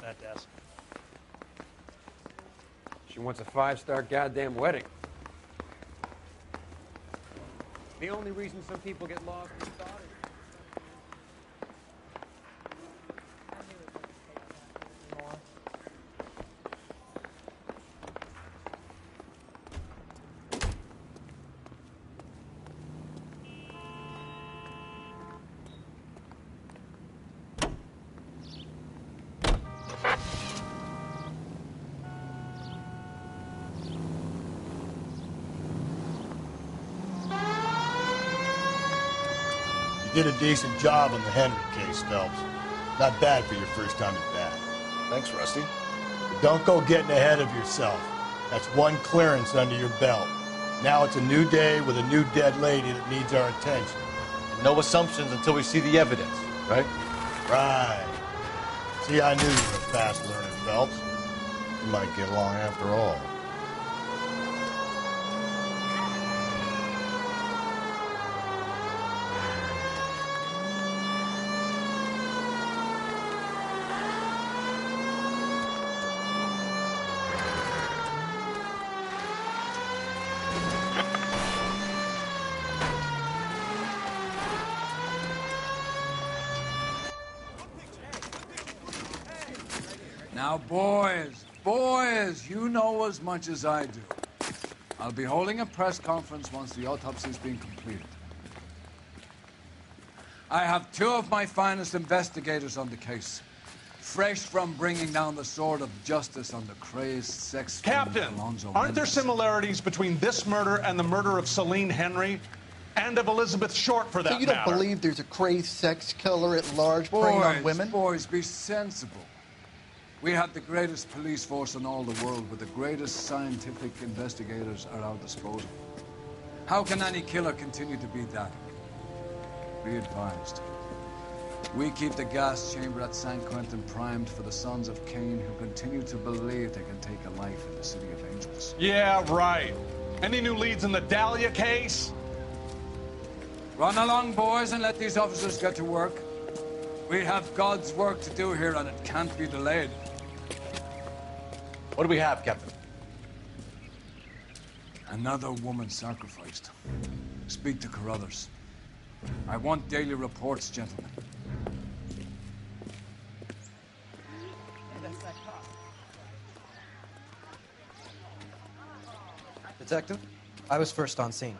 that desk. She wants a 5-star goddamn wedding. The only reason some people get lost in Saudi. You did a decent job on the Henry case, Phelps. Not bad for your first time at bat. Thanks, Rusty. But don't go getting ahead of yourself. That's one clearance under your belt. Now it's a new day with a new dead lady that needs our attention. No assumptions until we see the evidence, right? Right. See, I knew you were a fast learner, Phelps. You might get along after all. Now, boys, you know as much as I do. I'll be holding a press conference once the autopsy's been completed. I have 2 of my finest investigators on the case, fresh from bringing down the sword of justice on the crazed sex Captain, aren't there similarities between this murder and the murder of Celine Henry and of Elizabeth Short, for that So you don't matter? believe there's a crazed sex killer at large preying on women? Boys, be sensible. We have the greatest police force in all the world, with the greatest scientific investigators at our disposal. How can any killer continue to be that? Be advised. We keep the gas chamber at San Quentin primed for the sons of Cain who continue to believe they can take a life in the City of Angels. Yeah, right. Any new leads in the Dahlia case? Run along, boys, and let these officers get to work. We have God's work to do here, and it can't be delayed. What do we have, Captain? Another woman sacrificed. Speak to Carruthers. I want daily reports, gentlemen. Detective, I was first on scene.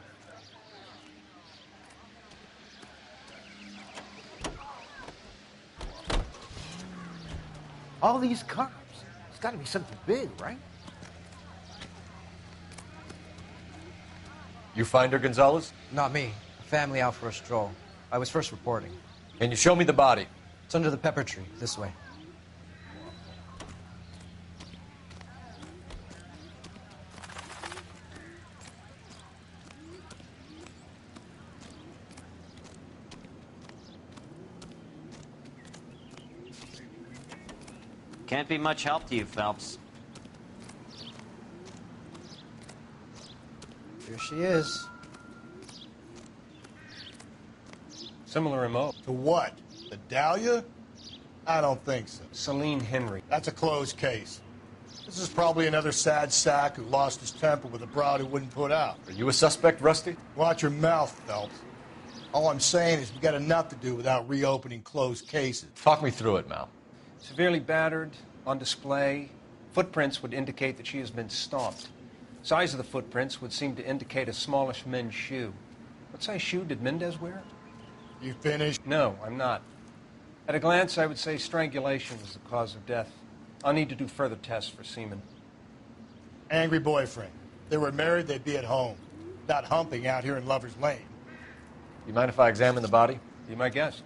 All these cops. It's got to be something big, right? You find her, Gonzalez? Not me. Family out for a stroll. I was first reporting. Can you show me the body? It's under the pepper tree, this way. Can't be much help to you, Phelps. Here she is. Similar MO. To what? The Dahlia? I don't think so. Celine Henry. That's a closed case. This is probably another sad sack who lost his temper with a broad who wouldn't put out. Are you a suspect, Rusty? Watch your mouth, Phelps. All I'm saying is we got enough to do without reopening closed cases. Talk me through it, Mal. Severely battered, on display. Footprints would indicate that she has been stomped. Size of the footprints would seem to indicate a smallish men's shoe. What size shoe did Mendez wear? You finished? No, I'm not. At a glance, I would say strangulation was the cause of death. I'll need to do further tests for semen. Angry boyfriend. If they were married, they'd be at home. Not humping out here in Lover's Lane. You mind if I examine the body? Be my guest.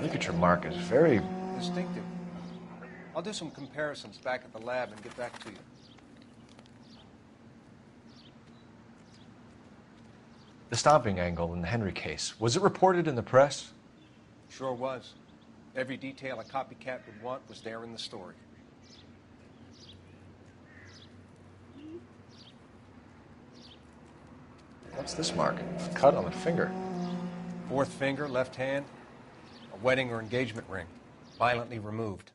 Ligature mark is very distinctive. I'll do some comparisons back at the lab and get back to you. The stomping angle in the Henry case, was it reported in the press? Sure was. Every detail a copycat would want was there in the story. What's this mark? A cut on the finger. Fourth finger, left hand, a wedding or engagement ring, violently removed.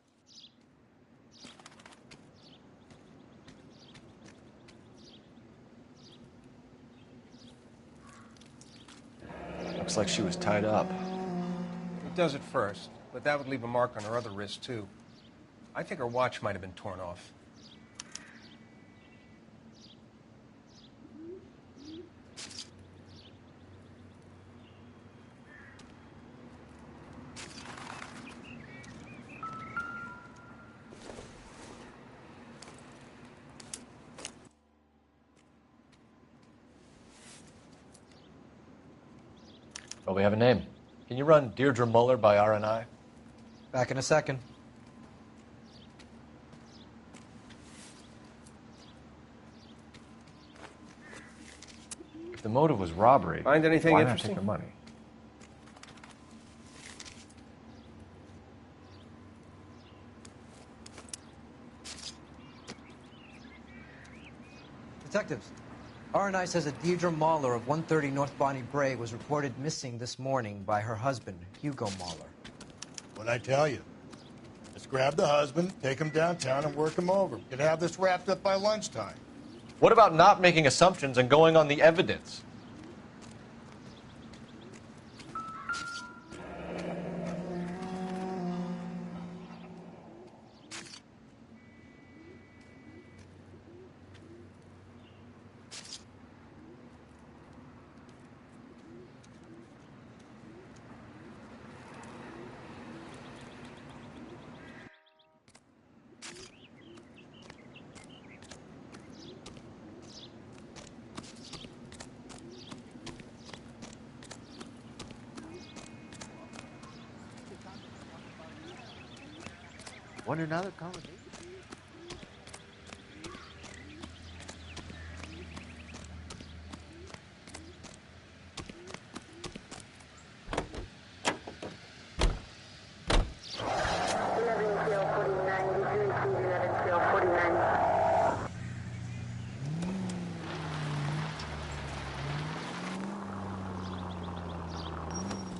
Looks like she was tied up. It does at first, but that would leave a mark on her other wrist, too. I think her watch might have been torn off. Well, we have a name. Can you run Deirdre Muller by RNI? Back in a second. If the motive was robbery, Find anything why interesting? not take the money? Detectives, RNI says that Deirdre Mahler of 130 North Bonnie Bray was reported missing this morning by her husband, Hugo Mahler. What'd I tell you? Let's grab the husband, take him downtown, and work him over. We could have this wrapped up by lunchtime. What about not making assumptions and going on the evidence? Want another conversation?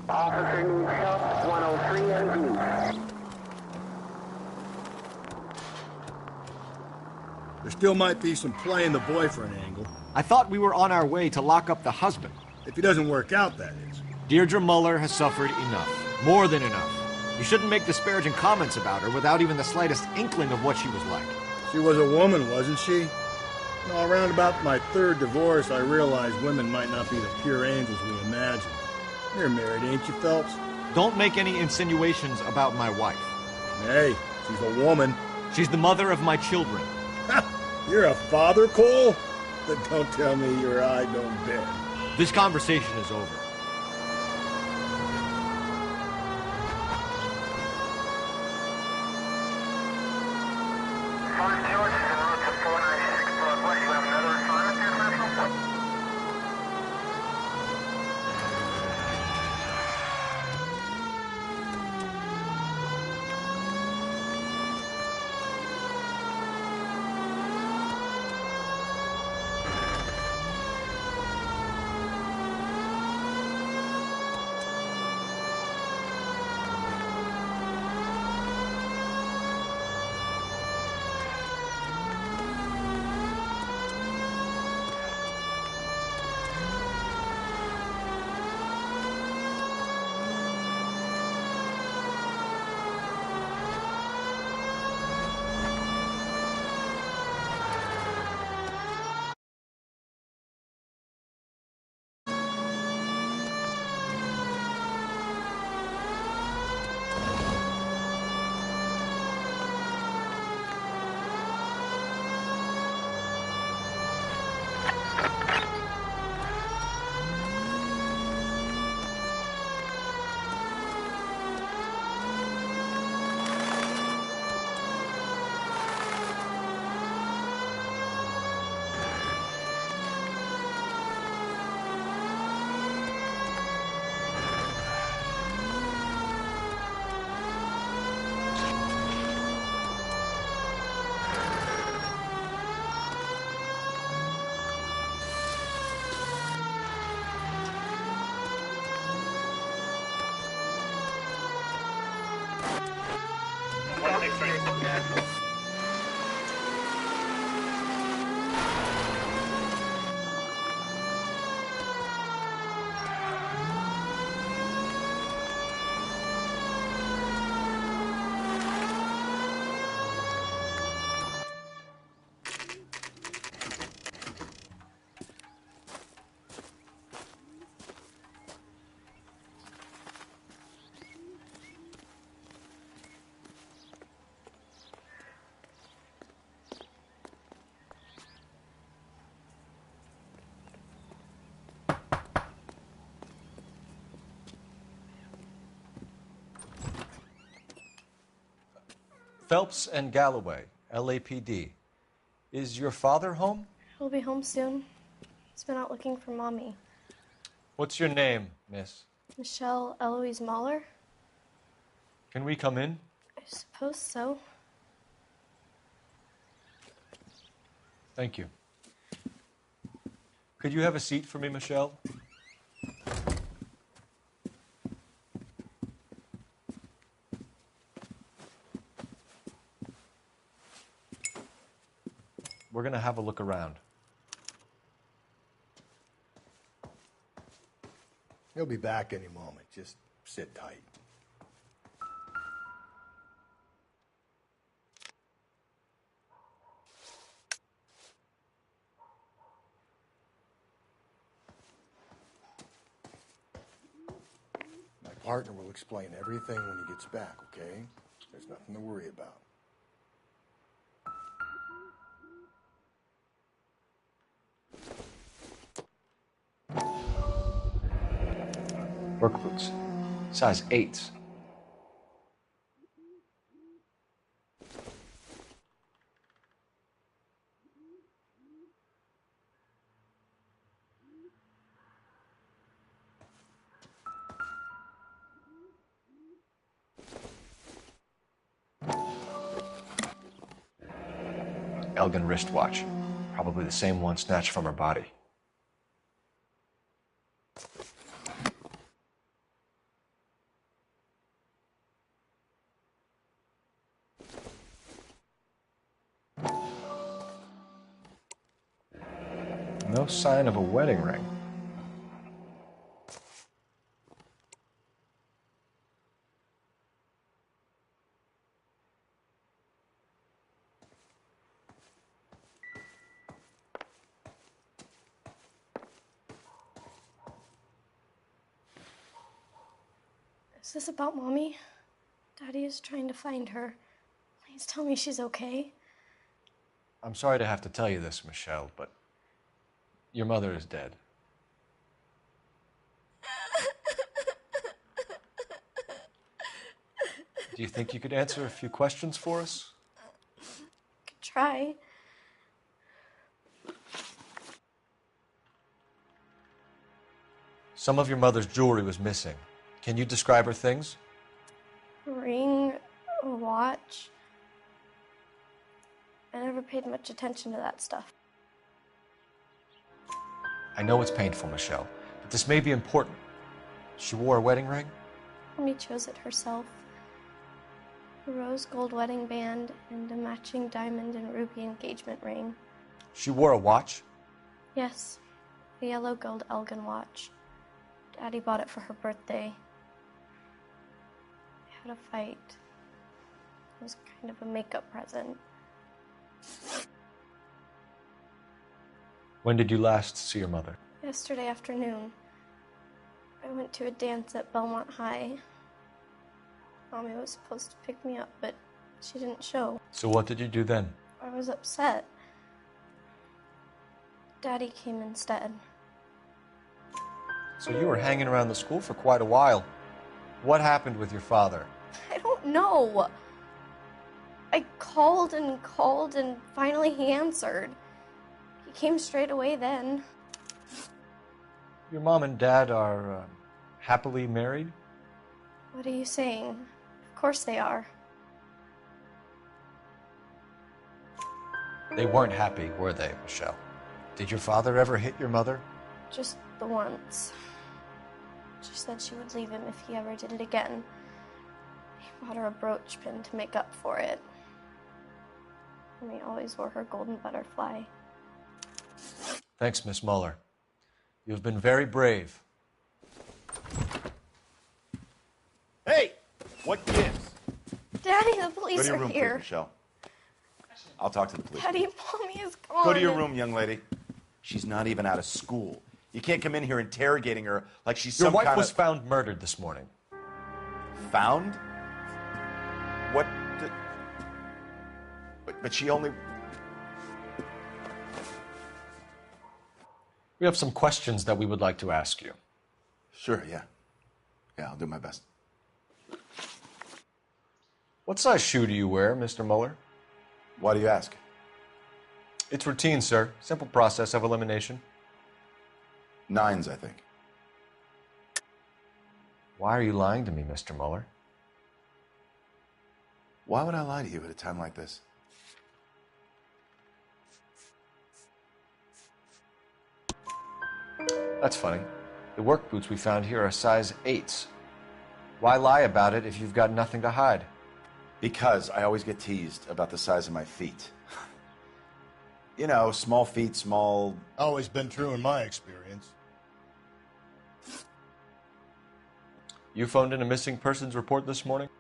Officer needs help, 103 MD. There still might be some playing the boyfriend angle. I thought we were on our way to lock up the husband. If he doesn't work out, that is. Deirdre Muller has suffered enough. More than enough. You shouldn't make disparaging comments about her without even the slightest inkling of what she was like. She was a woman, wasn't she? No, around about my third divorce, I realized women might not be the pure angels we imagine. You're married, ain't you, Phelps? Don't make any insinuations about my wife. Hey, she's a woman. She's the mother of my children. You're a father, Cole? Then don't tell me your eye don't bend. This conversation is over. Fort George is en route to 496 Broadway. You have another assignment there, Metro? Phelps and Galloway, LAPD. Is your father home? He'll be home soon. He's been out looking for Mommy. What's your name, miss? Michelle Eloise Mahler? Can we come in? I suppose so. Thank you. Could you have a seat for me, Michelle? We're going to have a look around. He'll be back any moment. Just sit tight. My partner will explain everything when he gets back, okay? There's nothing to worry about. Work boots. Size 8s. Elgin wristwatch. Probably the same one snatched from her body. No sign of a wedding ring. Is this about Mommy? Daddy is trying to find her. Please tell me she's okay. I'm sorry to have to tell you this, Michelle, but your mother is dead. Do you think you could answer a few questions for us? Could try. Some of your mother's jewelry was missing. Can you describe her things? A ring, a watch. I never paid much attention to that stuff. I know it's painful, Michelle, but this may be important. She wore a wedding ring? Mommy chose it herself. A rose gold wedding band and a matching diamond and ruby engagement ring. She wore a watch? Yes, a yellow gold Elgin watch. Daddy bought it for her birthday. We had a fight. It was kind of a makeup present. When did you last see your mother? Yesterday afternoon. I went to a dance at Belmont High. Mommy was supposed to pick me up, but she didn't show. So what did you do then? I was upset. Daddy came instead. So you were hanging around the school for quite a while. What happened with your father? I don't know. I called and finally he answered. He came straight away then. Your mom and dad are happily married? What are you saying? Of course they are. They weren't happy, were they, Michelle? Did your father ever hit your mother? Just the once. She said she would leave him if he ever did it again. He bought her a brooch pin to make up for it. And he always wore her golden butterfly. Thanks, Miss Muller. You've been very brave. Hey! What gives? Daddy, the police Go to your are room, here. please, Michelle. I'll talk to the police. Daddy, Mommy is gone. Go to your room, young lady. She's not even out of school. You can't come in here interrogating her like she's Your some wife kind was of... found murdered this morning. Found? What? But she only... We have some questions that we would like to ask you. Sure, yeah. Yeah, I'll do my best. What size shoe do you wear, Mr. Mueller? Why do you ask? It's routine, sir. Simple process of elimination. 9s, I think. Why are you lying to me, Mr. Mueller? Why would I lie to you at a time like this? That's funny. The work boots we found here are size 8s. Why lie about it if you've got nothing to hide? Because I always get teased about the size of my feet. You know, small feet, small... Always been true in my experience. You phoned in a missing persons report this morning?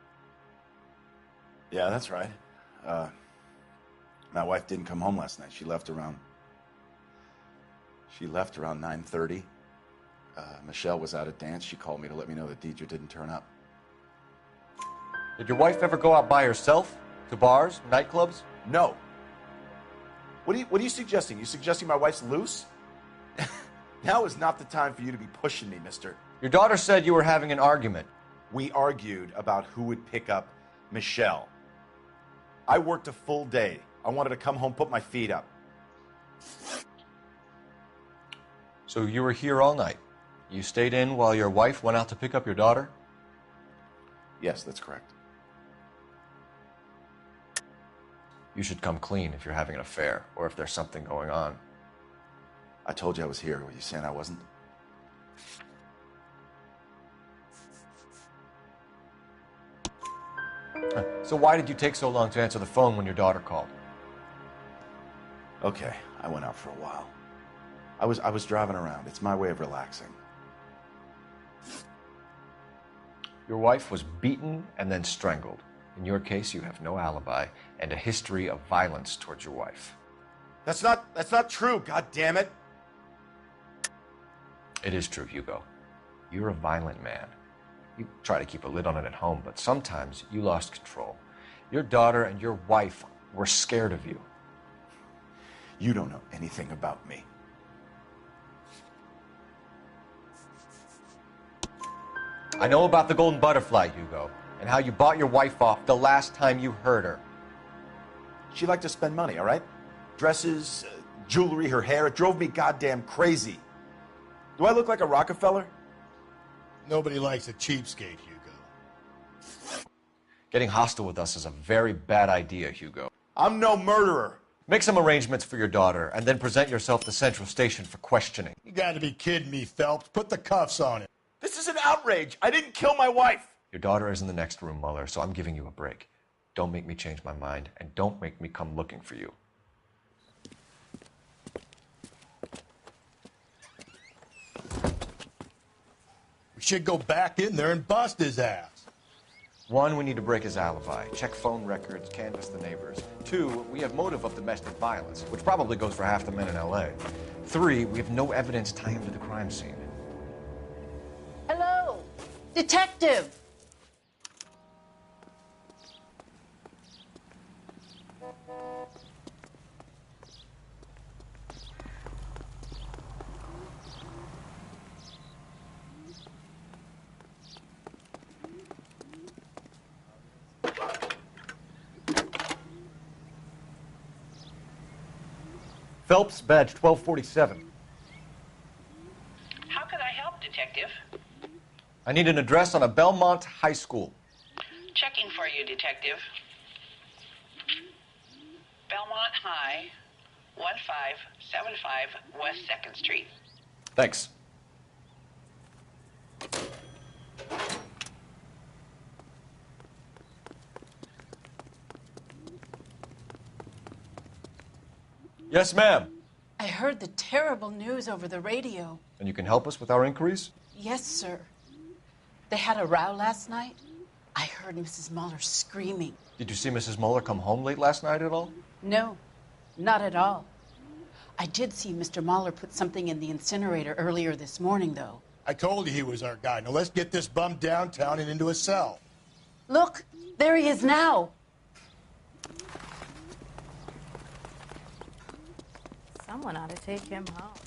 Yeah, that's right. My wife didn't come home last night. She left around 9:30. Michelle was out at dance. She called me to let me know that Deidre didn't turn up. Did your wife ever go out by herself? To bars, nightclubs? No. What are you suggesting? You suggesting my wife's loose? Now is not the time for you to be pushing me, mister. Your daughter said you were having an argument. We argued about who would pick up Michelle. I worked a full day. I wanted to come home, put my feet up. So you were here all night? You stayed in while your wife went out to pick up your daughter? Yes, that's correct. You should come clean if you're having an affair, or if there's something going on. I told you I was here. Were you saying I wasn't? So why did you take so long to answer the phone when your daughter called? Okay, I went out for a while. I was driving around. It's my way of relaxing. Your wife was beaten and then strangled. In your case, you have no alibi and a history of violence towards your wife. That's not true, God damn it. It is true, Hugo. You're a violent man. You try to keep a lid on it at home, but sometimes you lost control. Your daughter and your wife were scared of you. You don't know anything about me. I know about the golden butterfly, Hugo, and how you bought your wife off the last time you heard her. She liked to spend money, all right? Dresses, jewelry, her hair. It drove me goddamn crazy. Do I look like a Rockefeller? Nobody likes a cheapskate, Hugo. Getting hostile with us is a very bad idea, Hugo. I'm no murderer. Make some arrangements for your daughter, and then present yourself to Central Station for questioning. You gotta be kidding me, Phelps. Put the cuffs on him. This is an outrage. I didn't kill my wife. Your daughter is in the next room, Mueller, so I'm giving you a break. Don't make me change my mind, and don't make me come looking for you. We should go back in there and bust his ass. 1, we need to break his alibi. Check phone records, canvass the neighbors. 2, we have motive of domestic violence, which probably goes for half the men in L.A. 3, we have no evidence tying him to the crime scene. Hello, detective. Phelps, badge 1247. How could I help, Detective? I need an address on a Belmont High School. Checking for you, Detective. Belmont High, 1575 West 2nd Street. Thanks. Yes, ma'am. I heard the terrible news over the radio. And you can help us with our inquiries? Yes, sir. They had a row last night. I heard Mrs. Mueller screaming. Did you see Mrs. Mueller come home late last night at all? No, not at all. I did see Mr. Mueller put something in the incinerator earlier this morning, though. I told you he was our guy. Now let's get this bum downtown and into a cell. Look, there he is now. Someone ought to take him home.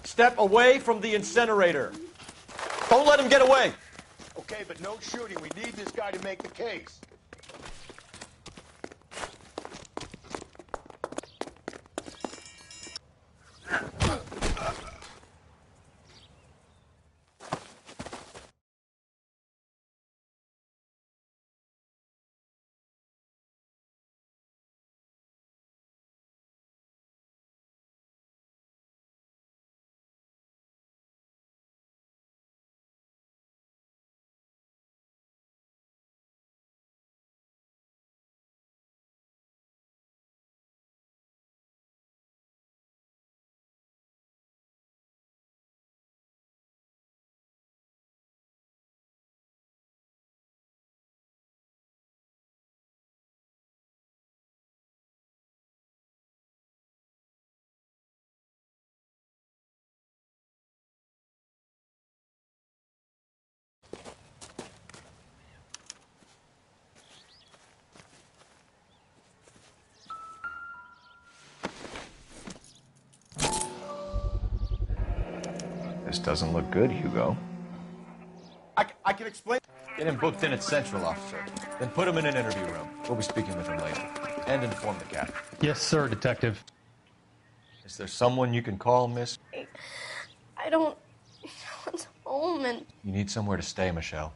Step away from the incinerator. Don't let him get away. Okay, but no shooting. We need this guy to make the case. This doesn't look good, Hugo. I can explain. Get him booked in at Central, officer. Then put him in an interview room. We'll be speaking with him later. And inform the captain. Yes, sir, Detective. Is there someone you can call, miss? I don't want home and You need somewhere to stay, Michelle.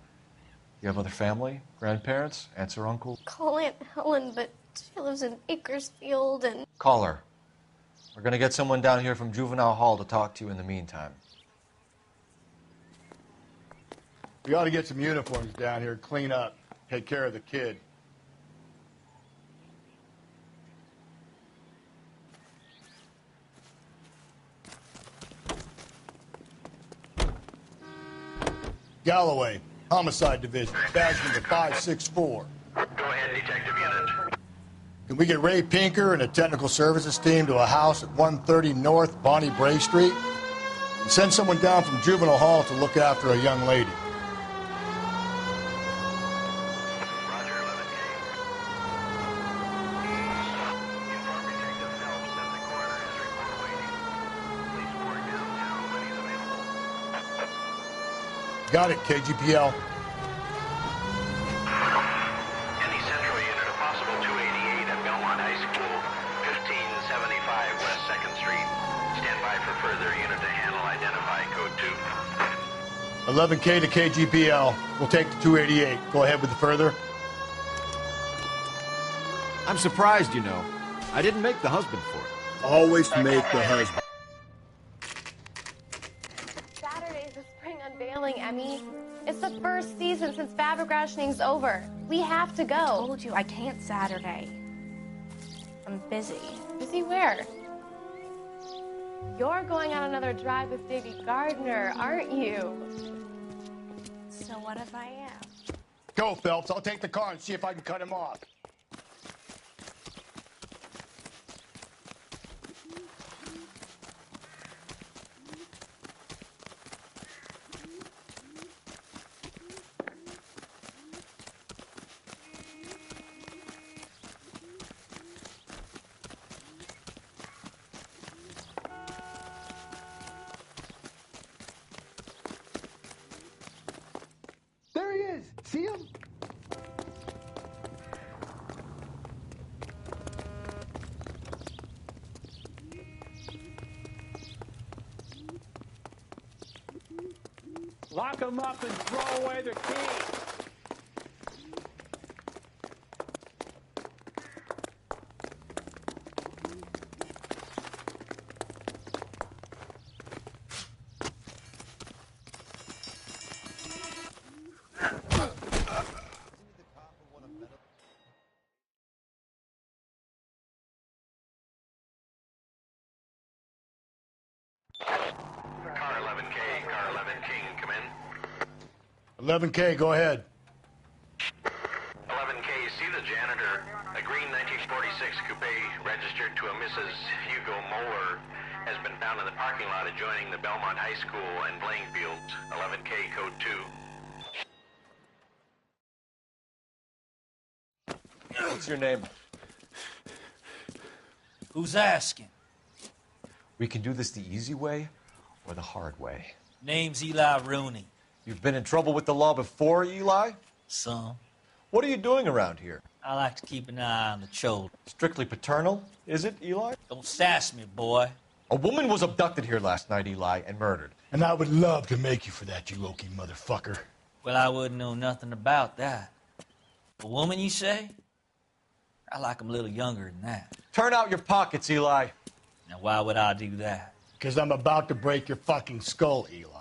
You have other family? Grandparents? Aunts or uncles? call Aunt Helen, but she lives in Bakersfield and... Call her. We're gonna get someone down here from Juvenile Hall to talk to you in the meantime. We ought to get some uniforms down here, clean up, take care of the kid. Galloway, Homicide Division, badge number 564. Go ahead, Detective Unit. Can we get Ray Pinker and a technical services team to a house at 130 North Bonnie Bray Street? And send someone down from Juvenile Hall to look after a young lady. Got it, KGPL. Any Central Unit, a possible 288 at Belmont High School, 1575 West 2nd Street. Stand by for further unit to handle. Identify code 2. 11K to KGPL. We'll take the 288. Go ahead with the further. I'm surprised, you know. I didn't make the husband for it. Always make the husband. Saturday's the spring unveiling, Emmy. It's the first season since fabric rationing's over. We have to go. I told you I can't Saturday. I'm busy. Busy where? You're going on another drive with Davy Gardner, aren't you? So what if I am? Go, Phelps. I'll take the car and see if I can cut him off. There he is. See him? Lock him up and throw away the key. Car 11K, car 11 King, come in. 11K, go ahead. 11K, see the janitor. A green 1946 coupe registered to a Mrs. Hugo Moeller has been found in the parking lot adjoining the Belmont High School and playing fields. 11K, code 2. What's your name? Who's asking? We can do this the easy way or the hard way. Name's Eli Rooney. You've been in trouble with the law before, Eli? Some. What are you doing around here? I like to keep an eye on the children. Strictly paternal, is it, Eli? Don't sass me, boy. A woman was abducted here last night, Eli, and murdered. And I would love to make you for that, you Okie motherfucker. Well, I wouldn't know nothing about that. A woman, you say? I like 'em a little younger than that. Turn out your pockets, Eli. Now, why would I do that? Because I'm about to break your fucking skull, Eli.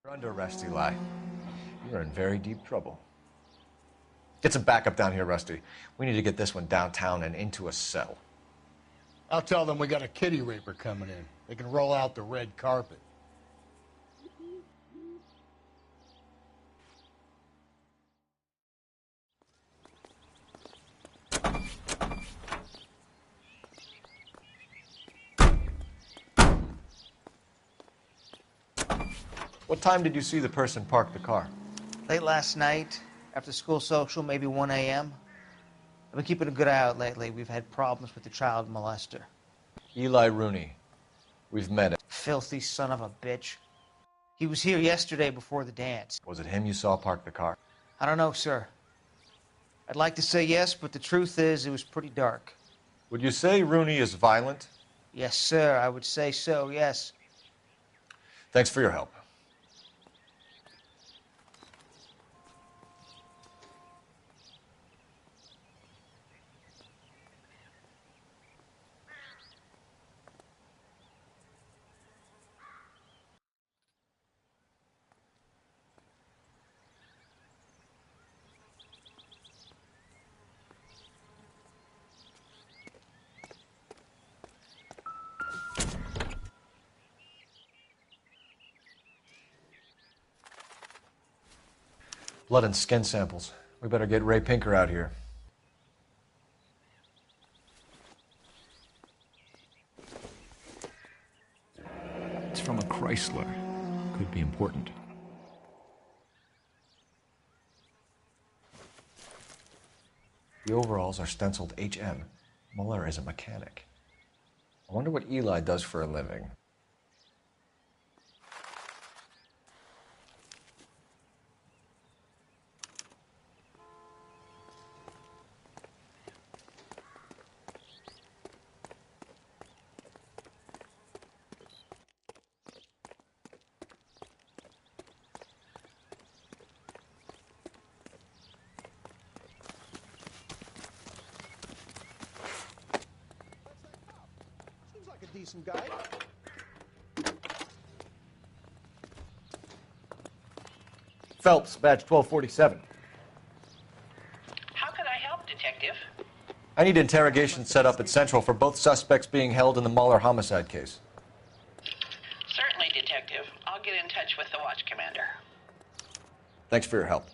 You're under arrest, Eli. You're in very deep trouble. Get some backup down here, Rusty. We need to get this one downtown and into a cell. I'll tell them we got a kitty raper coming in. They can roll out the red carpet. What time did you see the person park the car? Late last night, after school social, maybe 1 a.m. I've been keeping a good eye out lately. We've had problems with the child molester. Eli Rooney. We've met him. Filthy son of a bitch. He was here yesterday before the dance. Was it him you saw park the car? I don't know, sir. I'd like to say yes, but the truth is it was pretty dark. Would you say Rooney is violent? Yes, sir. I would say so, yes. Thanks for your help. Blood and skin samples. We better get Ray Pinker out here. Chrysler could be important. The overalls are stenciled HM. Muller is a mechanic. I wonder what Eli does for a living. Decent guy. Phelps, badge 1247. How can I help, Detective? I need interrogation set up at Central for both suspects being held in the Muller homicide case. Certainly, Detective. I'll get in touch with the watch commander. Thanks for your help.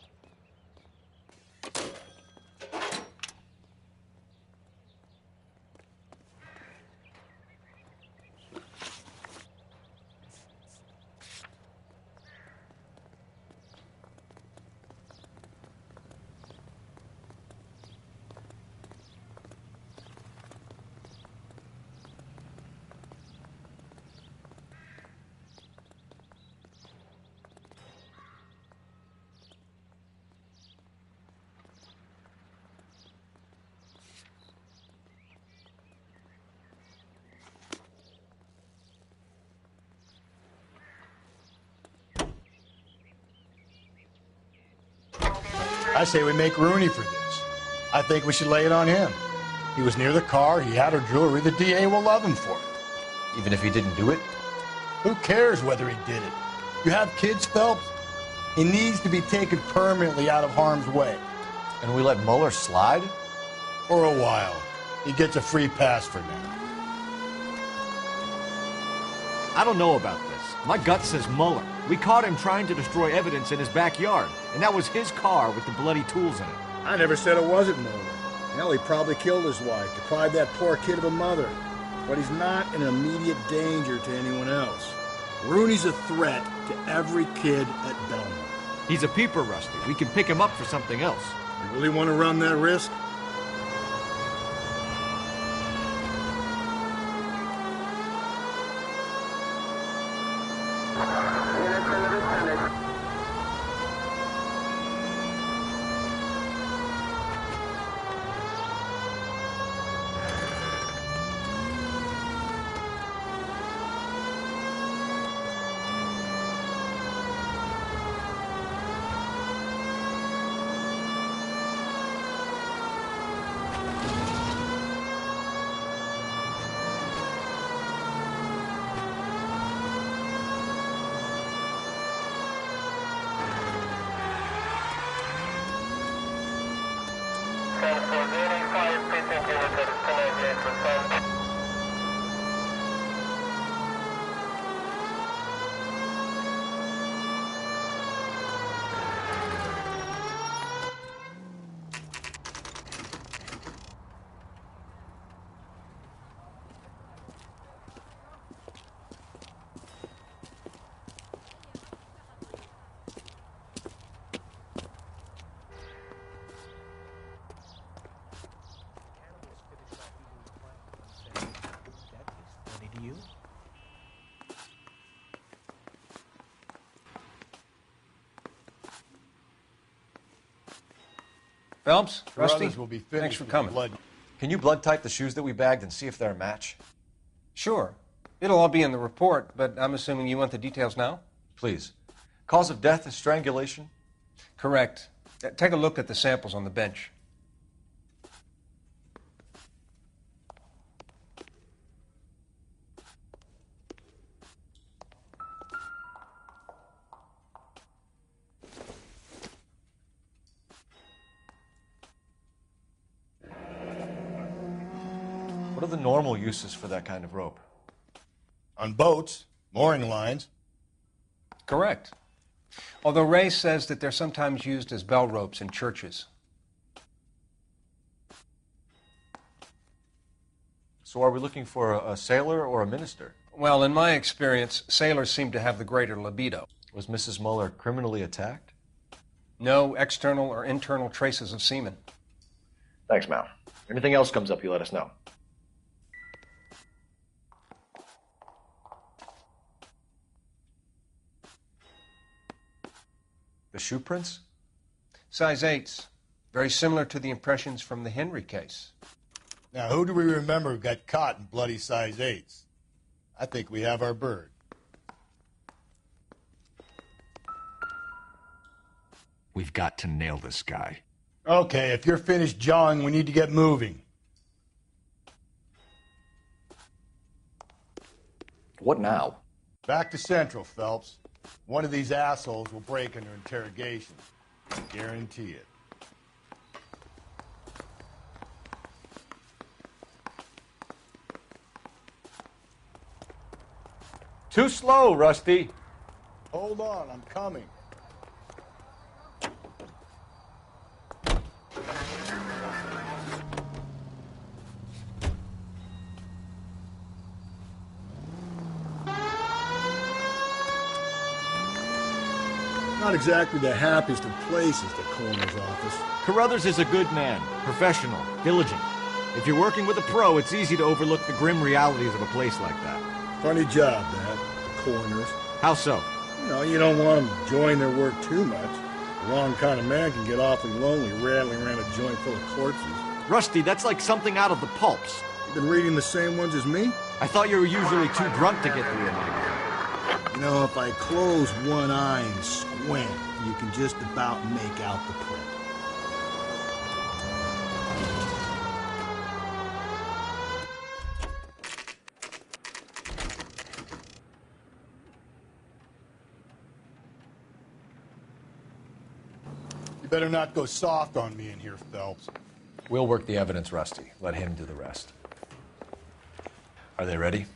I say we make Rooney for this. I think we should lay it on him. He was near the car, he had her jewelry, the DA will love him for it. Even if he didn't do it? Who cares whether he did it? You have kids, Phelps? He needs to be taken permanently out of harm's way. And we let Muller slide? For a while. He gets a free pass for now. I don't know about this. My gut says Muller. We caught him trying to destroy evidence in his backyard, and that was his car with the bloody tools in it. I never said it wasn't Muller. Hell, he probably killed his wife, deprived that poor kid of a mother. But he's not an immediate danger to anyone else. Rooney's a threat to every kid at Belmont. He's a peeper, Rusty. We can pick him up for something else. You really want to run that risk? Phelps, Rusty, Will be thanks for coming. Blood. Can you blood type the shoes that we bagged and see if they're a match? Sure. It'll all be in the report, but I'm assuming you want the details now? Please. Cause of death is strangulation? Correct. Take a look at the samples on the bench. What are the normal uses for that kind of rope? On boats, mooring lines. Correct. Although Ray says that they're sometimes used as bell ropes in churches. So are we looking for a sailor or a minister? Well, in my experience, sailors seem to have the greater libido. Was Mrs. Muller criminally attacked? No external or internal traces of semen. Thanks, Mal. Anything else comes up, you let us know. The shoe prints? Size 8s. Very similar to the impressions from the Henry case. Now, who do we remember got caught in bloody size 8s? I think we have our bird. We've got to nail this guy. Okay, if you're finished jawing, we need to get moving. What now? Back to Central, Phelps. One of these assholes will break under interrogation. Guarantee it. Too slow, Rusty. Hold on, I'm coming. Not exactly the happiest of places, the coroner's office. Carruthers is a good man, professional, diligent. If you're working with a pro, it's easy to overlook the grim realities of a place like that. Funny job, that, the coroner's. How so? You don't want them enjoying their work too much. The wrong kind of man can get awfully lonely rattling around a joint full of corpses. Rusty, that's like something out of the pulps. You been reading the same ones as me? I thought you were usually too drunk to get through them. If I close one eye and squint, you can just about make out the print. You better not go soft on me in here, Phelps. We'll work the evidence, Rusty. Let him do the rest. Are they ready?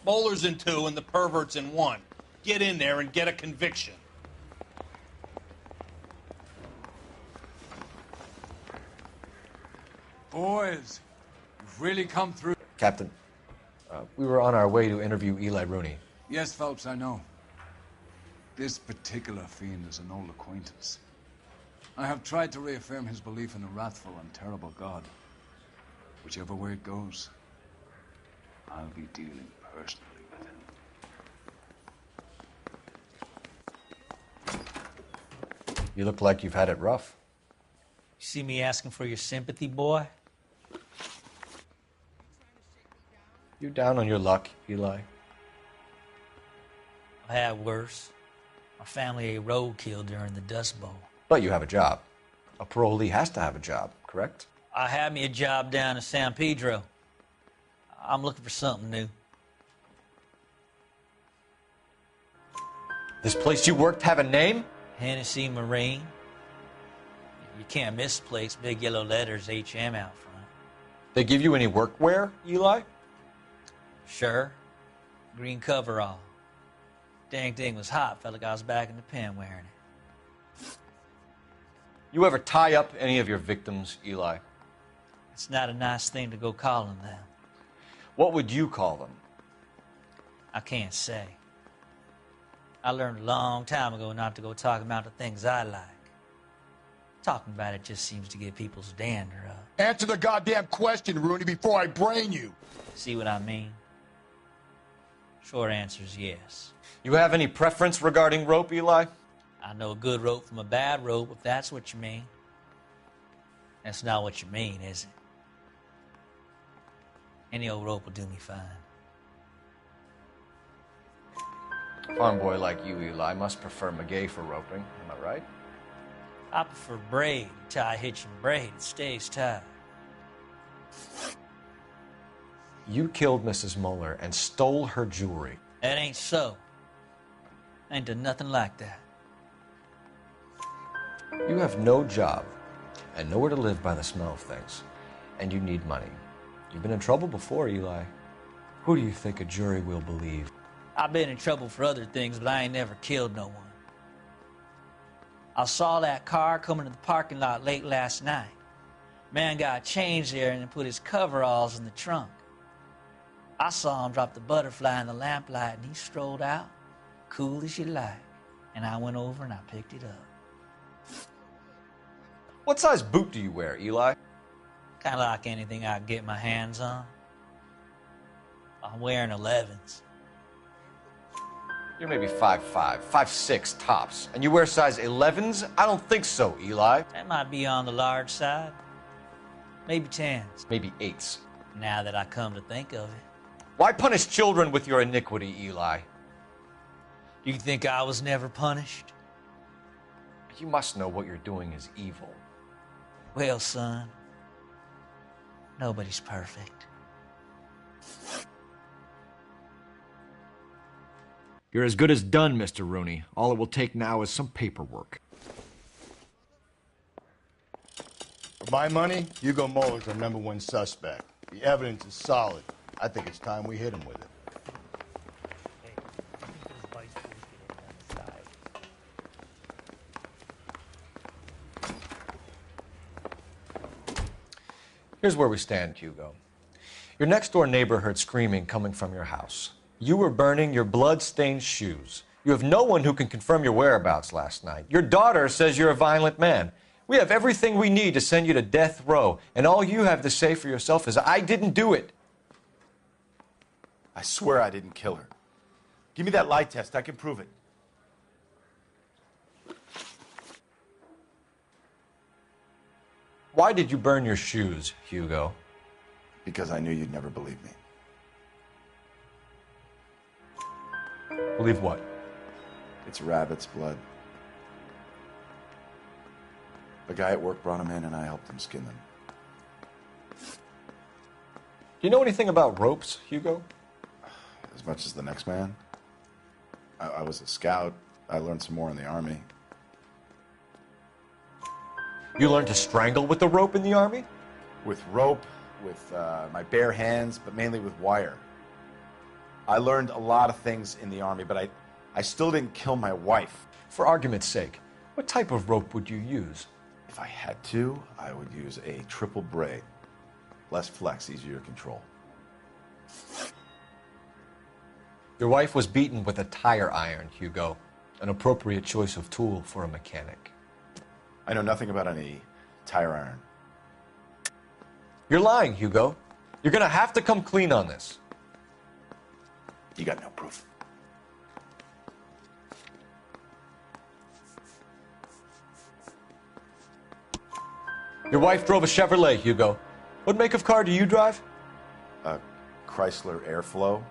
Bowler's in 2 and the pervert's in 1. Get in there and get a conviction. Boys, you've really come through. Captain, we were on our way to interview Eli Rooney. Yes, Phelps, I know. This particular fiend is an old acquaintance. I have tried to reaffirm his belief in a wrathful and terrible God. Whichever way it goes, I'll be dealing personally with him. You look like you've had it rough. You see me asking for your sympathy, boy? You down on your luck, Eli? I had worse. My family ate roadkill during the Dust Bowl. But you have a job. A parolee has to have a job, correct? I had me a job down in San Pedro. I'm looking for something new. This place you worked have a name? Hennessy Marine. You can't miss the place. Big yellow letters, HM out front. They give you any workwear, Eli? Sure. Green coverall. Dang thing was hot. Felt like I was back in the pen wearing it. You ever tie up any of your victims, Eli? It's not a nice thing to go calling them. What would you call them? I can't say. I learned a long time ago not to go talking about the things I like. Talking about it just seems to get people's dander up. Answer the goddamn question, Rooney, before I brain you. See what I mean? Short answer is yes. You have any preference regarding rope, Eli? I know a good rope from a bad rope, if that's what you mean. That's not what you mean, is it? Any old rope will do me fine. A farm boy like you, Eli, must prefer Magay for roping. Am I right? I prefer braid. Tie, hitch, and braid. It stays tied. You killed Mrs. Muller and stole her jewelry. That ain't so. I ain't done nothing like that. You have no job and nowhere to live by the smell of things. And you need money. You've been in trouble before, Eli. Who do you think a jury will believe? I've been in trouble for other things, but I ain't never killed no one. I saw that car coming to the parking lot late last night. Man got changed there and put his coveralls in the trunk. I saw him drop the butterfly in the lamplight, and he strolled out, cool as you like. And I went over and I picked it up. What size boot do you wear, Eli? Kind of like anything I can get my hands on. I'm wearing 11s. You're maybe 5'5", 5'6" tops. And you wear size 11s? I don't think so, Eli. That might be on the large side. Maybe 10s. Maybe 8s. Now that I come to think of it. Why punish children with your iniquity, Eli? You think I was never punished? You must know what you're doing is evil. Well, son, nobody's perfect. You're as good as done, Mr. Rooney. All it will take now is some paperwork. For my money, Hugo Muller's our #1 suspect. The evidence is solid. I think it's time we hit him with it. Here's where we stand, Hugo. Your next-door neighbor heard screaming coming from your house. You were burning your blood-stained shoes. You have no one who can confirm your whereabouts last night. Your daughter says you're a violent man. We have everything we need to send you to death row, and all you have to say for yourself is, I didn't do it. I swear I didn't kill her. Give me that lie test. I can prove it. Why did you burn your shoes, Hugo? Because I knew you'd never believe me. Believe what? It's rabbit's blood. A guy at work brought them in, and I helped him skin them. Do you know anything about ropes, Hugo? As much as the next man. I was a scout. I learned some more in the Army. You learned to strangle with the rope in the Army? With rope, with my bare hands, but mainly with wire. I learned a lot of things in the Army, but I still didn't kill my wife. For argument's sake, what type of rope would you use? If I had to, I would use a triple braid. Less flex, easier to control. Your wife was beaten with a tire iron, Hugo. An appropriate choice of tool for a mechanic. I know nothing about any tire iron. You're lying, Hugo. You're gonna have to come clean on this. You got no proof. Your wife drove a Chevrolet, Hugo. What make of car do you drive? A Chrysler Airflow.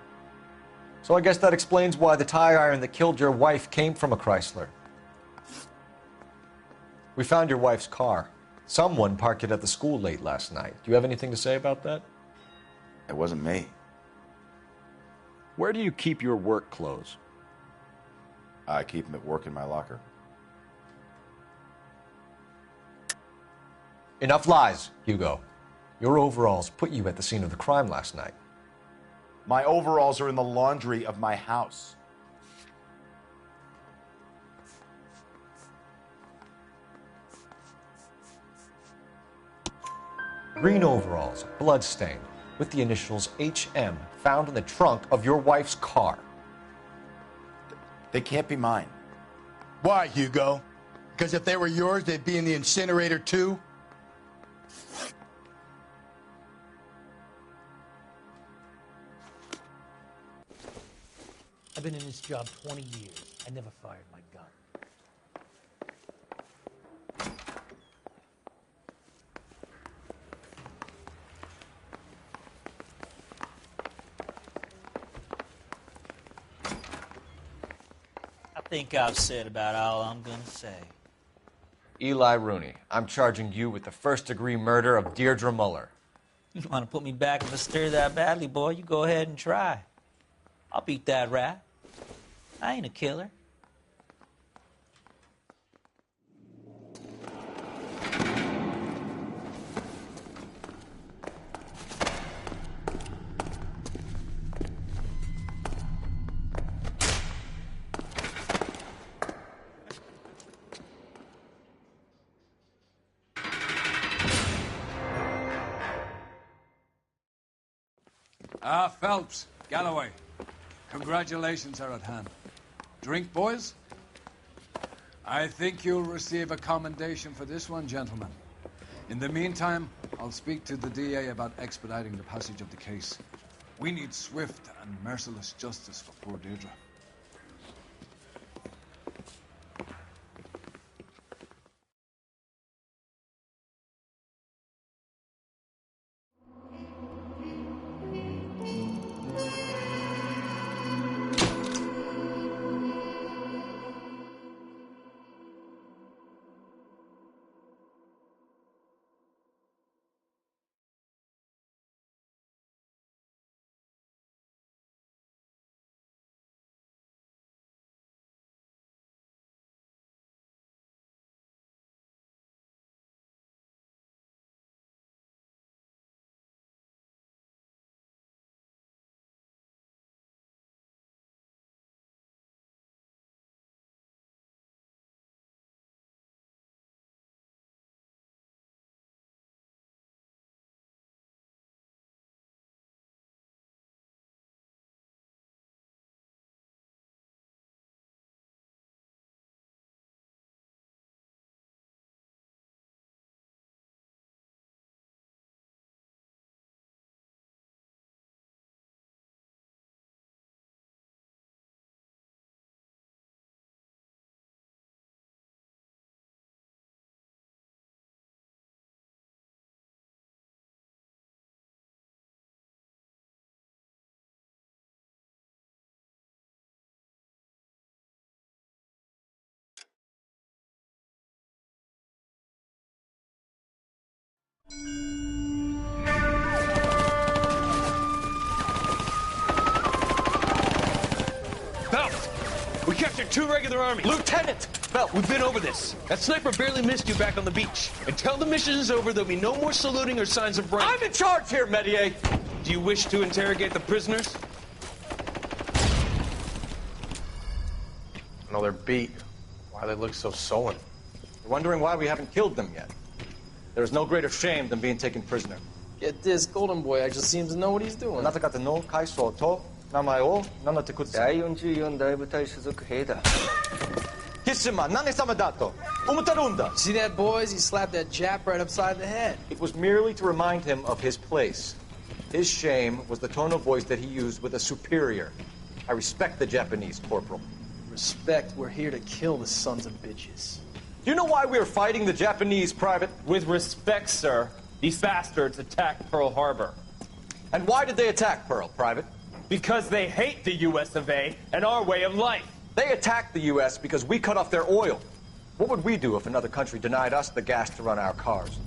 So I guess that explains why the tire iron that killed your wife came from a Chrysler. We found your wife's car. Someone parked it at the school late last night. Do you have anything to say about that? It wasn't me. Where do you keep your work clothes? I keep them at work in my locker. Enough lies, Hugo. Your overalls put you at the scene of the crime last night. My overalls are in the laundry of my house. Green overalls, bloodstained, with the initials HM found in the trunk of your wife's car. They can't be mine. Why, Hugo? Because if they were yours, they'd be in the incinerator too? I've been in this job 20 years. I never fired my gun. I think I've said about all I'm gonna say. Eli Rooney, I'm charging you with the first-degree murder of Deirdre Muller. You want to put me back in the stir that badly, boy? You go ahead and try. I'll beat that rat. I ain't a killer. Phelps, Galloway. Congratulations are at hand. Drink, boys? I think you'll receive a commendation for this one, gentlemen. In the meantime, I'll speak to the DA about expediting the passage of the case. We need swift and merciless justice for poor Deirdre. Phelps! We captured 2 regular armies. Lieutenant! Phelps, we've been over this. That sniper barely missed you back on the beach. Until the mission is over, there'll be no more saluting or signs of rank. I'm in charge here, Medier! Do you wish to interrogate the prisoners? No, they're beat. Why they look so sullen? You're wondering why we haven't killed them yet. There is no greater shame than being taken prisoner. Get this, Golden Boy actually seems to know what he's doing. あなた方の階層と名前を名乗ってください。第44大部隊所属兵だ。キッシュマン、何様だと思ってるんだ。 See that, boys? He slapped that Jap right upside the head. It was merely to remind him of his place. His shame was the tone of voice that he used with a superior. I respect the Japanese, Corporal. Respect, we're here to kill the sons of bitches. Do you know why we are fighting the Japanese, Private? With respect, sir, these bastards attacked Pearl Harbor. And why did they attack Pearl, Private? Because they hate the U.S. of A. and our way of life. They attacked the U.S. because we cut off their oil. What would we do if another country denied us the gas to run our cars?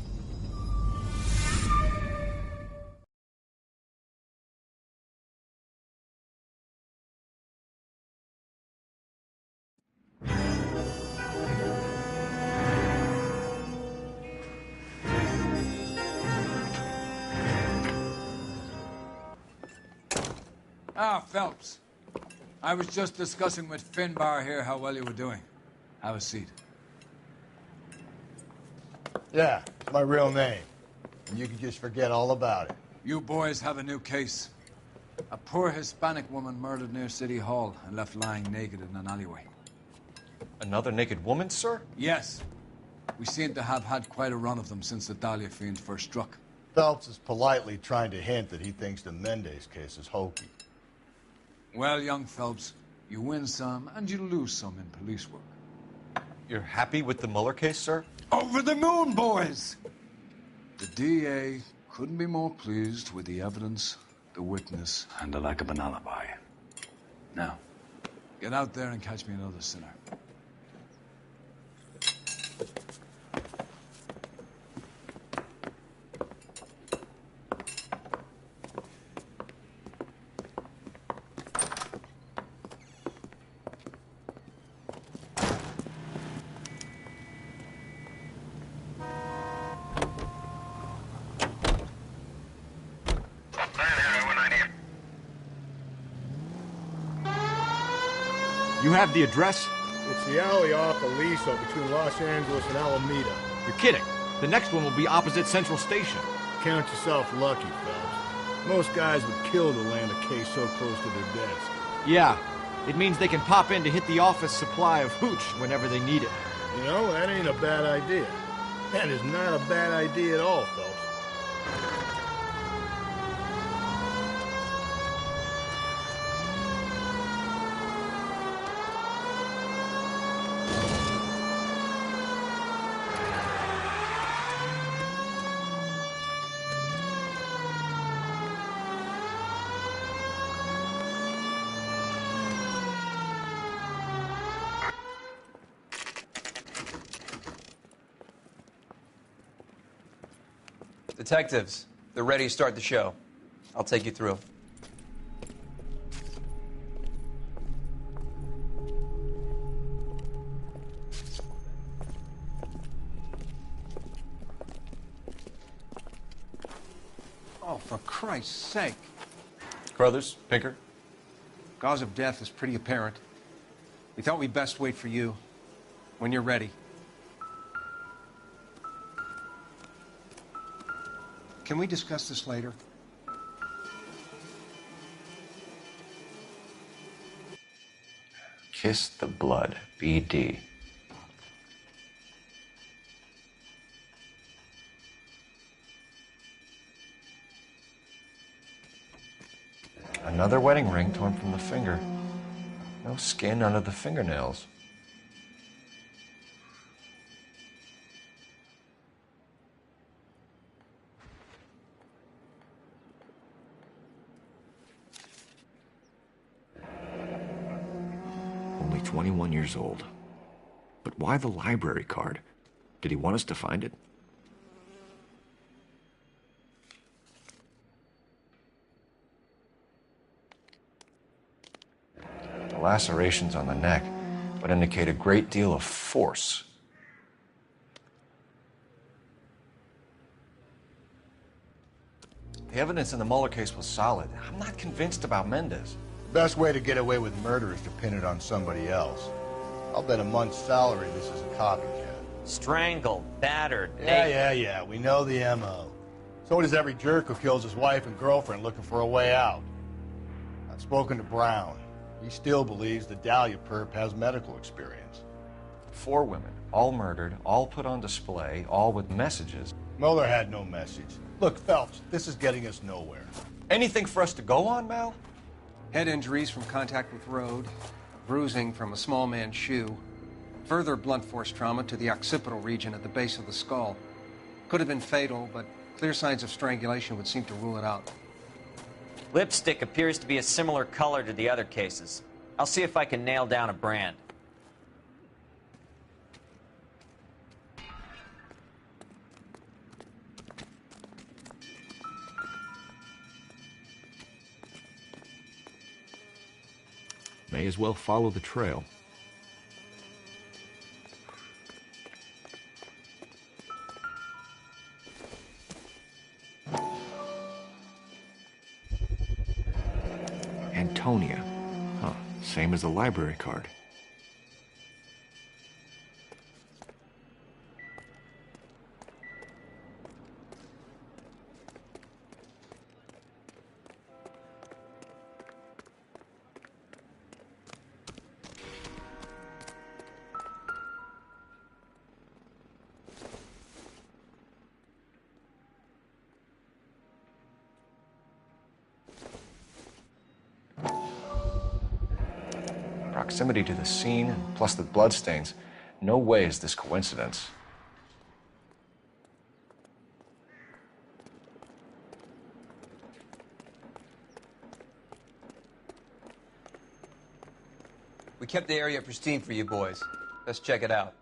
Phelps. I was just discussing with Finbar here how well you were doing. Have a seat. Yeah, it's my real name. And you can just forget all about it. You boys have a new case. A poor Hispanic woman murdered near City Hall and left lying naked in an alleyway. Another naked woman, sir? Yes. We seem to have had quite a run of them since the Dahlia fiend first struck. Phelps is politely trying to hint that he thinks the Mendez case is hokey. Well, young Phelps, you win some and you lose some in police work. You're happy with the Mueller case, sir? Over the moon, boys! The DA couldn't be more pleased with the evidence, the witness, and the lack of an alibi. Now, get out there and catch me another sinner. You have the address? It's the alley off Aliso between Los Angeles and Alameda. You're kidding. The next one will be opposite Central Station. Count yourself lucky, Phelps. Most guys would kill to land a case so close to their desk. Yeah, it means they can pop in to hit the office supply of hooch whenever they need it. You know, that ain't a bad idea. That is not a bad idea at all, Phelps. Detectives, they're ready to start the show. I'll take you through. Oh, for Christ's sake. Crothers, Pinker. Cause of death is pretty apparent. We thought we'd best wait for you. When you're ready. Can we discuss this later? Kiss the blood, BD. Another wedding ring torn from the finger. No skin under the fingernails. Only 21 years old. But why the library card? Did he want us to find it? The lacerations on the neck would indicate a great deal of force. The evidence in the Mueller case was solid. I'm not convinced about Mendez. The best way to get away with murder is to pin it on somebody else. I'll bet a month's salary this is a copycat. Strangled, battered, Yeah, we know the M.O. So does every jerk who kills his wife and girlfriend looking for a way out. I've spoken to Brown. He still believes the Dahlia perp has medical experience. 4 women, all murdered, all put on display, all with messages. Mueller had no message. Look, Phelps, this is getting us nowhere. Anything for us to go on, Mal? Head injuries from contact with road, bruising from a small man's shoe, further blunt force trauma to the occipital region at the base of the skull. Could have been fatal, but clear signs of strangulation would seem to rule it out. Lipstick appears to be a similar color to the other cases. I'll see if I can nail down a brand. May as well follow the trail. Antonia. Huh. Same as the library card. Proximity to the scene, plus the bloodstains. No way is this coincidence. We kept the area pristine for you boys. Let's check it out.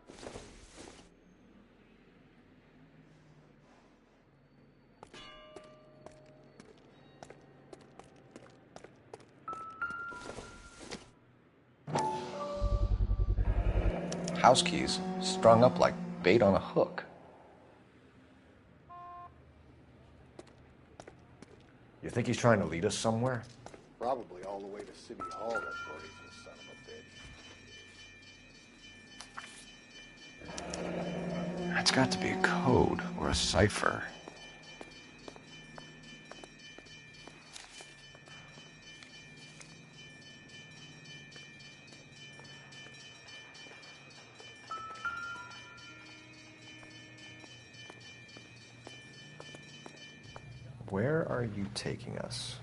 House keys strung up like bait on a hook. You think he's trying to lead us somewhere? Probably all the way to City Hall, that brazen son of a bitch. That's got to be a code or a cipher. Where are you taking us?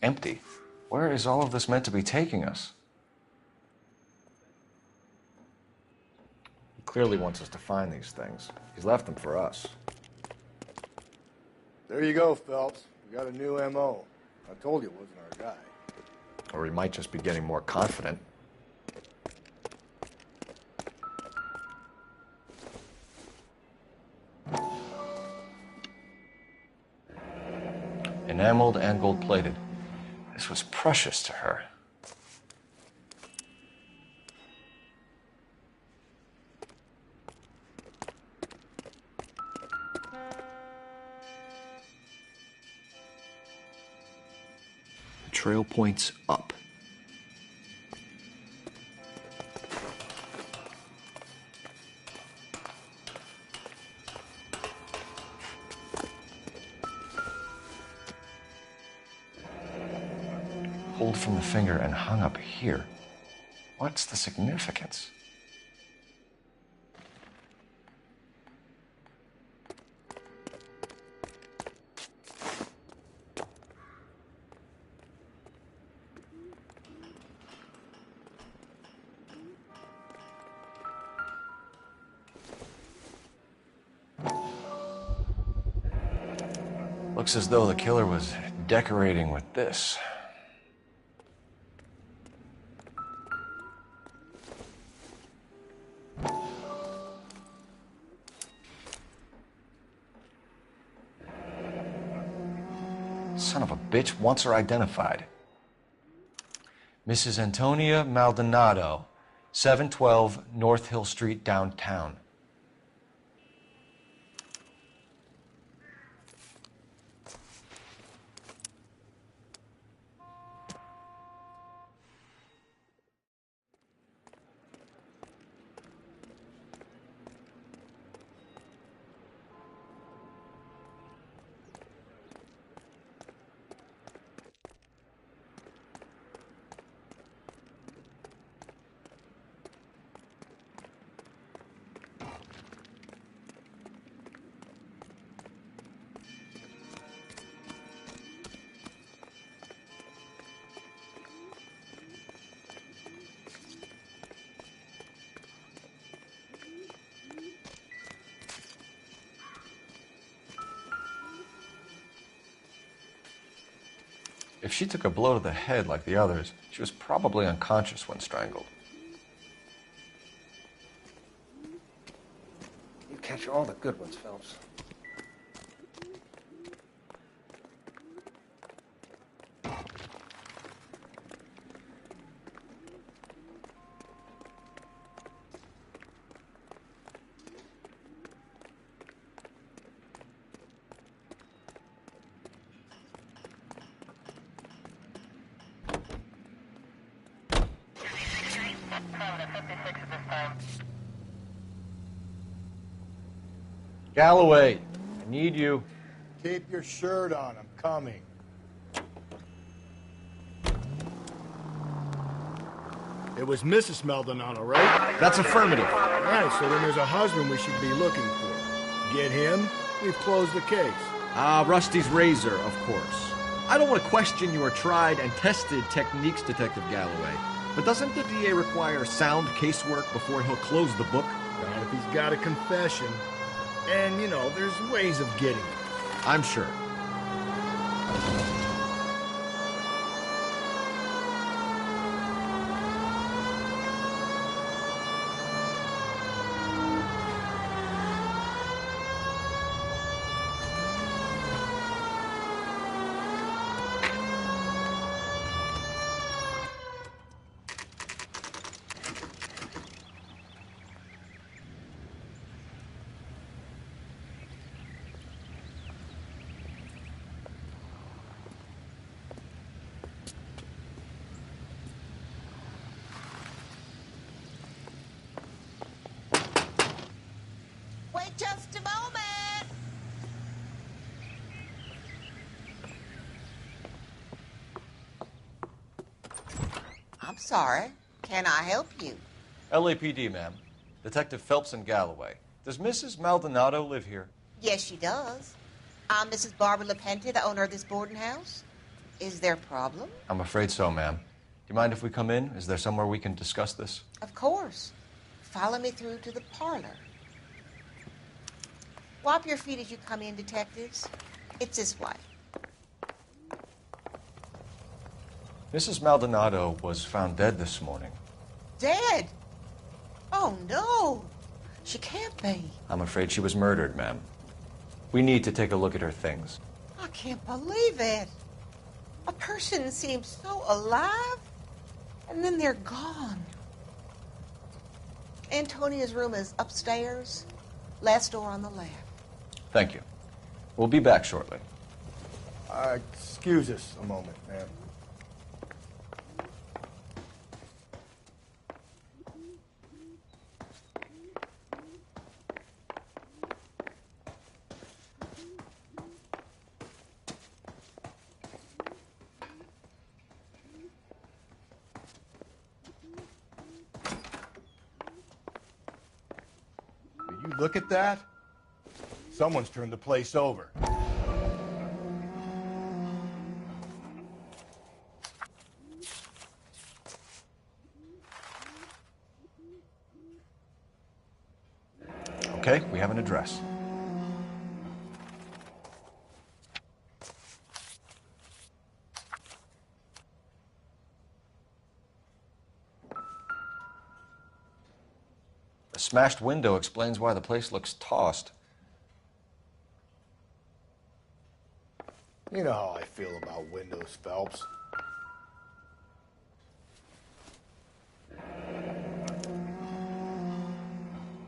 Empty. Where is all of this meant to be taking us? He clearly wants us to find these things. He's left them for us. There you go, Phelps. We got a new M.O. I told you it wasn't our guy. Or he might just be getting more confident. Enameled and gold-plated. This was precious to her. The trail points up. Pulled from the finger and hung up here. What's the significance? Looks as though the killer was decorating with this. Son of a bitch wants her identified. Mrs. Antonia Maldonado, 712 North Hill Street, downtown. If she took a blow to the head like the others, she was probably unconscious when strangled. You catch all the good ones, Phelps. Galloway, I need you. Keep your shirt on. I'm coming. It was Mrs. Maldonado, right? That's affirmative. All right, so then there's a husband we should be looking for. Get him, we've closed the case. Rusty's razor, of course. I don't want to question your tried and tested techniques, Detective Galloway, but doesn't the DA require sound casework before he'll close the book? Not if he's got a confession. And, you know, there's ways of getting it. I'm sure. I'm sorry. Can I help you? LAPD, ma'am. Detective Phelps and Galloway. Does Mrs. Maldonado live here? Yes, she does. I'm Mrs. Barbara LaPente, the owner of this boarding house. Is there a problem? I'm afraid so, ma'am. Do you mind if we come in? Is there somewhere we can discuss this? Of course. Follow me through to the parlor. Wipe your feet as you come in, detectives. It's this way. Mrs. Maldonado was found dead this morning. Dead? Oh, no. She can't be. I'm afraid she was murdered, ma'am. We need to take a look at her things. I can't believe it. A person seems so alive, and then they're gone. Antonia's room is upstairs, last door on the left. Thank you. We'll be back shortly. Excuse us a moment, ma'am. Will you look at that? Someone's turned the place over. Okay, we have an address. A smashed window explains why the place looks tossed. You know how I feel about windows, Phelps.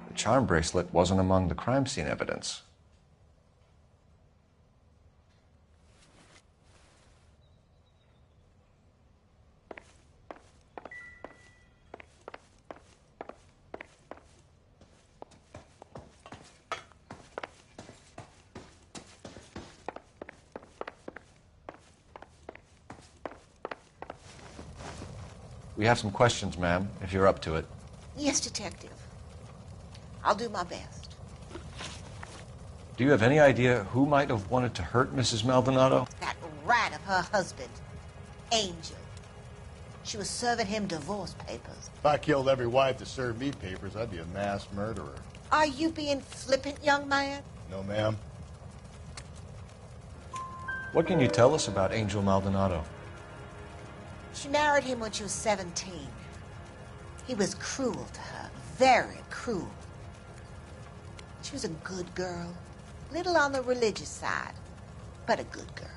The charm bracelet wasn't among the crime scene evidence. We have some questions, ma'am, if you're up to it. Yes, detective. I'll do my best. Do you have any idea who might have wanted to hurt Mrs. Maldonado? That rat of her husband, Angel. She was serving him divorce papers. If I killed every wife to serve me papers, I'd be a mass murderer. Are you being flippant, young man? No, ma'am. What can you tell us about Angel Maldonado? She married him when she was 17. He was cruel to her, very cruel. She was a good girl, little on the religious side, but a good girl.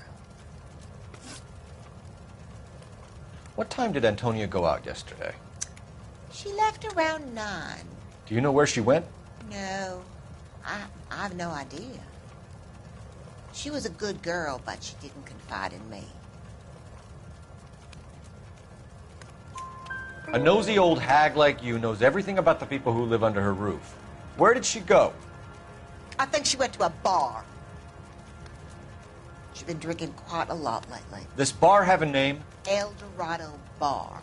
What time did Antonia go out yesterday? She left around 9. Do you know where she went? No, I've no idea. She was a good girl, but she didn't confide in me. A nosy old hag like you knows everything about the people who live under her roof. Where did she go? I think she went to a bar. She's been drinking quite a lot lately. This bar have a name? El Dorado Bar.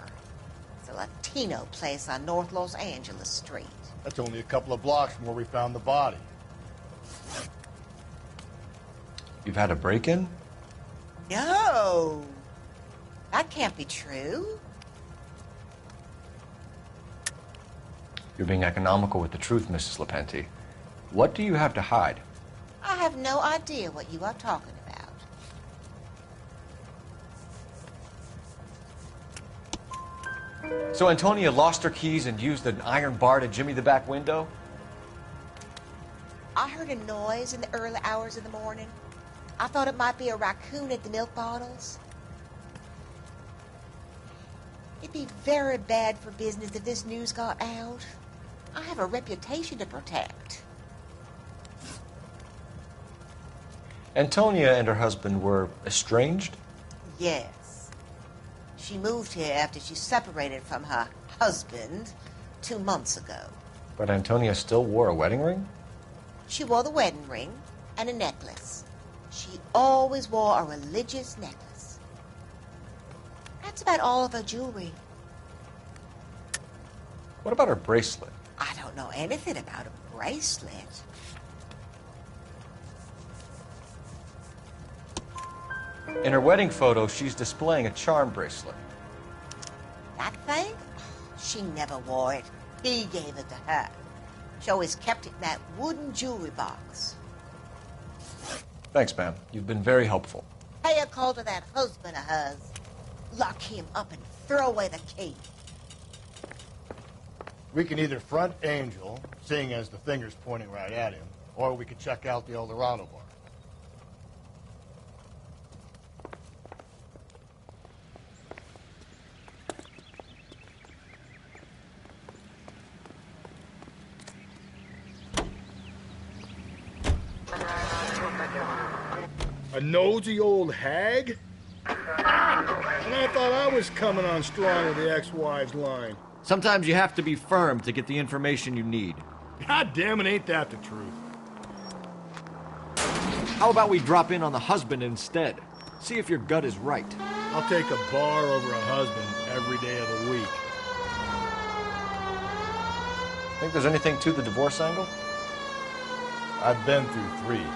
It's a Latino place on North Los Angeles Street. That's only a couple of blocks from where we found the body. You've had a break-in? No. That can't be true. You're being economical with the truth, Mrs. LaPente. What do you have to hide? I have no idea what you are talking about. So Antonia lost her keys and used an iron bar to jimmy the back window? I heard a noise in the early hours of the morning. I thought it might be a raccoon at the milk bottles. It'd be very bad for business if this news got out. I have a reputation to protect. Antonia and her husband were estranged? Yes. She moved here after she separated from her husband 2 months ago. But Antonia still wore a wedding ring? She wore the wedding ring and a necklace. She always wore a religious necklace. That's about all of her jewelry. What about her bracelet? I don't know anything about a bracelet. In her wedding photo, she's displaying a charm bracelet. That thing? She never wore it. He gave it to her. She always kept it in that wooden jewelry box. Thanks, ma'am. You've been very helpful. Pay a call to that husband of hers. Lock him up and throw away the key. We can either front Angel, seeing as the finger's pointing right at him, or we could check out the Eldorado bar. A nosy old hag? And I thought I was coming on strong with the ex-wives line. Sometimes you have to be firm to get the information you need. God damn it, ain't that the truth? How about we drop in on the husband instead? See if your gut is right. I'll take a bar over a husband every day of the week. Think there's anything to the divorce angle? I've been through 3 things.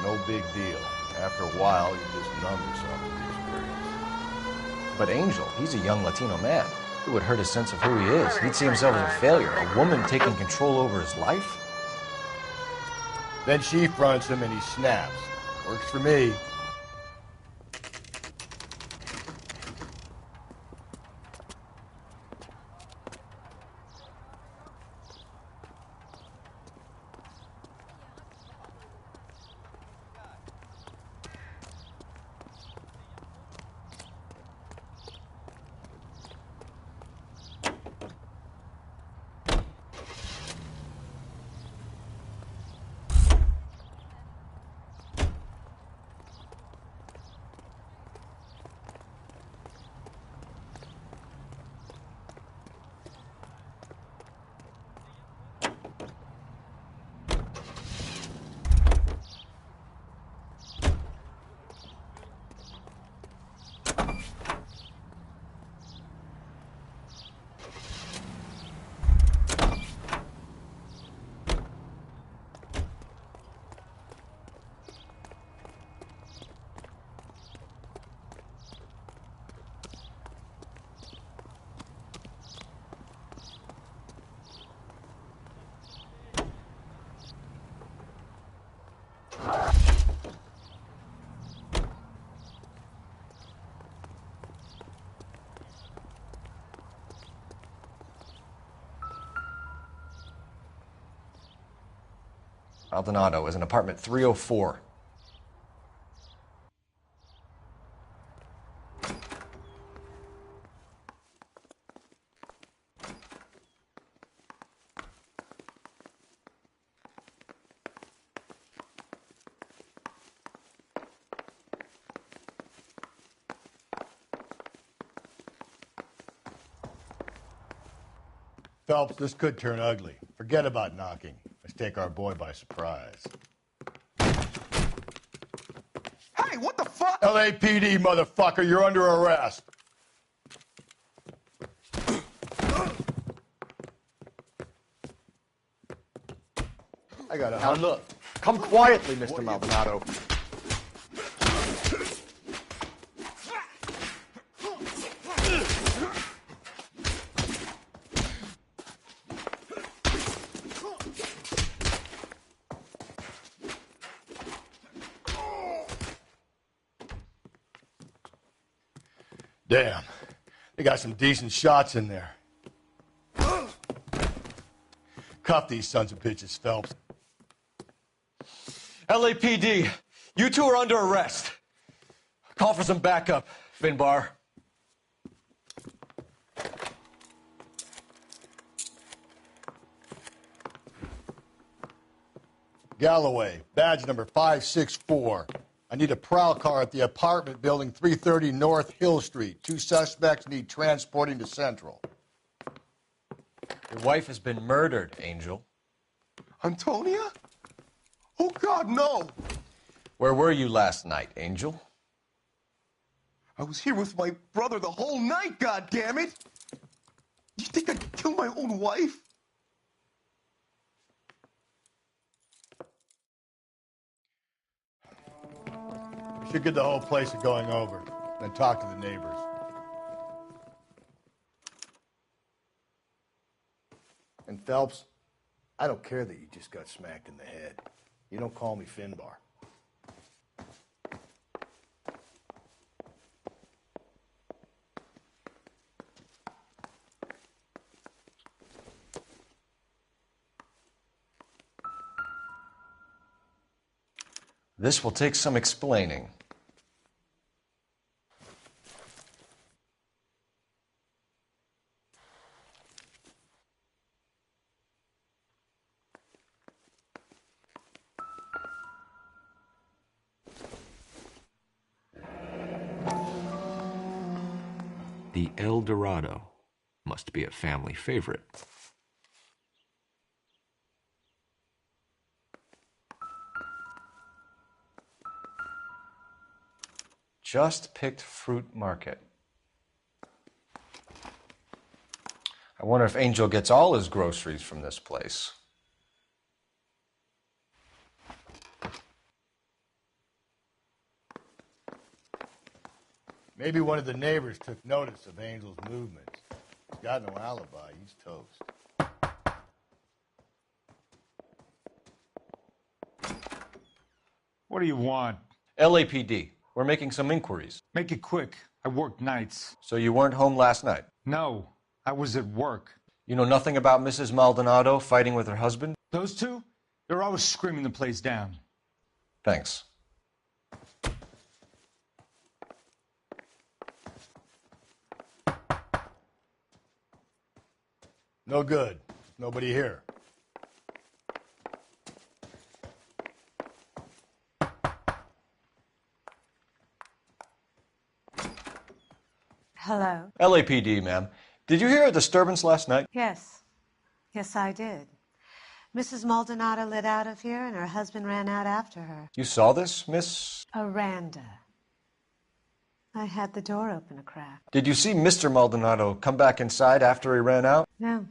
No big deal. After a while, you just numb yourself to the experience. But Angel, he's a young Latino man. It would hurt his sense of who he is. He'd see himself as a failure. A woman taking control over his life? Then she fronts him and he snaps. Works for me. Maldonado is in apartment 304. Phelps, this could turn ugly. Forget about knocking. Let's take our boy by surprise. Hey, what the fuck? LAPD, motherfucker, you're under arrest. I got it. Now look, come quietly, Mr. Maldonado. Damn, they got some decent shots in there. Cuff these sons of bitches, Phelps. LAPD, you two are under arrest. Call for some backup, Finbar. Galloway, badge number 564. I need a prowl car at the apartment building 330 North Hill Street. 2 suspects need transporting to Central. Your wife has been murdered, Angel. Antonia? Oh, God, no. Where were you last night, Angel? I was here with my brother the whole night, goddammit. You think I'd kill my own wife? We should get the whole place going over, then talk to the neighbors. And Phelps, I don't care that you just got smacked in the head. You don't call me Finbar. This will take some explaining. The El Dorado must be a family favorite. Just picked fruit market. I wonder if Angel gets all his groceries from this place. Maybe one of the neighbors took notice of Angel's movements. He's got no alibi. He's toast. What do you want? LAPD. We're making some inquiries. Make it quick. I work nights. So you weren't home last night? No, I was at work. You know nothing about Mrs. Maldonado fighting with her husband? Those two? They're always screaming the place down. Thanks. No good. Nobody here. Hello? LAPD, ma'am. Did you hear a disturbance last night? Yes. Yes, I did. Mrs. Maldonado lit out of here, and her husband ran out after her. You saw this, Miss? Aranda. I had the door open a crack. Did you see Mr. Maldonado come back inside after he ran out? No.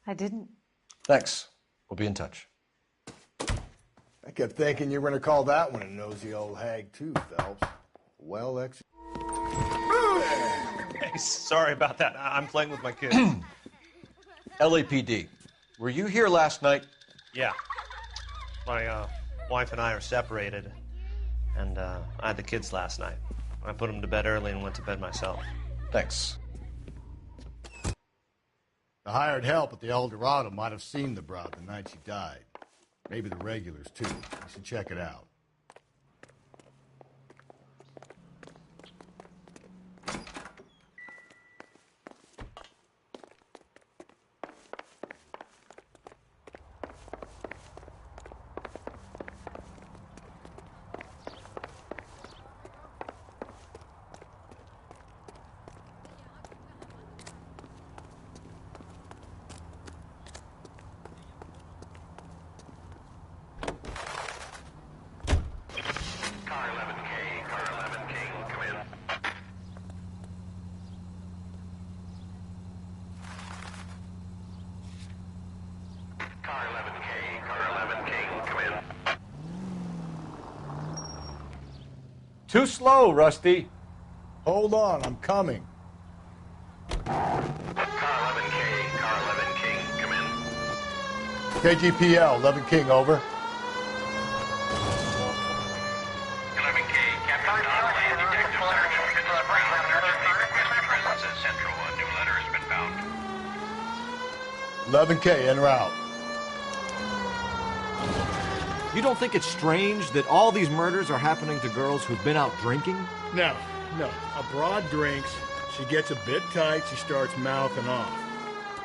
I didn't. Thanks. We'll be in touch. I kept thinking you were going to call that one a nosy old hag, too, Phelps. Well executed. Hey, sorry about that. I'm playing with my kids. LAPD, were you here last night? Yeah. My wife and I are separated, and I had the kids last night. I put them to bed early and went to bed myself. Thanks. The hired help at the El Dorado might have seen the broad the night she died. Maybe the regulars, too. You should check it out. Too slow, Rusty. Hold on, I'm coming. Car 11K, Car 11 King, come in. KGPL, 11 King, over. 11K, Captain Donnelly, Detective Sergeant Fitzgerald Brown, urgently request your presence at Central. A new letter has been found. 11K, en route. You don't think it's strange that all these murders are happening to girls who've been out drinking? No. A broad drinks, she gets a bit tight, she starts mouthing off.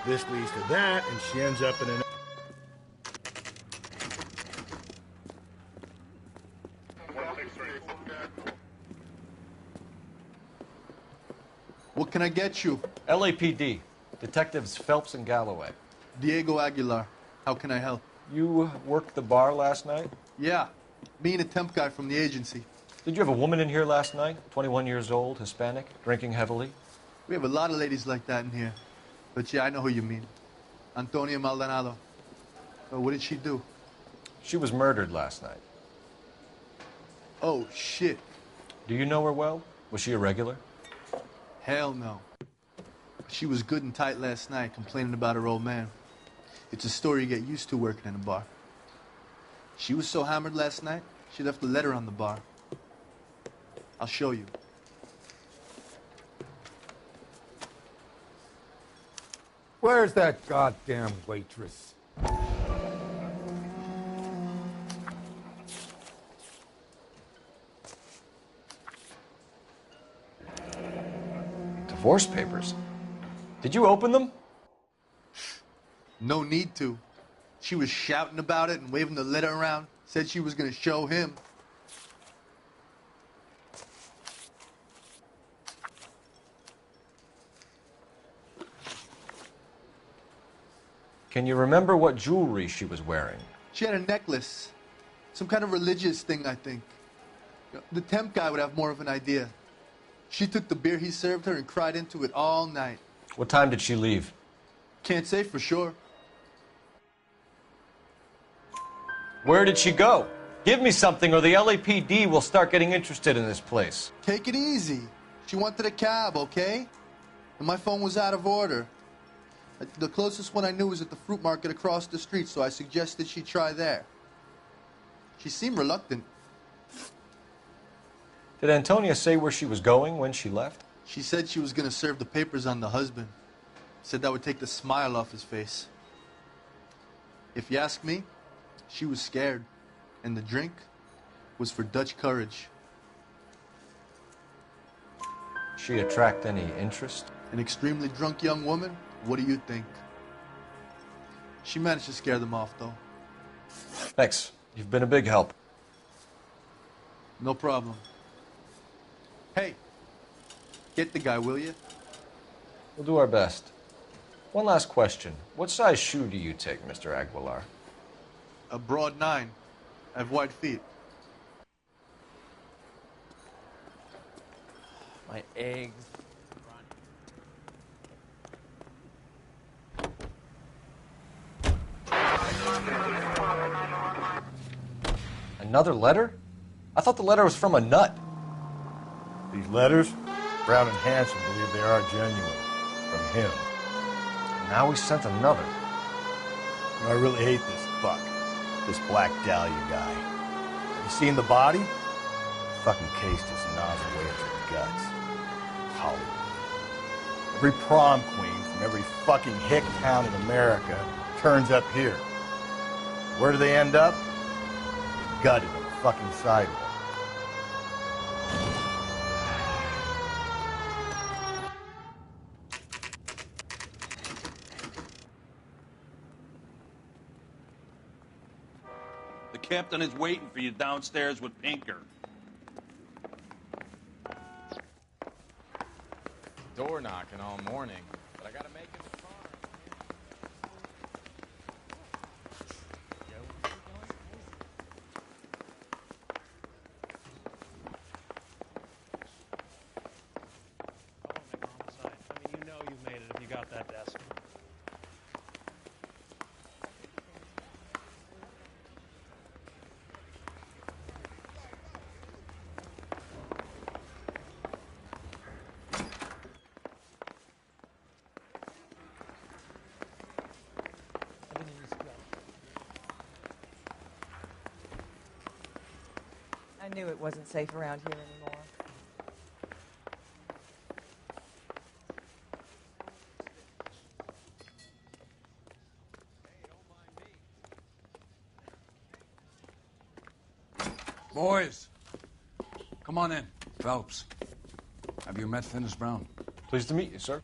This leads to that, and she ends up in an... What can I get you? LAPD, Detectives Phelps and Galloway. Diego Aguilar. How can I help? You worked the bar last night? Yeah. Me and a temp guy from the agency. Did you have a woman in here last night? 21 years old, Hispanic, drinking heavily? We have a lot of ladies like that in here. But yeah, I know who you mean. Antonia Maldonado. Oh, what did she do? She was murdered last night. Oh, shit. Do you know her well? Was she a regular? Hell no. She was good and tight last night, complaining about her old man. It's a story you get used to working in a bar. She was so hammered last night, she left a letter on the bar. I'll show you. Where's that goddamn waitress? Divorce papers? Did you open them? No need to. She was shouting about it and waving the letter around. Said she was gonna show him. Can you remember what jewelry she was wearing? She had a necklace. Some kind of religious thing, I think. The temp guy would have more of an idea. She took the beer he served her and cried into it all night. What time did she leave? Can't say for sure. Where did she go? Give me something or the LAPD will start getting interested in this place. Take it easy. She wanted a cab, okay? And my phone was out of order. The closest one I knew was at the fruit market across the street, so I suggested she try there. She seemed reluctant. Did Antonia say where she was going when she left? She said she was going to serve the papers on the husband. Said that would take the smile off his face. If you ask me, she was scared. And the drink was for Dutch courage. She attract any interest? An extremely drunk young woman? What do you think? She managed to scare them off, though. Thanks. You've been a big help. No problem. Hey, get the guy, will you? We'll do our best. One last question. What size shoe do you take, Mr. Aguilar? A broad 9. I have wide feet. My eggs. Another letter? I thought the letter was from a nut. These letters, Brown and Hanson believe they are genuine. From him. Now he sent another. I really hate this fuck. This Black Dahlia guy. Have you seen the body? Fucking cased his nozzle way into the guts. Hollywood. Every prom queen from every fucking hick town in America turns up here. Where do they end up? Gutted on the fucking sidewalk. The captain is waiting for you downstairs with Pinker. Door knocking all morning, but I gotta make him a car. You know you've made it if you got that desk. I knew it wasn't safe around here anymore. Boys, come on in. Phelps, have you met Finis Brown? Pleased to meet you, sir.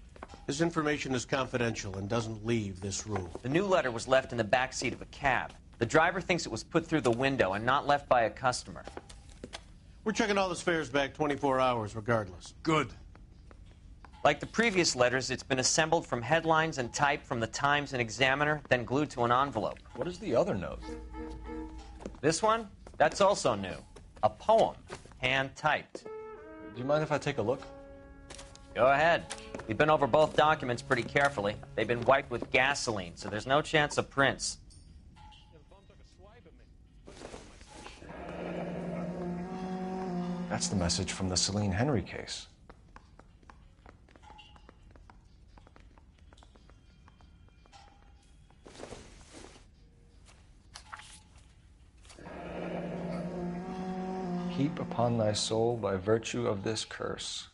This information is confidential and doesn't leave this room. The new letter was left in the back seat of a cab. The driver thinks it was put through the window and not left by a customer. We're checking all the fares back 24 hours regardless. Good. Like the previous letters, it's been assembled from headlines and typed from the Times and Examiner, then glued to an envelope. What is the other note? This one? That's also new. A poem, hand-typed. Do you mind if I take a look? Go ahead. We've been over both documents pretty carefully. They've been wiped with gasoline, so there's no chance of prints. That's the message from the Celine Henry case. Heap upon thy soul by virtue of this curse.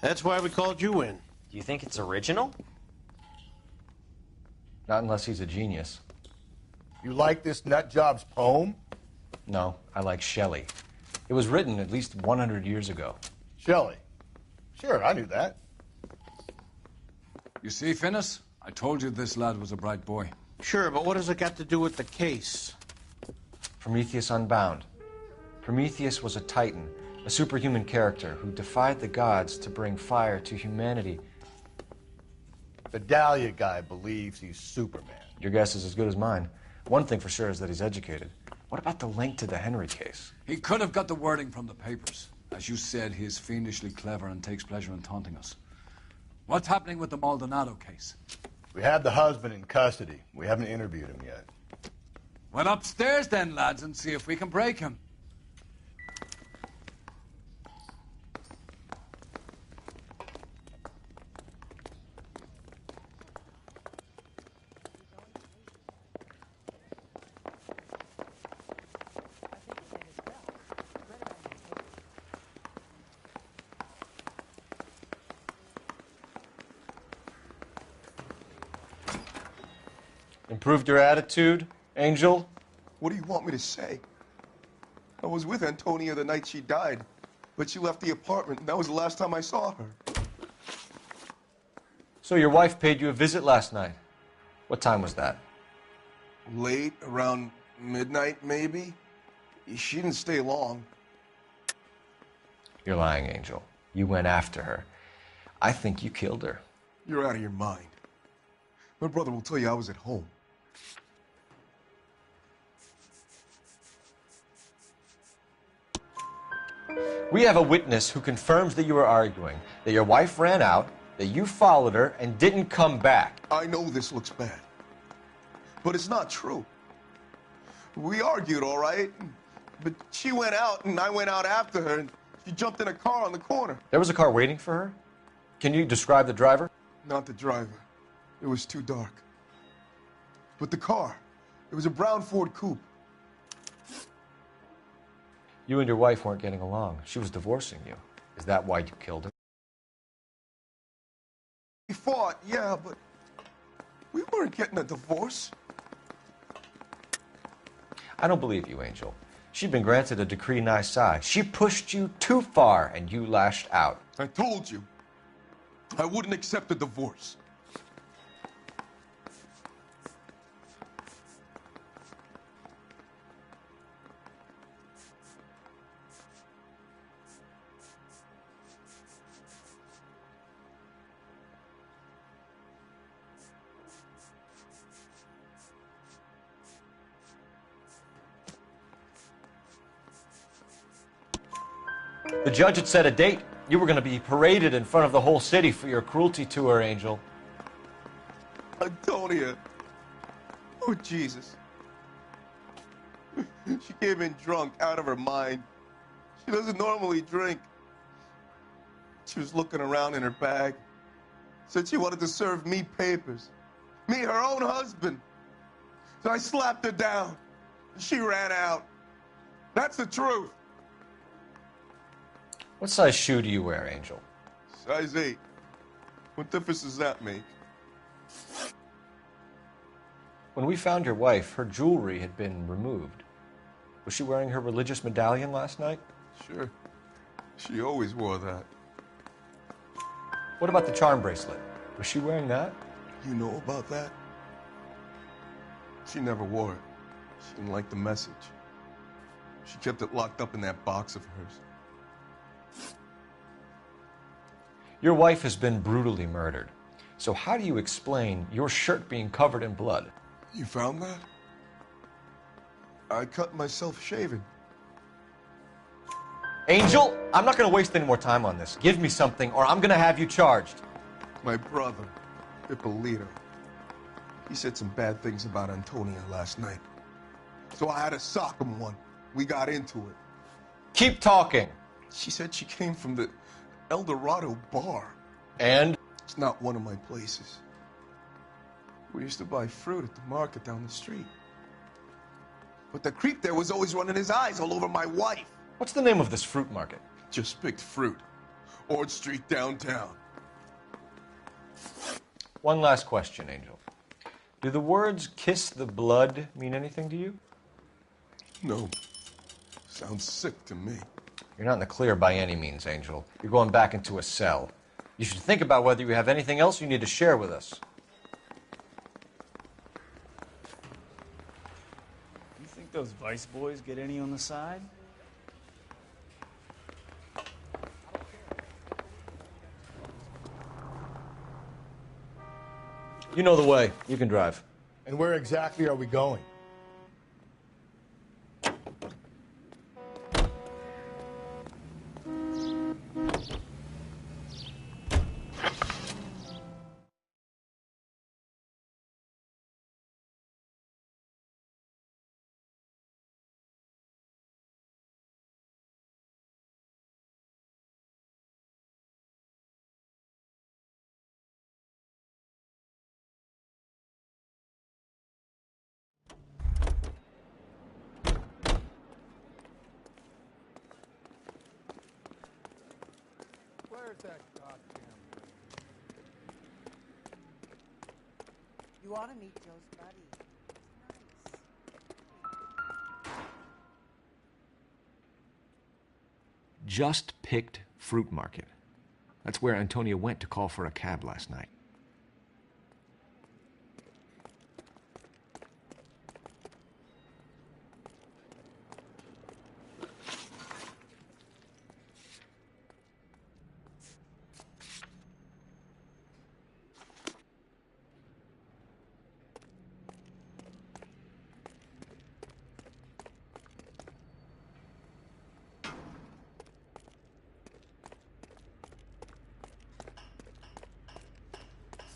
That's why we called you in. Do you think it's original? Not unless he's a genius. You like this nutjob's poem? No, I like Shelley. It was written at least 100 years ago. Shelley? Sure, I knew that. You see, Finnis? I told you this lad was a bright boy. Sure, but what has it got to do with the case? Prometheus Unbound. Prometheus was a titan, a superhuman character who defied the gods to bring fire to humanity. The Dahlia guy believes he's Superman. Your guess is as good as mine. One thing for sure is that he's educated. What about the link to the Henry case? He could have got the wording from the papers. As you said, he is fiendishly clever and takes pleasure in taunting us. What's happening with the Maldonado case? We have the husband in custody. We haven't interviewed him yet. Well, upstairs then, lads, and see if we can break him. Improved your attitude, Angel? What do you want me to say? I was with Antonia the night she died, but she left the apartment, and that was the last time I saw her. So your wife paid you a visit last night. What time was that? Late, around midnight, maybe? She didn't stay long. You're lying, Angel. You went after her. I think you killed her. You're out of your mind. My brother will tell you I was at home. We have a witness who confirms that you were arguing, that your wife ran out, that you followed her, and didn't come back. I know this looks bad, but it's not true. We argued, all right, but she went out, and I went out after her, and she jumped in a car on the corner. There was a car waiting for her? Can you describe the driver? Not the driver. It was too dark. But the car, it was a brown Ford coupe. You and your wife weren't getting along. She was divorcing you. Is that why you killed her? We fought, yeah, but we weren't getting a divorce. I don't believe you, Angel. She'd been granted a decree nisi. She pushed you too far, and you lashed out. I told you, I wouldn't accept a divorce. The judge had set a date. You were going to be paraded in front of the whole city for your cruelty to her, Angel. Antonia. Oh, Jesus. She came in drunk, out of her mind. She doesn't normally drink. She was looking around in her bag. Said she wanted to serve me papers. Me, her own husband. So I slapped her down. She ran out. That's the truth. What size shoe do you wear, Angel? Size 8. What difference does that make? When we found your wife, her jewelry had been removed. Was she wearing her religious medallion last night? Sure. She always wore that. What about the charm bracelet? Was she wearing that? You know about that? She never wore it. She didn't like the message. She kept it locked up in that box of hers. Your wife has been brutally murdered. So how do you explain your shirt being covered in blood? You found that? I cut myself shaving. Angel, I'm not going to waste any more time on this. Give me something or I'm going to have you charged. My brother, Ippolito, he said some bad things about Antonia last night. So I had to sock him one. We got into it. Keep talking. She said she came from the El Dorado bar. And? It's not one of my places. We used to buy fruit at the market down the street. But the creep there was always running his eyes all over my wife. What's the name of this fruit market? Just picked fruit. Ord Street downtown. One last question, Angel. Do the words kiss the blood mean anything to you? No. Sounds sick to me. You're not in the clear by any means, Angel. You're going back into a cell. You should think about whether you have anything else you need to share with us. You think those Vice boys get any on the side? You know the way. You can drive. And where exactly are we going? Where's that goddamn... You ought to meet Joe's buddy. Just picked fruit market. That's where Antonia went to call for a cab last night.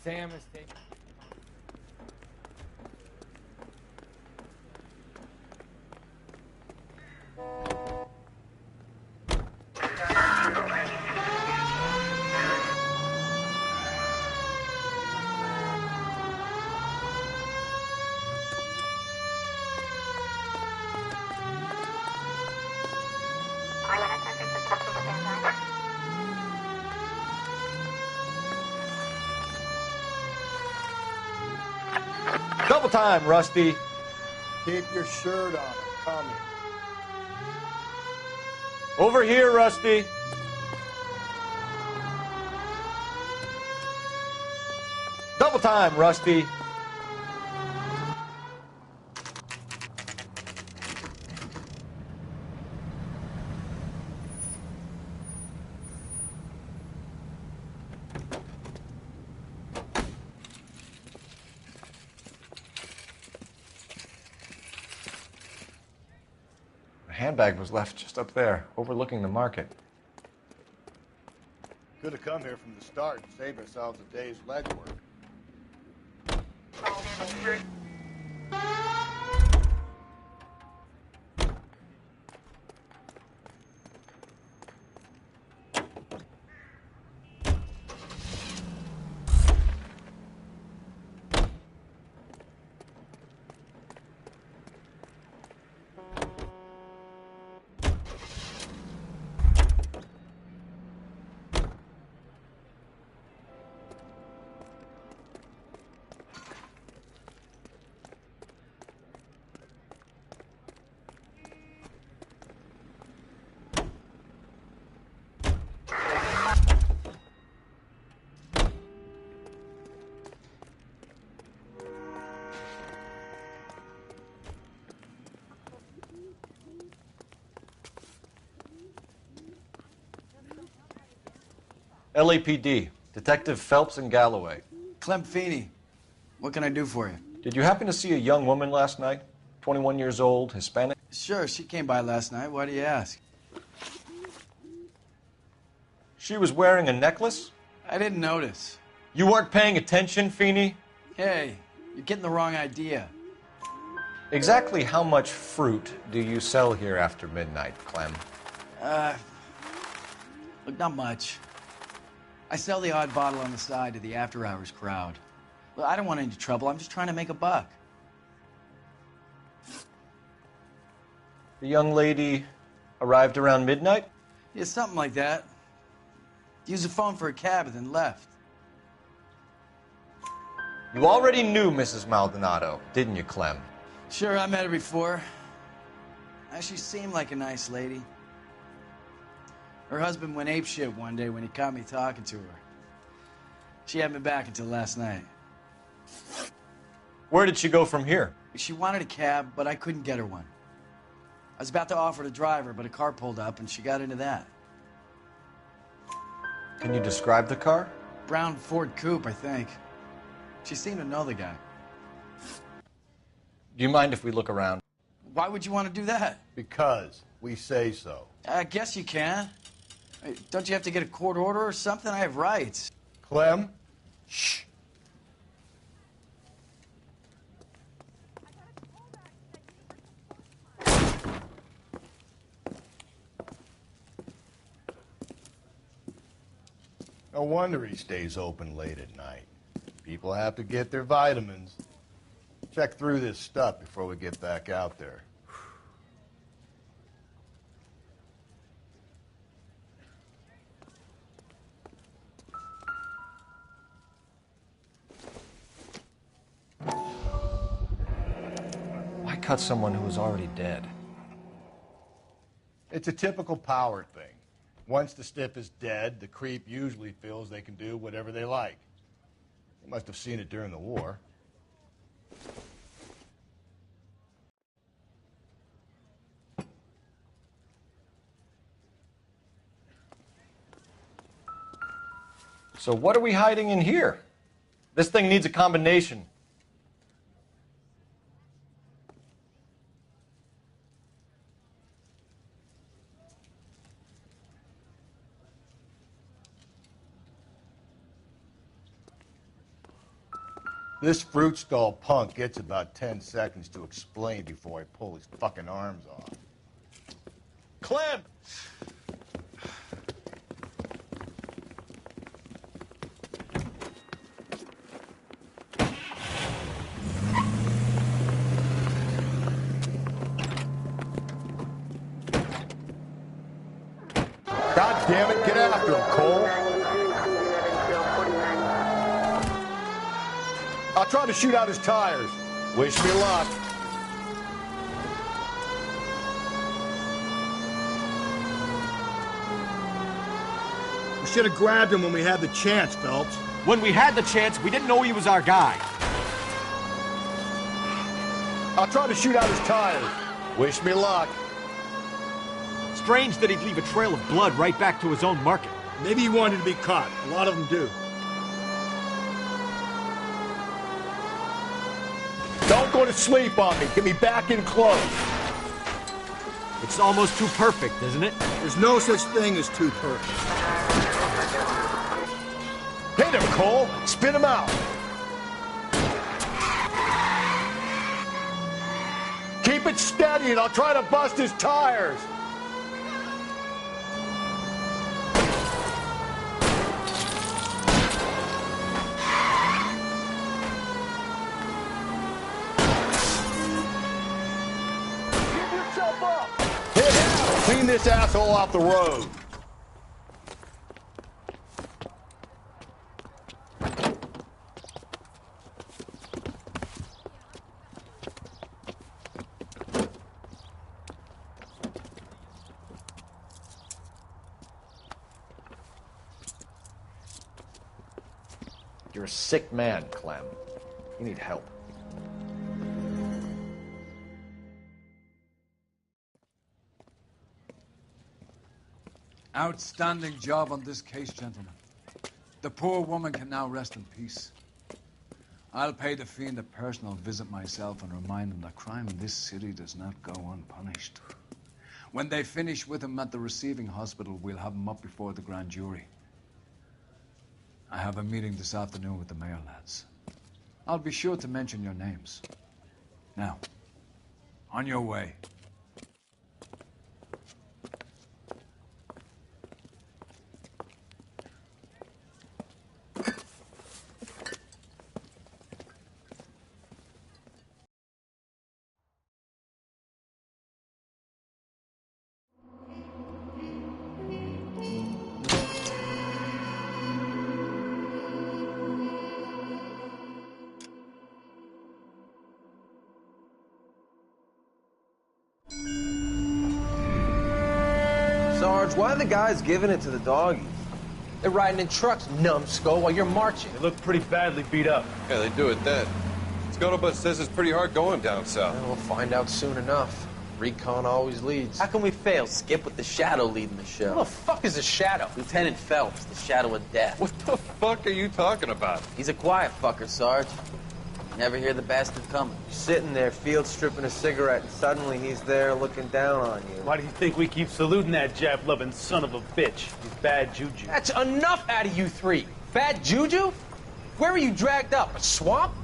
Sam is taking... Double time, Rusty. Keep your shirt on. I'm coming. Over here, Rusty. Double time, Rusty. Handbag was left just up there, overlooking the market. Could have come here from the start and saved ourselves a day's legwork. LAPD, Detective Phelps and Galloway. Clem Feeney, what can I do for you? Did you happen to see a young woman last night? 21 years old, Hispanic? Sure, she came by last night. Why do you ask? She was wearing a necklace? I didn't notice. You weren't paying attention, Feeney? Hey, you're getting the wrong idea. Exactly how much fruit do you sell here after midnight, Clem? Look, not much. I sell the odd bottle on the side to the after-hours crowd. Well, I don't want any trouble. I'm just trying to make a buck. The young lady arrived around midnight? Yeah, something like that. Used the phone for a cab and then left. You already knew Mrs. Maldonado, didn't you, Clem? Sure, I met her before. She seemed like a nice lady. Her husband went apeshit one day when he caught me talking to her. She hadn't been back until last night. Where did she go from here? She wanted a cab, but I couldn't get her one. I was about to offer to drive her, but a car pulled up and she got into that. Can you describe the car? Brown Ford Coupe, I think. She seemed to know the guy. Do you mind if we look around? Why would you want to do that? Because we say so. I guess you can. Don't you have to get a court order or something? I have rights. Clem? Shh. No wonder he stays open late at night. People have to get their vitamins. Check through this stuff before we get back out there. Why cut someone who was already dead? It's a typical power thing. Once the stiff is dead, the creep usually feels they can do whatever they like. They must have seen it during the war. So what are we hiding in here? This thing needs a combination. This fruit stall punk gets about 10 seconds to explain before I pull his fucking arms off. Clem! God damn it, get after him, Cole. I'll try to shoot out his tires. Wish me luck. We should have grabbed him when we had the chance, Phelps. When we had the chance, we didn't know he was our guy. I'll try to shoot out his tires. Wish me luck. Strange that he'd leave a trail of blood right back to his own market. Maybe he wanted to be caught. A lot of them do. Don't go to sleep on me. Get me back in close. It's almost too perfect, isn't it? There's no such thing as too perfect. Hit him, Cole. Spin him out. Keep it steady and I'll try to bust his tires. Clean this asshole off the road. You're a sick man, Clem. You need help. Outstanding job on this case, gentlemen. The poor woman can now rest in peace. I'll pay the fiend a personal visit myself and remind him that crime in this city does not go unpunished. When they finish with him at the receiving hospital, we'll have him up before the grand jury. I have a meeting this afternoon with the mayor lads. I'll be sure to mention your names. Now, on your way. Sarge, why are the guys giving it to the doggies? They're riding in trucks, numbskull, while you're marching. They look pretty badly beat up. Yeah, they do it then. Scuttlebutt says it's pretty hard going down south. Yeah, we'll find out soon enough. Recon always leads. How can we fail, Skip, with the Shadow leading the show? Who the fuck is the Shadow? Lieutenant Phelps, the Shadow of Death. What the fuck are you talking about? He's a quiet fucker, Sarge. Never hear the bastard coming. You're sitting there, field stripping a cigarette, and suddenly he's there looking down on you. Why do you think we keep saluting that Jap-loving son of a bitch? He's bad juju. That's enough out of you three. Bad juju? Where were you dragged up? A swamp?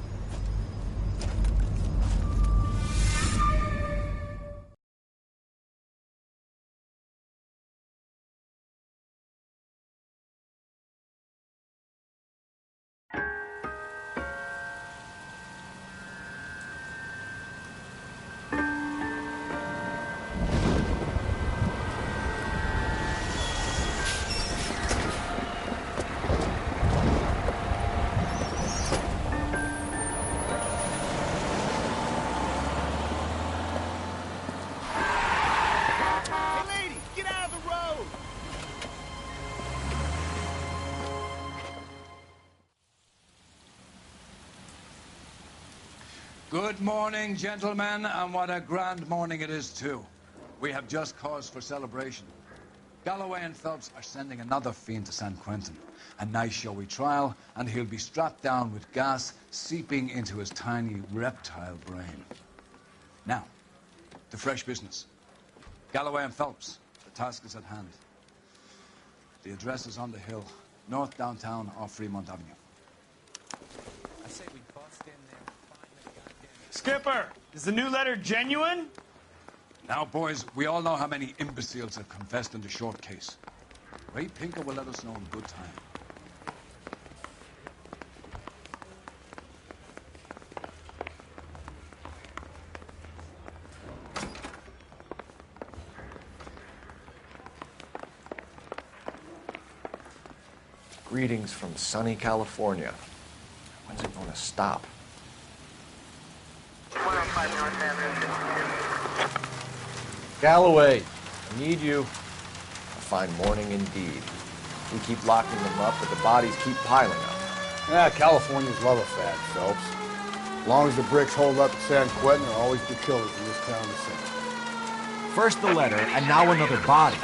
Good morning, gentlemen, and what a grand morning it is, too. We have just cause for celebration. Galloway and Phelps are sending another fiend to San Quentin. A nice showy trial, and he'll be strapped down with gas seeping into his tiny reptile brain. Now, to fresh business. Galloway and Phelps, the task is at hand. The address is on the hill, north downtown off Fremont Avenue. I say we bust in there. Skipper, is the new letter genuine? Now, boys, we all know how many imbeciles have confessed in the short case. Ray Pinker will let us know in good time. Greetings from sunny California. When's it going to stop? Galloway, I need you. A fine morning indeed. We keep locking them up, but the bodies keep piling up. Yeah, Californians love a fad, Phelps. As long as the bricks hold up at San Quentin, there'll always be killers in this town to see. First the letter, and now another body.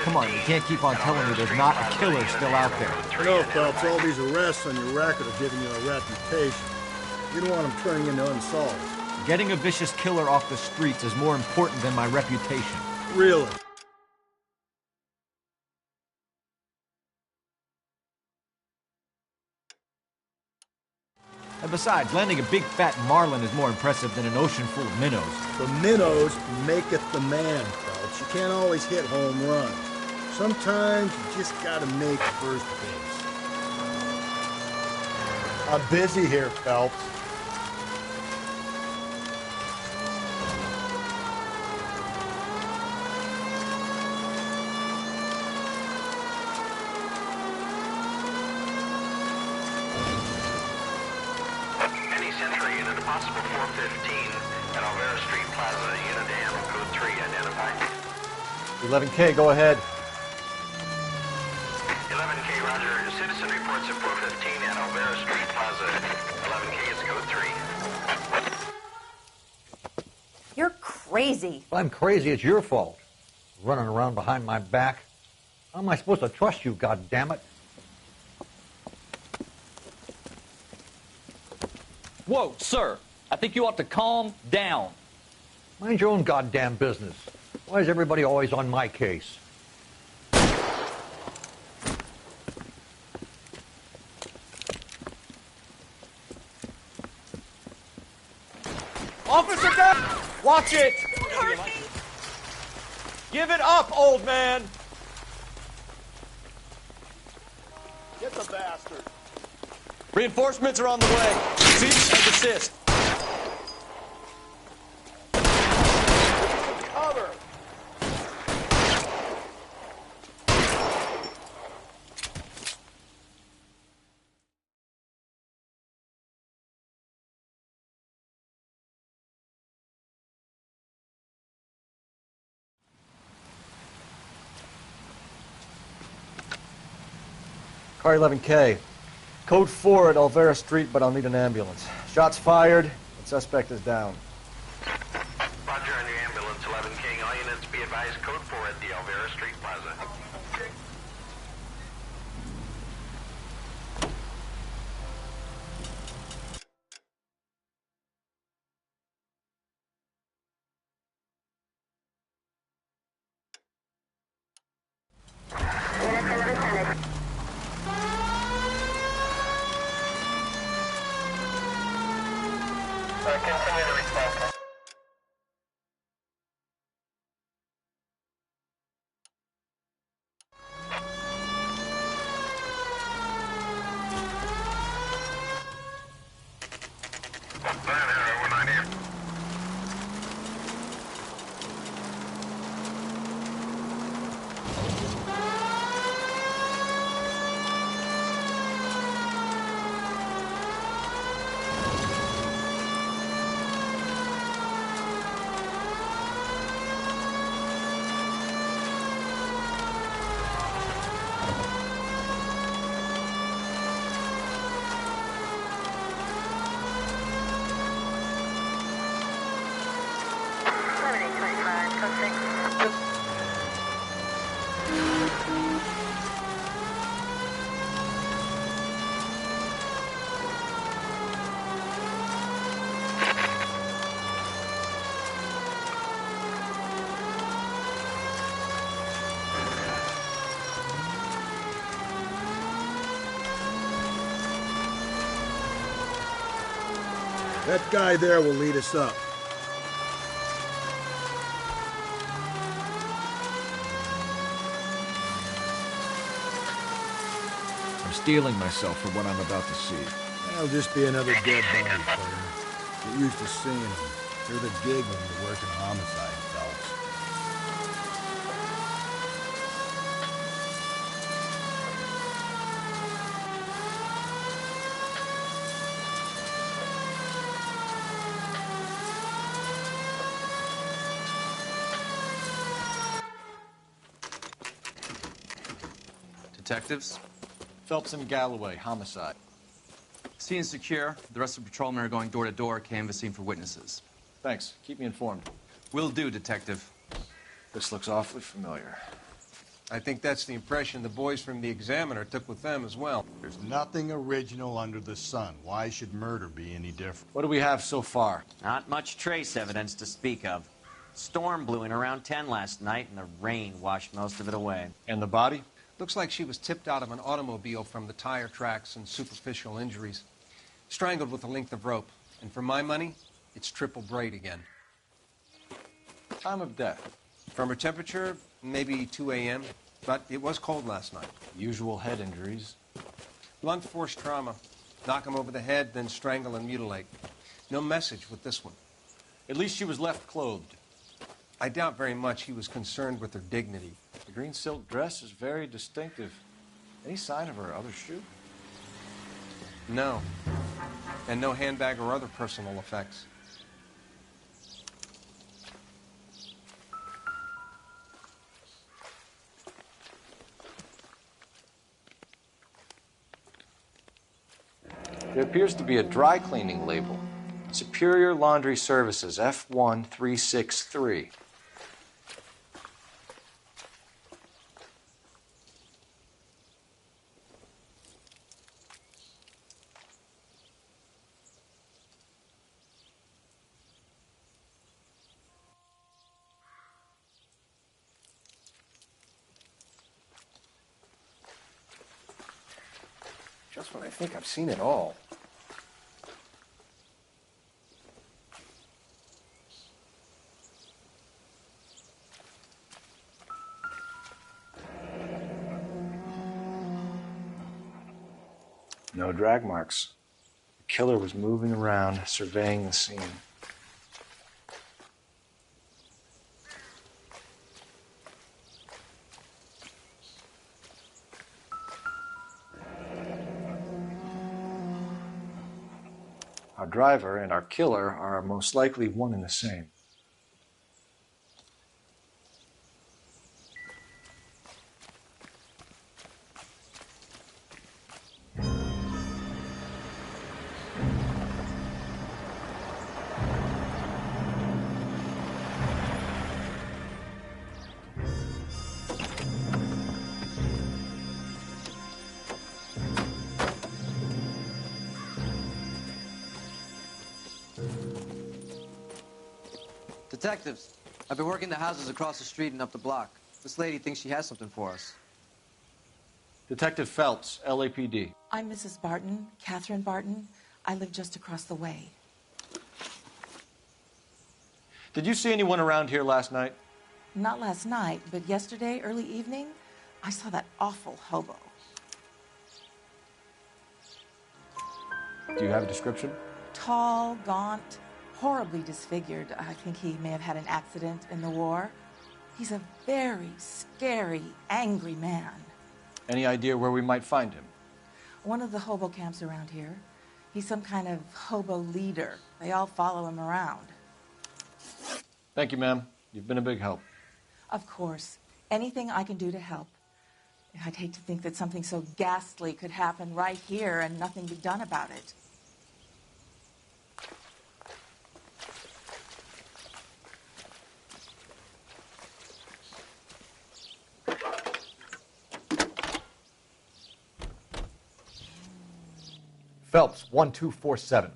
Come on, you can't keep on telling me there's not a killer still out there. You know, Phelps, all these arrests on your record are giving you a reputation. You don't want them turning into unsolved. Getting a vicious killer off the streets is more important than my reputation. Really? And besides, landing a big fat marlin is more impressive than an ocean full of minnows. The minnows maketh the man, Phelps. You can't always hit home runs. Sometimes you just gotta make first base. I'm busy here, Phelps. Possible 415 at Alvera Street Plaza, unit to handle code 3, identified. 11K, go ahead. 11K, roger. Citizen reports at 415 at Alvera Street Plaza. 11K is code 3. You're crazy. If I'm crazy, it's your fault. Running around behind my back. How am I supposed to trust you, goddammit? Whoa, sir. I think you ought to calm down. Mind your own goddamn business. Why is everybody always on my case? Officer down! Watch it! Give it up, old man! Get the bastard. Reinforcements are on the way. Cease and desist. Cover. Car 11K. Code 4 at Olvera Street, but I'll need an ambulance. Shots fired. The suspect is down. Roger on your ambulance, 11 King. All units be advised, code 4 at the Alvera Street Plaza. Continue to respond. That guy there will lead us up. I'm steeling myself for what I'm about to see. That'll just be another dead body, player. Get used to seeing them. They're the gig when you're working homicide, fellas. Detectives? Phelps and Galloway, homicide. Scene secure. The rest of the patrolmen are going door to door, canvassing for witnesses. Thanks. Keep me informed. Will do, Detective. This looks awfully familiar. I think that's the impression the boys from the Examiner took with them as well. There's nothing original under the sun. Why should murder be any different? What do we have so far? Not much trace evidence to speak of. Storm blew in around 10 last night, and the rain washed most of it away. And the body? Looks like she was tipped out of an automobile from the tire tracks and superficial injuries. Strangled with a length of rope. And for my money, it's triple braid again. Time of death? From her temperature, maybe 2 a.m., but it was cold last night. Usual head injuries. Blunt force trauma. Knock him over the head, then strangle and mutilate. No message with this one. At least she was left clothed. I doubt very much he was concerned with her dignity. The green silk dress is very distinctive. Any sign of her other shoe? No. And no handbag or other personal effects. There appears to be a dry cleaning label. Superior Laundry Services, F1363. Just when I think I've seen it all. No drag marks. The killer was moving around, surveying the scene. Our driver and our killer are most likely one and the same. Detectives, I've been working the houses across the street and up the block. This lady thinks she has something for us. Detective Phelps, LAPD. I'm Mrs. Barton, Catherine Barton. I live just across the way. Did you see anyone around here last night? Not last night, but yesterday, early evening, I saw that awful hobo. Do you have a description? Tall, gaunt, horribly disfigured. I think he may have had an accident in the war. He's a very scary, angry man. Any idea where we might find him? One of the hobo camps around here. He's some kind of hobo leader. They all follow him around. Thank you, ma'am. You've been a big help. Of course. Anything I can do to help. I'd hate to think that something so ghastly could happen right here and nothing be done about it. Phelps, 1247.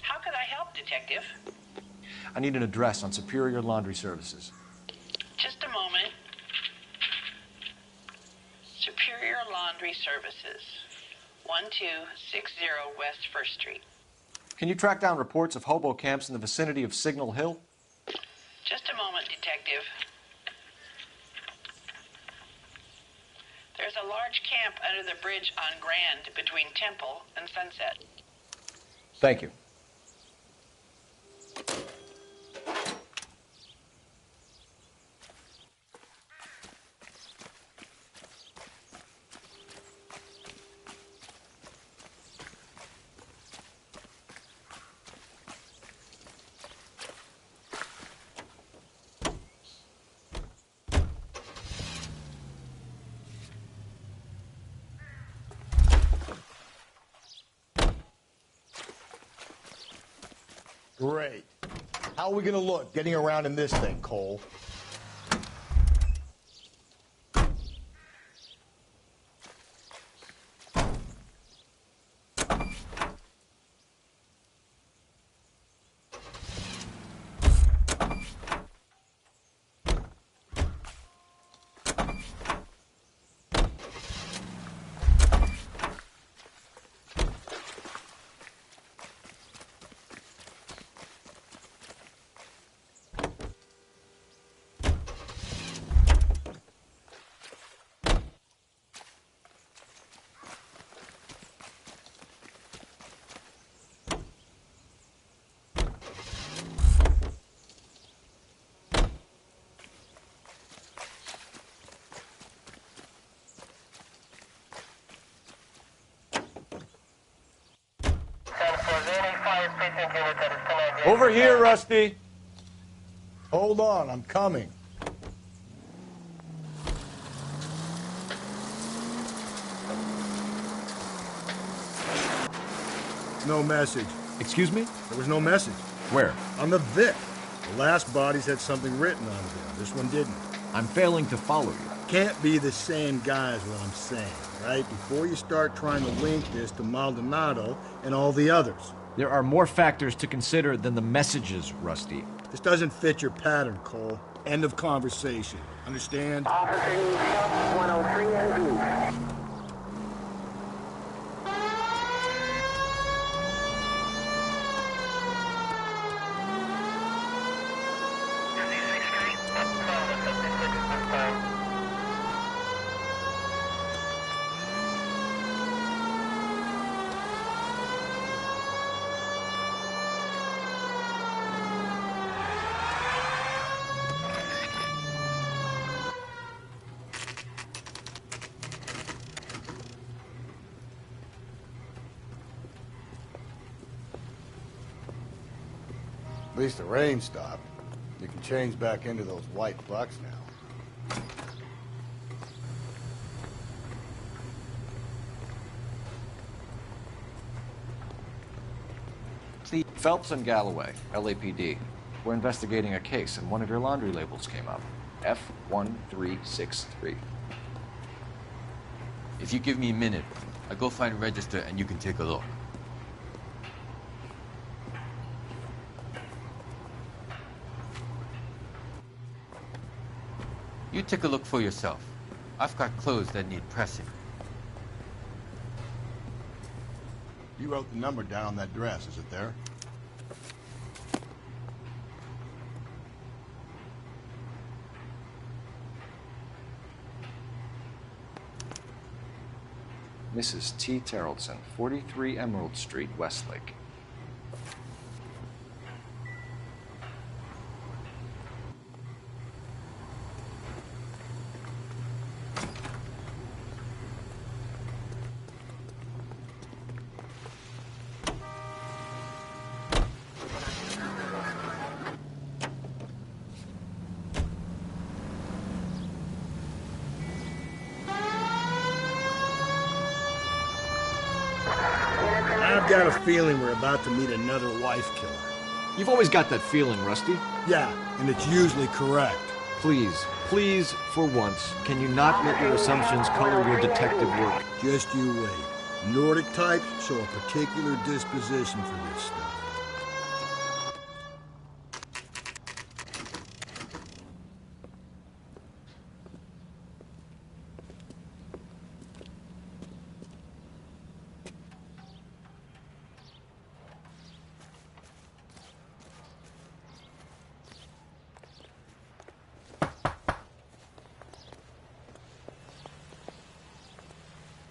How could I help, Detective? I need an address on Superior Laundry Services. Just a moment. Superior Laundry Services, 1260 West 1st Street. Can you track down reports of hobo camps in the vicinity of Signal Hill? Just a moment, Detective. There's a large camp under the bridge on Grand between Temple and Sunset. Thank you. Great. How are we going to look getting around in this thing, Cole? Over here, Rusty. Hold on, I'm coming. No message. Excuse me? There was no message. Where? On the Vic. The last bodies had something written on them. This one didn't. I'm failing to follow you. Can't be the same guy is what I'm saying, right? Before you start trying to link this to Maldonado and all the others. There are more factors to consider than the messages, Rusty. This doesn't fit your pattern, Cole. End of conversation. Understand? Officer 103 and At least the rain stopped. You can change back into those white bucks now. Phelps and Galloway, LAPD. We're investigating a case, and one of your laundry labels came up. F1363. If you give me a minute, I'll go find a register and you can take a look. You take a look for yourself. I've got clothes that need pressing. You wrote the number down on that dress, is it there? Mrs. T. Terrellson, 43 Emerald Street, Westlake. I've got a feeling we're about to meet another wife killer. You've always got that feeling, Rusty. Yeah, and it's usually correct. Please, for once, can you not let your assumptions color your detective work? Just you wait. Nordic types show a particular disposition for this stuff.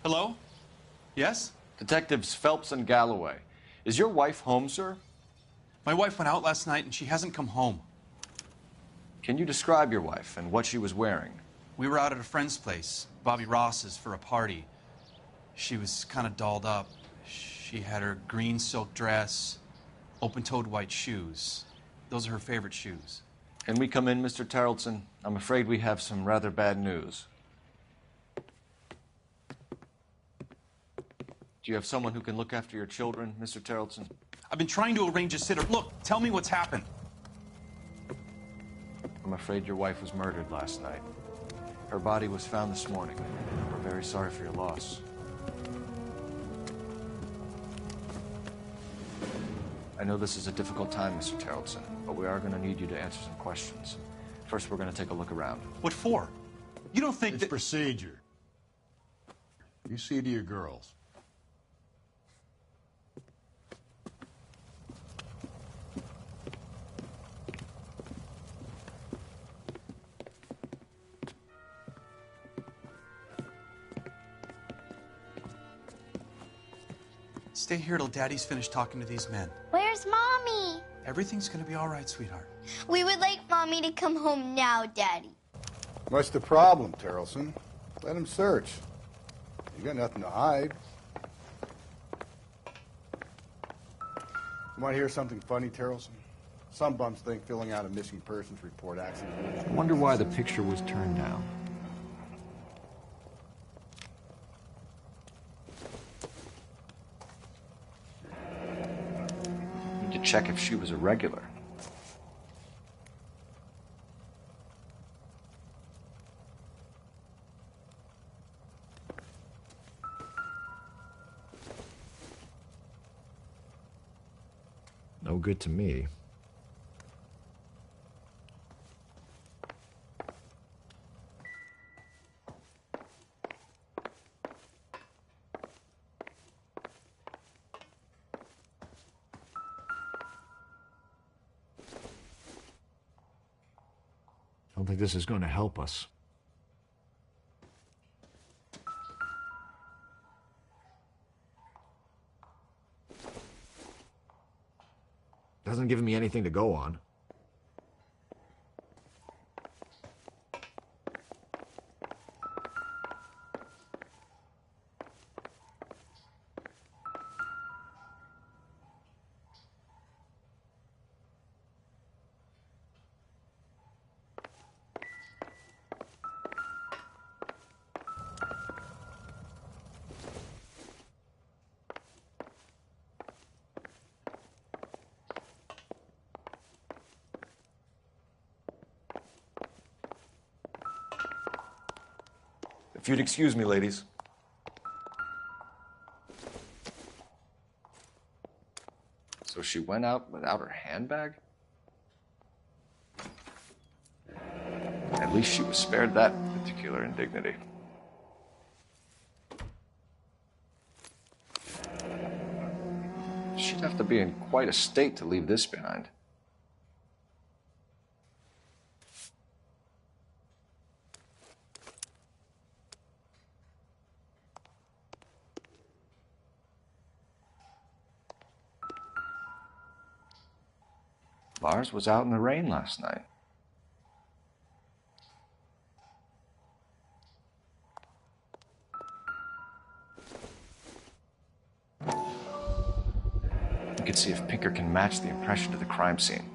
Hello? Yes? Detectives Phelps and Galloway. Is your wife home, sir? My wife went out last night and she hasn't come home. Can you describe your wife and what she was wearing? We were out at a friend's place, Bobby Ross's, for a party. She was kind of dolled up. She had her green silk dress, open-toed white shoes. Those are her favorite shoes. Can we come in, Mr. Terrellson? I'm afraid we have some rather bad news. Do you have someone who can look after your children, Mr. Terrellson? I've been trying to arrange a sitter. Look, tell me what's happened. I'm afraid your wife was murdered last night. Her body was found this morning. We're very sorry for your loss. I know this is a difficult time, Mr. Terrellson, but we are going to need you to answer some questions. First, we're going to take a look around. What for? You don't think it's procedure. You see to your girls. Stay here till Daddy's finished talking to these men. Where's Mommy? Everything's gonna be all right, sweetheart. We would like Mommy to come home now, Daddy. What's the problem, Terrellson? Let him search. You got nothing to hide. You want to hear something funny, Terrellson? Some bums think filling out a missing persons report accidentally. I wonder why the picture was turned down. To check if she was a regular. No good to me. I don't think this is going to help us. Doesn't give me anything to go on. If you'd excuse me, ladies. So she went out without her handbag? At least she was spared that particular indignity. She'd have to be in quite a state to leave this behind. Lars was out in the rain last night. We could see if Pinker can match the impression to the crime scene.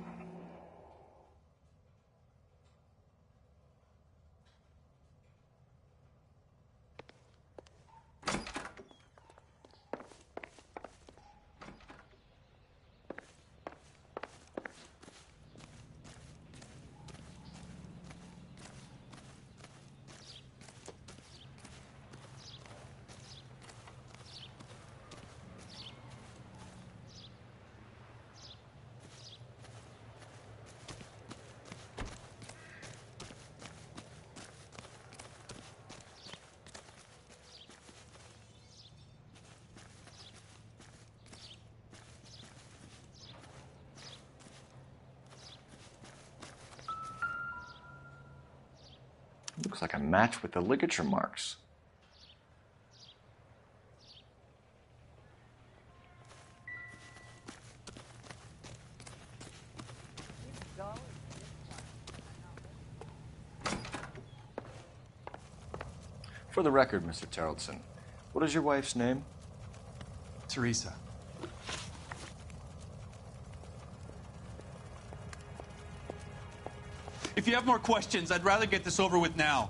Looks like a match with the ligature marks. For the record, Mr. Terrelson, what is your wife's name? Teresa. If you have more questions, I'd rather get this over with now.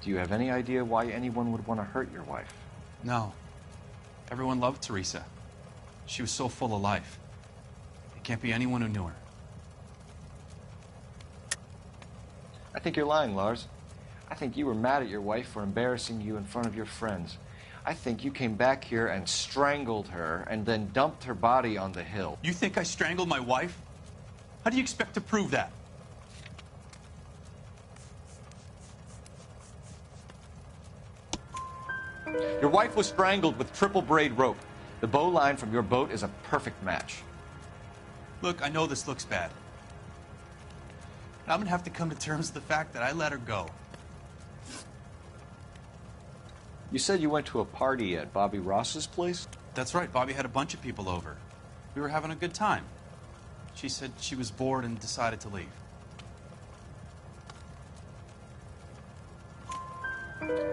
Do you have any idea why anyone would want to hurt your wife? No. Everyone loved Teresa. She was so full of life. It can't be anyone who knew her. I think you're lying, Lars. I think you were mad at your wife for embarrassing you in front of your friends. I think you came back here and strangled her and then dumped her body on the hill. You think I strangled my wife? How do you expect to prove that? Your wife was strangled with triple braid rope. The bow line from your boat is a perfect match. Look, I know this looks bad. I'm gonna have to come to terms with the fact that I let her go. You said you went to a party at Bobby Ross's place? That's right. Bobby had a bunch of people over. We were having a good time. She said she was bored and decided to leave.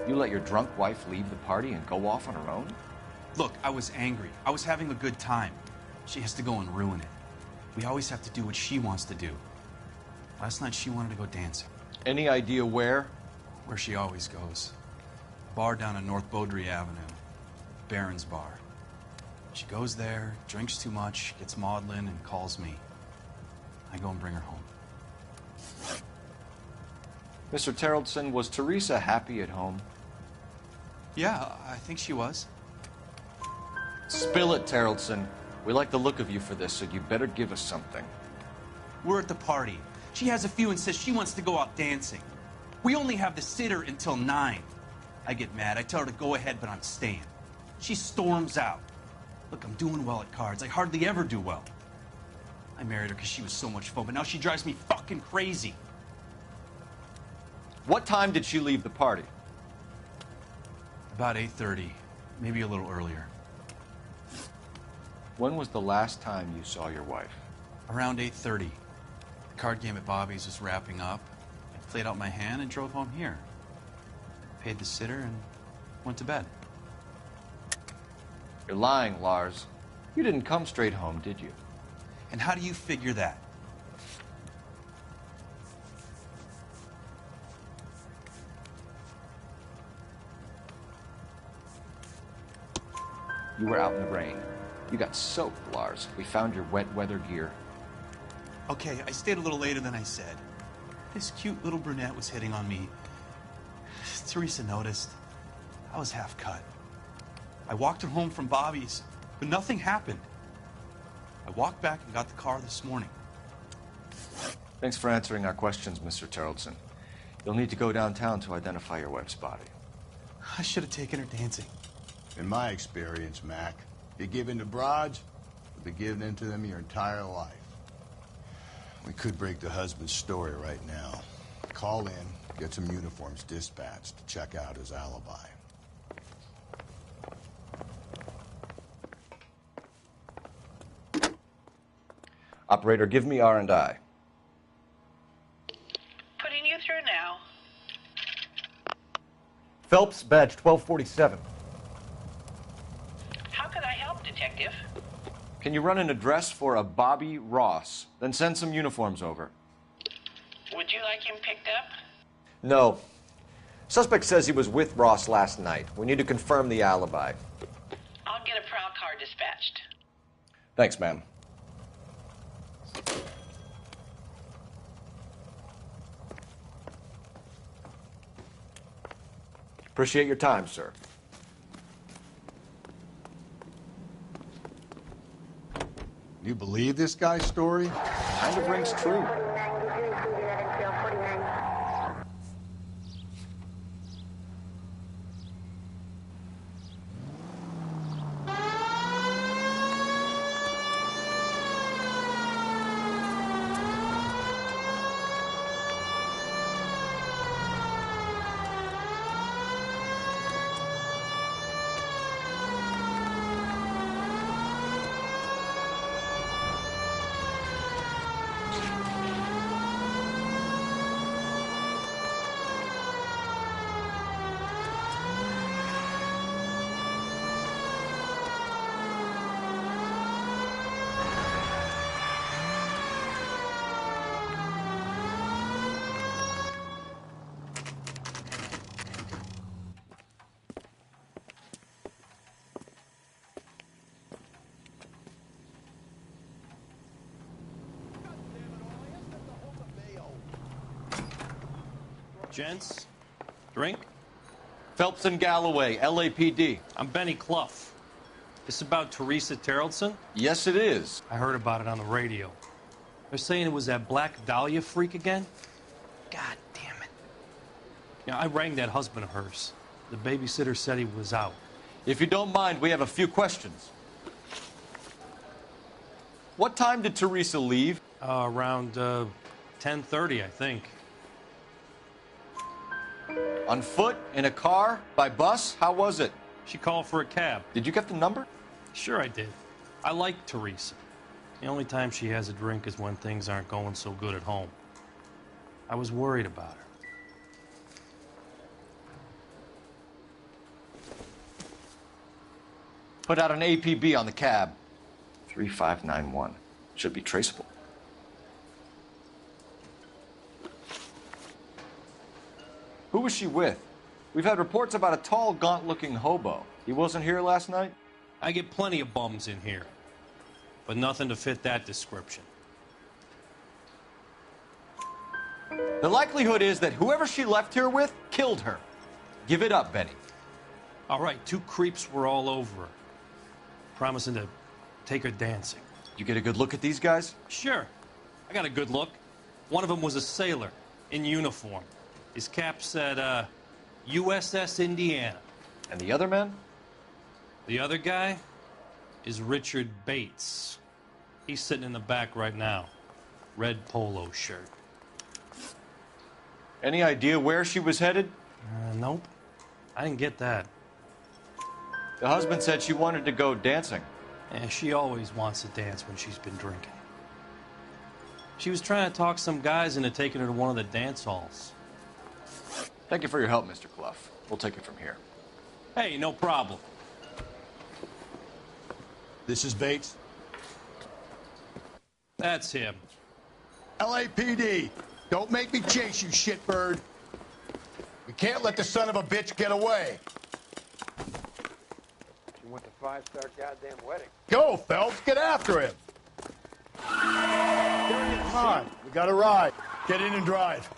You let your drunk wife leave the party and go off on her own? Look, I was angry. I was having a good time. She has to go and ruin it. We always have to do what she wants to do. Last night she wanted to go dancing. Any idea where? Where she always goes. Bar down on North Beaudry Avenue. Barron's Bar. She goes there, drinks too much, gets maudlin, and calls me. I go and bring her home. Mr. Terrelson, was Teresa happy at home? Yeah, I think she was. Spill it, Terrelson. We like the look of you for this, so you better give us something. We're at the party. She has a few and says she wants to go out dancing. We only have the sitter until 9. I get mad. I tell her to go ahead, but I'm staying. She storms out. Look, I'm doing well at cards. I hardly ever do well. I married her because she was so much fun, but now she drives me fucking crazy. What time did she leave the party? About 8:30, maybe a little earlier. When was the last time you saw your wife? Around 8:30. The card game at Bobby's was wrapping up. I played out my hand and drove home here. Paid the sitter and went to bed. You're lying, Lars. You didn't come straight home, did you? And how do you figure that? You were out in the rain. You got soaked, Lars. We found your wet weather gear. Okay, I stayed a little later than I said. This cute little brunette was hitting on me. Teresa noticed. I was half cut. I walked her home from Bobby's, but nothing happened. I walked back and got the car this morning. Thanks for answering our questions, Mr. Tarleton. You'll need to go downtown to identify your wife's body. I should have taken her dancing. In my experience, Mac, you give in to broads, you'll be giving in to them your entire life. We could break the husband's story right now. Call in, get some uniforms dispatched to check out his alibi. Operator, give me R&I. Putting you through now. Phelps, badge 1247. How can I help, Detective? Can you run an address for a Bobby Ross? Then send some uniforms over. Would you like him picked up? No. Suspect says he was with Ross last night. We need to confirm the alibi. I'll get a prowl car dispatched. Thanks, ma'am. Appreciate your time, sir. You believe this guy's story? Kind of rings true. Gents, drink? Phelps and Galloway, LAPD. I'm Benny Clough. This about Teresa Tarleton? Yes, it is. I heard about it on the radio. They're saying it was that Black Dahlia freak again? God damn it. Yeah, I rang that husband of hers. The babysitter said he was out. If you don't mind, we have a few questions. What time did Teresa leave? Around 10:30, I think. On foot? In a car? By bus? How was it? She called for a cab. Did you get the number? Sure I did. I like Teresa. The only time she has a drink is when things aren't going so good at home. I was worried about her. Put out an APB on the cab. 3591. Should be traceable. Who was she with? We've had reports about a tall, gaunt-looking hobo. He wasn't here last night? I get plenty of bums in here, but nothing to fit that description. The likelihood is that whoever she left here with killed her. Give it up, Benny. All right, two creeps were all over her, promising to take her dancing. You get a good look at these guys? Sure. I got a good look. One of them was a sailor in uniform. His cap said, USS Indiana. And the other man? The other guy is Richard Bates. He's sitting in the back right now. Red polo shirt. Any idea where she was headed? Nope. I didn't get that. The husband said she wanted to go dancing. Yeah, she always wants to dance when she's been drinking. She was trying to talk some guys into taking her to one of the dance halls. Thank you for your help, Mr. Clough. We'll take it from here. Hey, no problem. This is Bates. That's him. LAPD, don't make me chase you, shitbird. We can't let the son of a bitch get away. It's a five-star goddamn wedding. Go, Phelps, get after him. Come on, we got a ride. Get in and drive.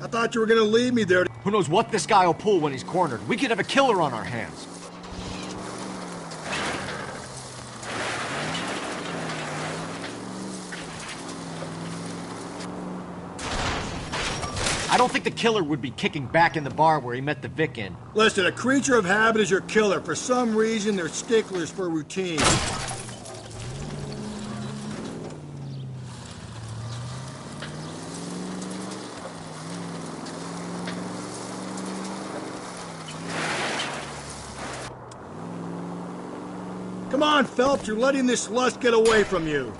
I thought you were gonna leave me there. Who knows what this guy will pull when he's cornered? We could have a killer on our hands. I don't think the killer would be kicking back in the bar where he met the Vic in. Listen, a creature of habit is your killer. For some reason, they're sticklers for routine. Come on, Phelps, you're letting this lust get away from you.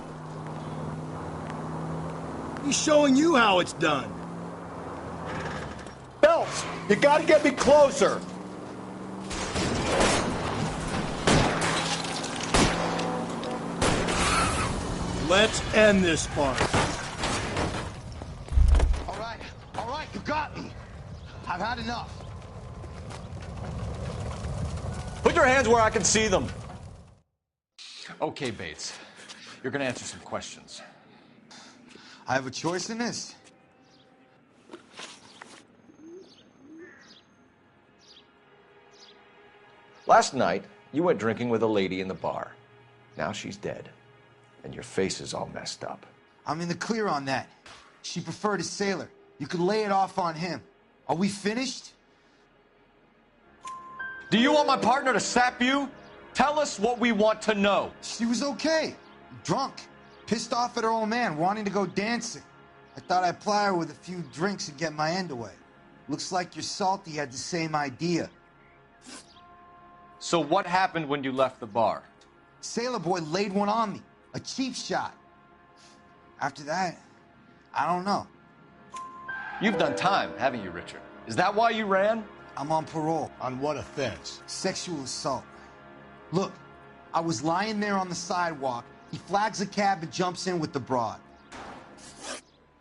He's showing you how it's done. Phelps, you gotta get me closer. Let's end this farce. All right, you got me. I've had enough. Put your hands where I can see them. Okay, Bates. You're gonna answer some questions. I have a choice in this. Last night, you went drinking with a lady in the bar. Now she's dead. And your face is all messed up. I'm in the clear on that. She preferred a sailor. You could lay it off on him. Are we finished? Do you want my partner to sap you? Tell us what we want to know. She was okay. Drunk. Pissed off at her old man, wanting to go dancing. I thought I'd ply her with a few drinks and get my end away. Looks like your salty had the same idea. So what happened when you left the bar? Sailor boy laid one on me. A cheap shot. After that, I don't know. You've done time, haven't you, Richard? Is that why you ran? I'm on parole. On what offense? Sexual assault. Look, I was lying there on the sidewalk. He flags a cab and jumps in with the broad.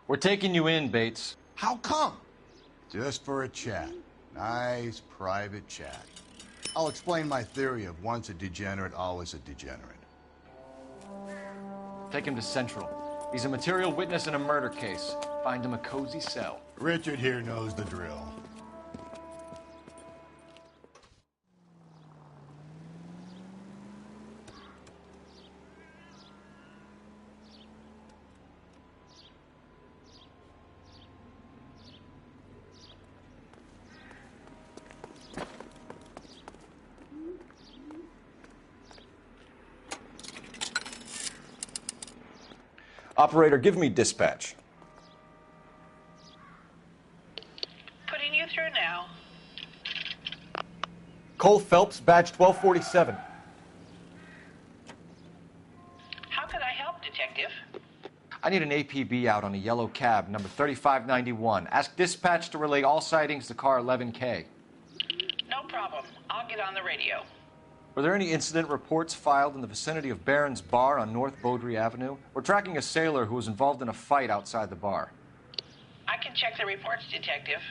We're taking you in, Bates. How come? Just for a chat. Nice private chat. I'll explain my theory of once a degenerate, always a degenerate. Take him to Central. He's a material witness in a murder case. Find him a cozy cell. Richard here knows the drill. Operator, give me dispatch. Putting you through now. Cole Phelps, badge 1247. How can I help, Detective? I need an APB out on a yellow cab, number 3591. Ask dispatch to relay all sightings to car 11K. No problem. I'll get on the radio. Were there any incident reports filed in the vicinity of Barron's Bar on North Beaudry Avenue? We're tracking a sailor who was involved in a fight outside the bar. I can check the reports, Detective.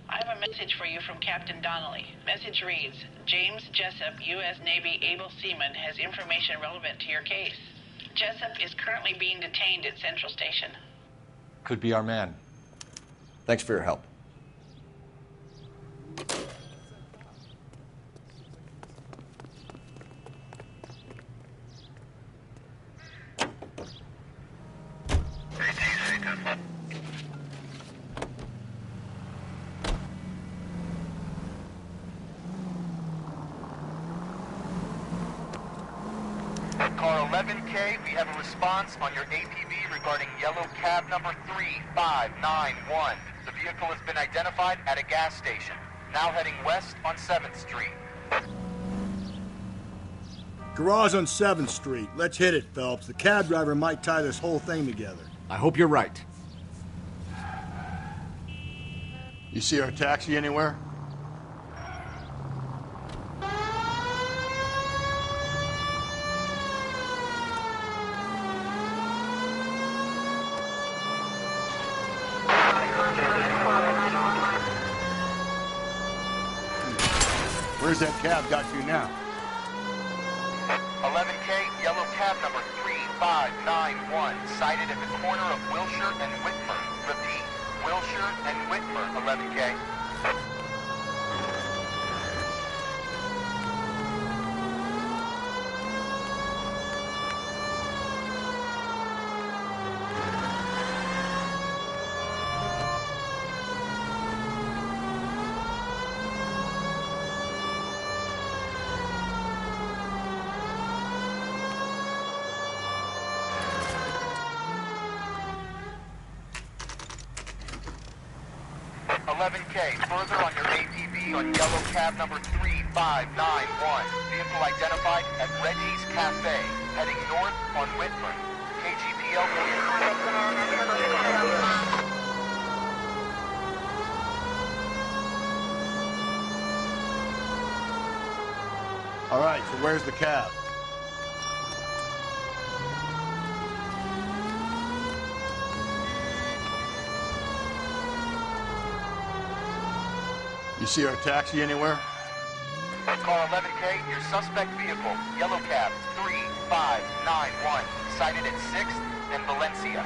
I have a message for you from Captain Donnelly. Message reads, James Jessup, U.S. Navy able seaman, has information relevant to your case. Jessup is currently being detained at Central Station. Could be our man. Thanks for your help. Car 11K, we have a response on your APB regarding yellow cab number 3591. The vehicle has been identified at a gas station. Now heading west on 7th Street. Garage on 7th Street. Let's hit it, Phelps. The cab driver might tie this whole thing together. I hope you're right. You see our taxi anywhere? Where's that cab got you now? 11K, yellow cab number 3591, sighted at the corner of Wilshire and Whitmer. Repeat, Wilshire and Whitmer, 11K. Further on your ATV on yellow cab number 3591. Vehicle identified at Reggie's Cafe, heading north on Whitman. KGPL All right, so where's the cab? You see our taxi anywhere? Car 11K, your suspect vehicle, yellow cab 3591, sighted at 6th and Valencia.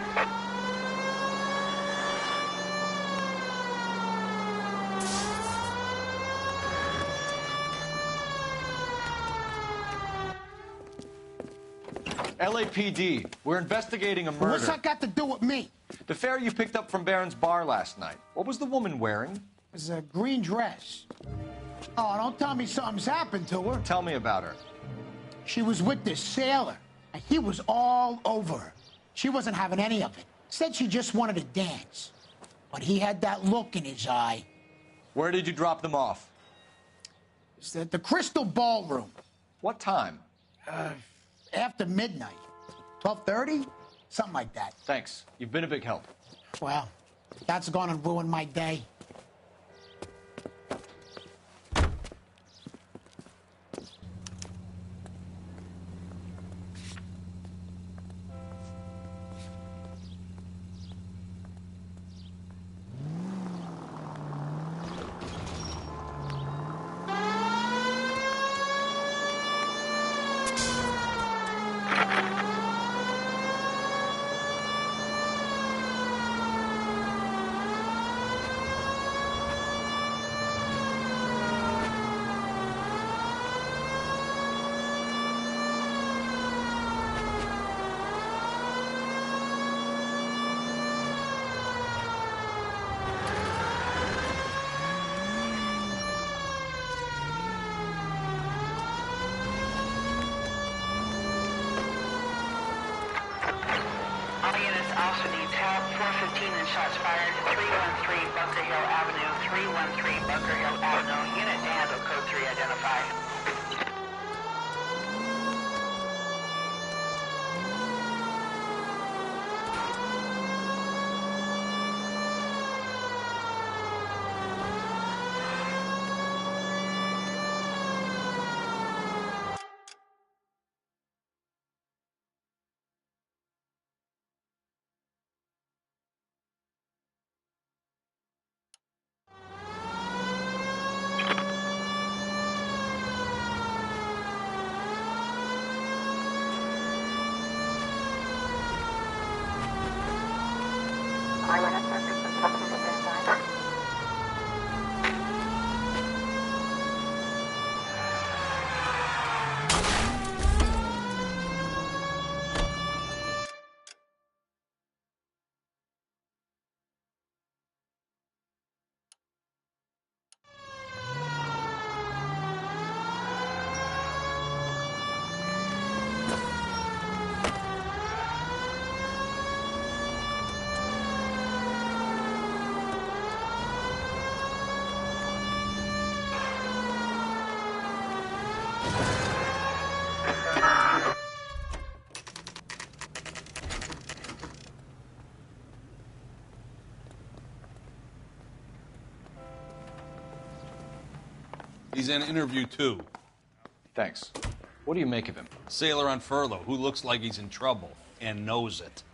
LAPD, we're investigating a murder. What's that got to do with me? The fare you picked up from Barron's bar last night. What was the woman wearing? It was a green dress. Oh, don't tell me something's happened to her. Tell me about her. She was with this sailor, and he was all over her. She wasn't having any of it. Said she just wanted to dance. But he had that look in his eye. Where did you drop them off? It's at the Crystal Ballroom. What time? After midnight. 12:30? Something like that. Thanks. You've been a big help. Well, that's gonna ruin my day. Also needs help. 415 and shots fired. 313 Bunker Hill Avenue. 313 Bunker Hill Avenue. Unit to handle code 3 identified. He's in interview 2. Thanks. What do you make of him? Sailor on furlough who looks like he's in trouble and knows it.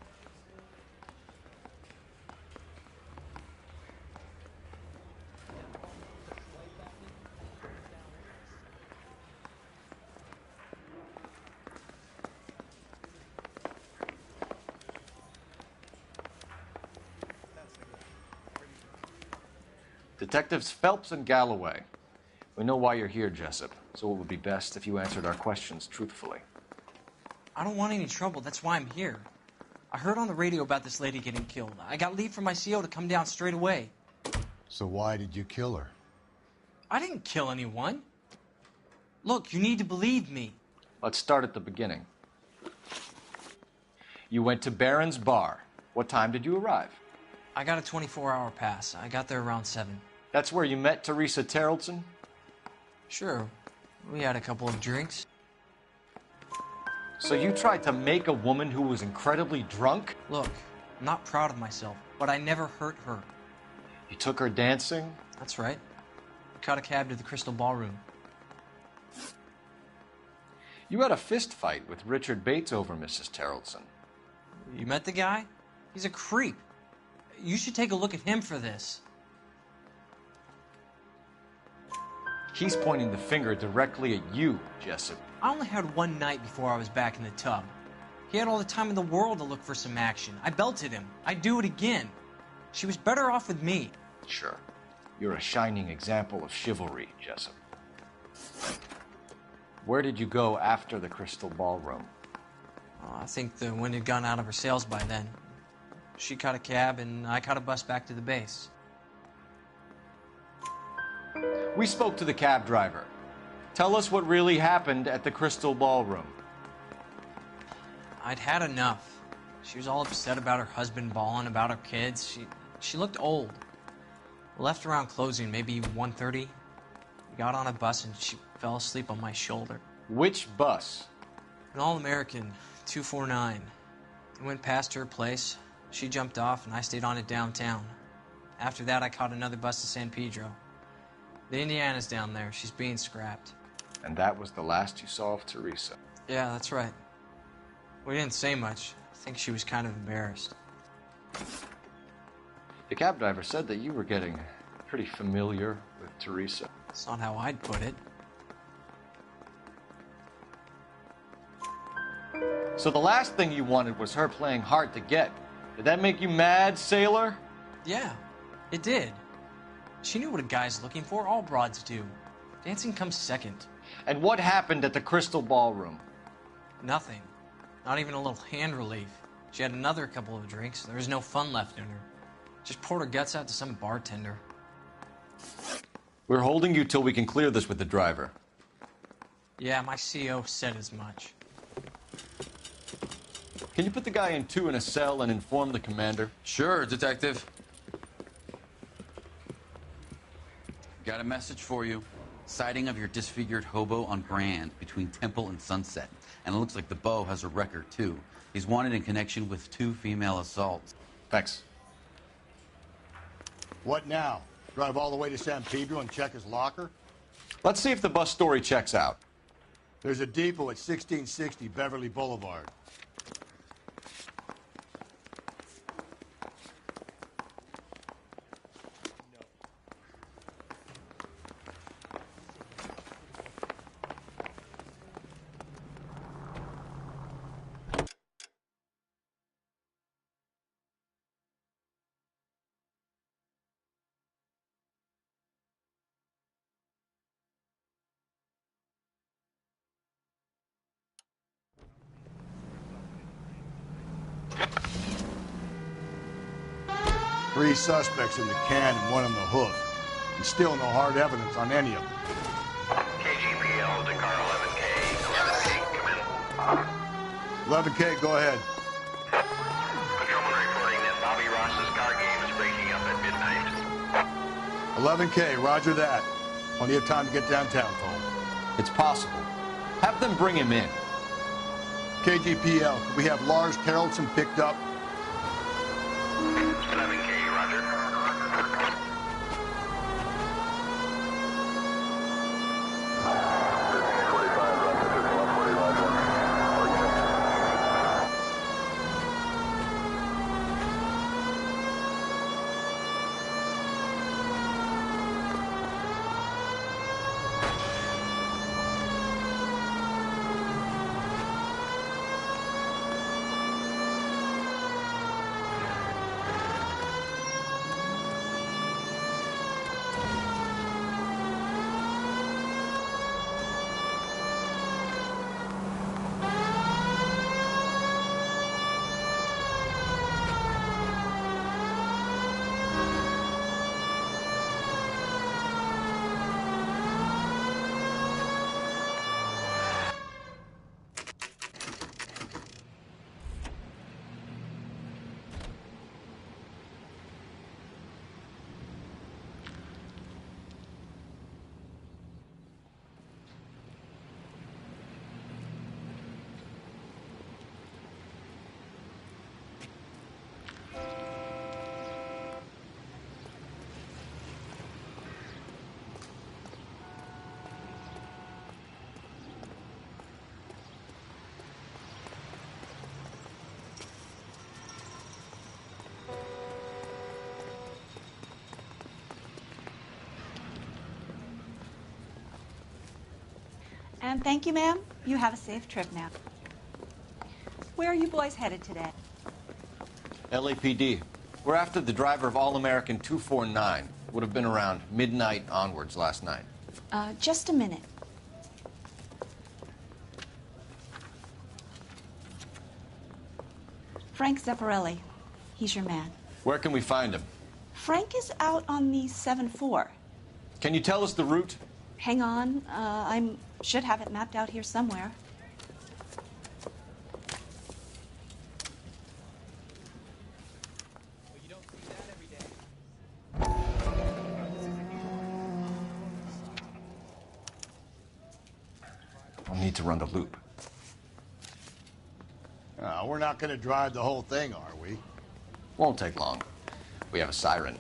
Detectives Phelps and Galloway. We know why you're here, Jessup, so it would be best if you answered our questions truthfully. I don't want any trouble. That's why I'm here. I heard on the radio about this lady getting killed. I got leave from my CO to come down straight away. So why did you kill her? I didn't kill anyone. Look, you need to believe me. Let's start at the beginning. You went to Barron's Bar. What time did you arrive? I got a 24-hour pass. I got there around 7. That's where you met Teresa Terrelson? Sure. We had a couple of drinks. So you tried to make a woman who was incredibly drunk? Look, I'm not proud of myself, but I never hurt her. You took her dancing? That's right. I caught a cab to the Crystal Ballroom. You had a fist fight with Richard Bates over Mrs. Terrelson. You met the guy? He's a creep. You should take a look at him for this. He's pointing the finger directly at you, Jessup. I only had one night before I was back in the tub. He had all the time in the world to look for some action. I belted him. I'd do it again. She was better off with me. Sure. You're a shining example of chivalry, Jessup. Where did you go after the Crystal Ballroom? I think the wind had gone out of her sails by then. She caught a cab, and I caught a bus back to the base. We spoke to the cab driver. Tell us what really happened at the Crystal Ballroom. I'd had enough. She was all upset about her husband bawling about her kids. She looked old. We left around closing, maybe 1:30. We got on a bus, and she fell asleep on my shoulder. Which bus? An All-American, 249. We went past her place. She jumped off, and I stayed on it downtown. After that, I caught another bus to San Pedro. The Indiana's down there. She's being scrapped. And that was the last you saw of Teresa? Yeah, that's right. We didn't say much. I think she was kind of embarrassed. The cab driver said that you were getting pretty familiar with Teresa. That's not how I'd put it. So the last thing you wanted was her playing hard to get. Did that make you mad, sailor? Yeah, it did. She knew what a guy's looking for. All broads do. Dancing comes second. And what happened at the Crystal Ballroom? Nothing. Not even a little hand relief. She had another couple of drinks. There was no fun left in her. Just poured her guts out to some bartender. We're holding you till we can clear this with the driver. Yeah, my CO said as much. Can you put the guy in 2 in a cell and inform the commander? Sure, Detective. Got a message for you. Sighting of your disfigured hobo on Grand between Temple and Sunset. And it looks like the Beau has a record, too. He's wanted in connection with 2 female assaults. Thanks. What now? Drive all the way to San Pedro and check his locker? Let's see if the bus story checks out. There's a depot at 1660 Beverly Boulevard. Three suspects in the can and one on the hoof. And still no hard evidence on any of them. KGPL to car 11K. 11K, come in. 11K, go ahead. Patrolman reporting that Bobby Ross's car game is breaking up at midnight. 11K, roger that. Plenty of time to get downtown, Cole. It's possible. Have them bring him in. KGPL, could we have Lars Terrelson picked up? 11K, roger. And thank you, ma'am. You have a safe trip now. Where are you boys headed today? LAPD. We're after the driver of All-American 249. Would have been around midnight onwards last night. Just a minute. Frank Zeffirelli. He's your man. Where can we find him? Frank is out on the 7-4. Can you tell us the route? Hang on. I should have it mapped out here somewhere. I'll need to run the loop. We're not going to drive the whole thing, are we? Won't take long. We have a siren.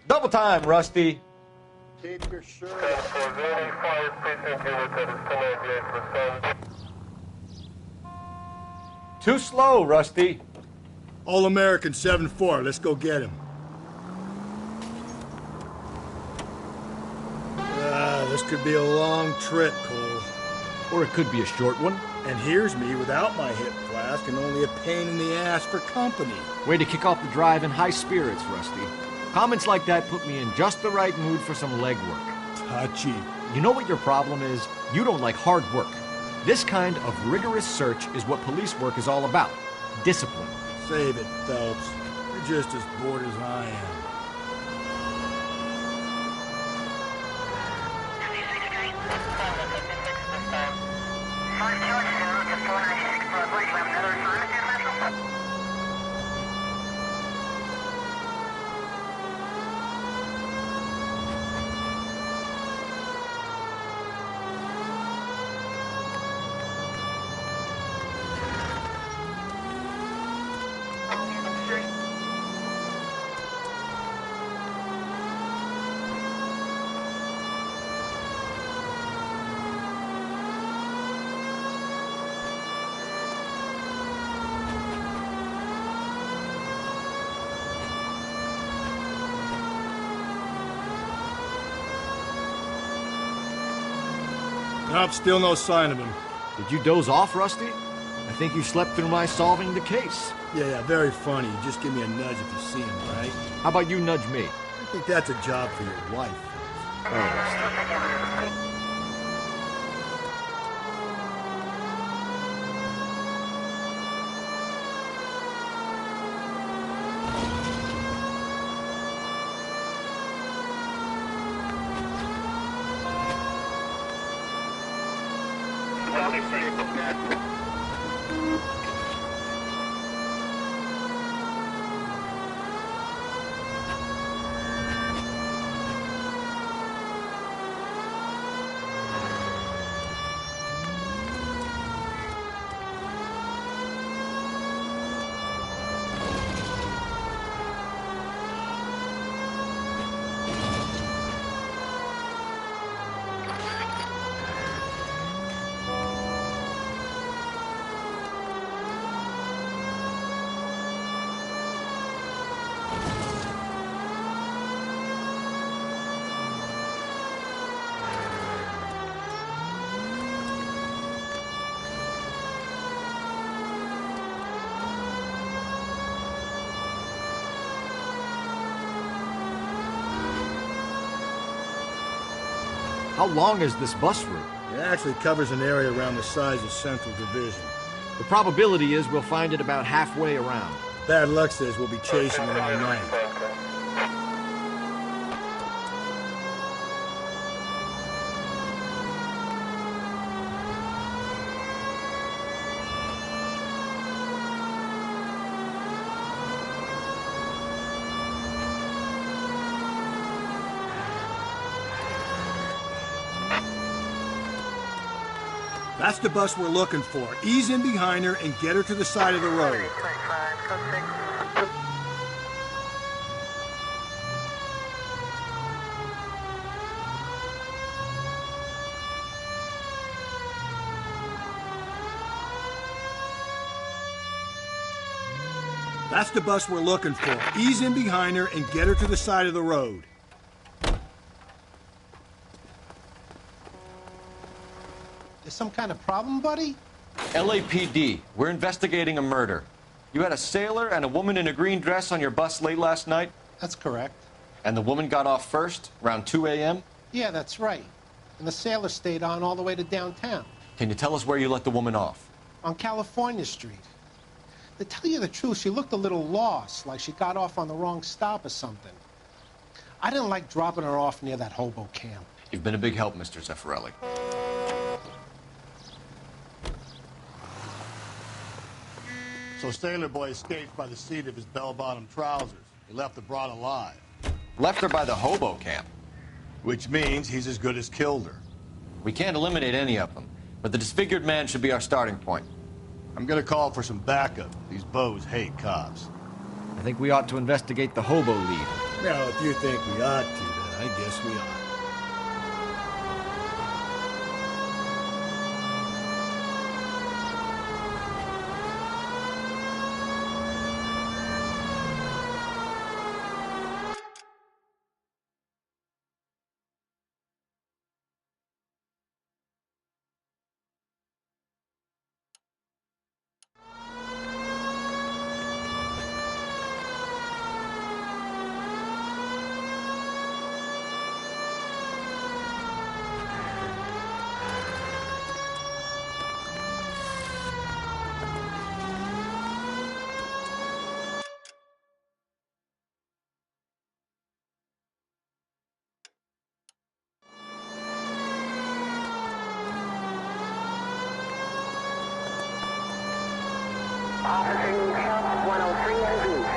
Double time, Rusty. Keep your shirt Too slow, Rusty. All-American 7-4. Let's go get him. This could be a long trip, Cole. Or it could be a short one. And here's me without my hip flask and only a pain in the ass for company. Way to kick off the drive in high spirits, Rusty. Comments like that put me in just the right mood for some legwork. Touchy. You know what your problem is? You don't like hard work. This kind of rigorous search is what police work is all about. Discipline. Save it, Phelps. You're just as bored as I am. Nope, still no sign of him. Did you doze off, Rusty? I think you slept through my solving the case. Yeah, very funny. Just give me a nudge if you see him, right? How about you nudge me? I think that's a job for your wife. Oh, Rusty. How long is this bus route? It actually covers an area around the size of Central Division. The probability is we'll find it about halfway around. Bad luck says we'll be chasing it all night. That's the bus we're looking for. Ease in behind her and get her to the side of the road. That's the bus we're looking for. Ease in behind her and get her to the side of the road. There's some kind of problem, buddy? LAPD, we're investigating a murder. You had a sailor and a woman in a green dress on your bus late last night? That's correct. And the woman got off first, around 2 a.m.? Yeah, that's right. And the sailor stayed on all the way to downtown. Can you tell us where you let the woman off? On California Street. To tell you the truth, she looked a little lost, like she got off on the wrong stop or something. I didn't like dropping her off near that hobo camp. You've been a big help, Mr. Zeffirelli. So Sailor Boy escaped by the seat of his bell-bottom trousers. He left the broad alive. Left her by the hobo camp. Which means he's as good as killed her. We can't eliminate any of them, but the disfigured man should be our starting point. I'm gonna call for some backup. These bows hate cops. I think we ought to investigate the hobo lead. Well, if you think we ought to, then I guess we ought. Officer needs help, 103 and B.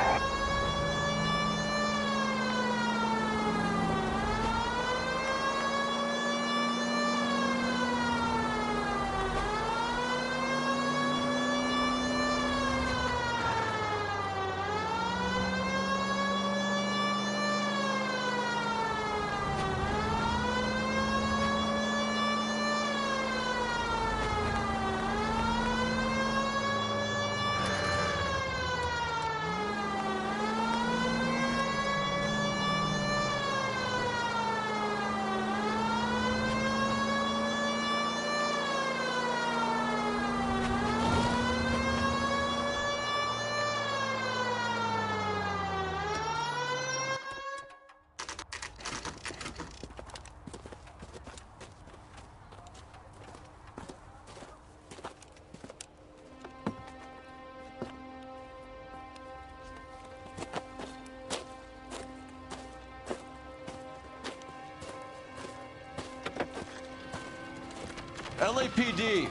LAPD,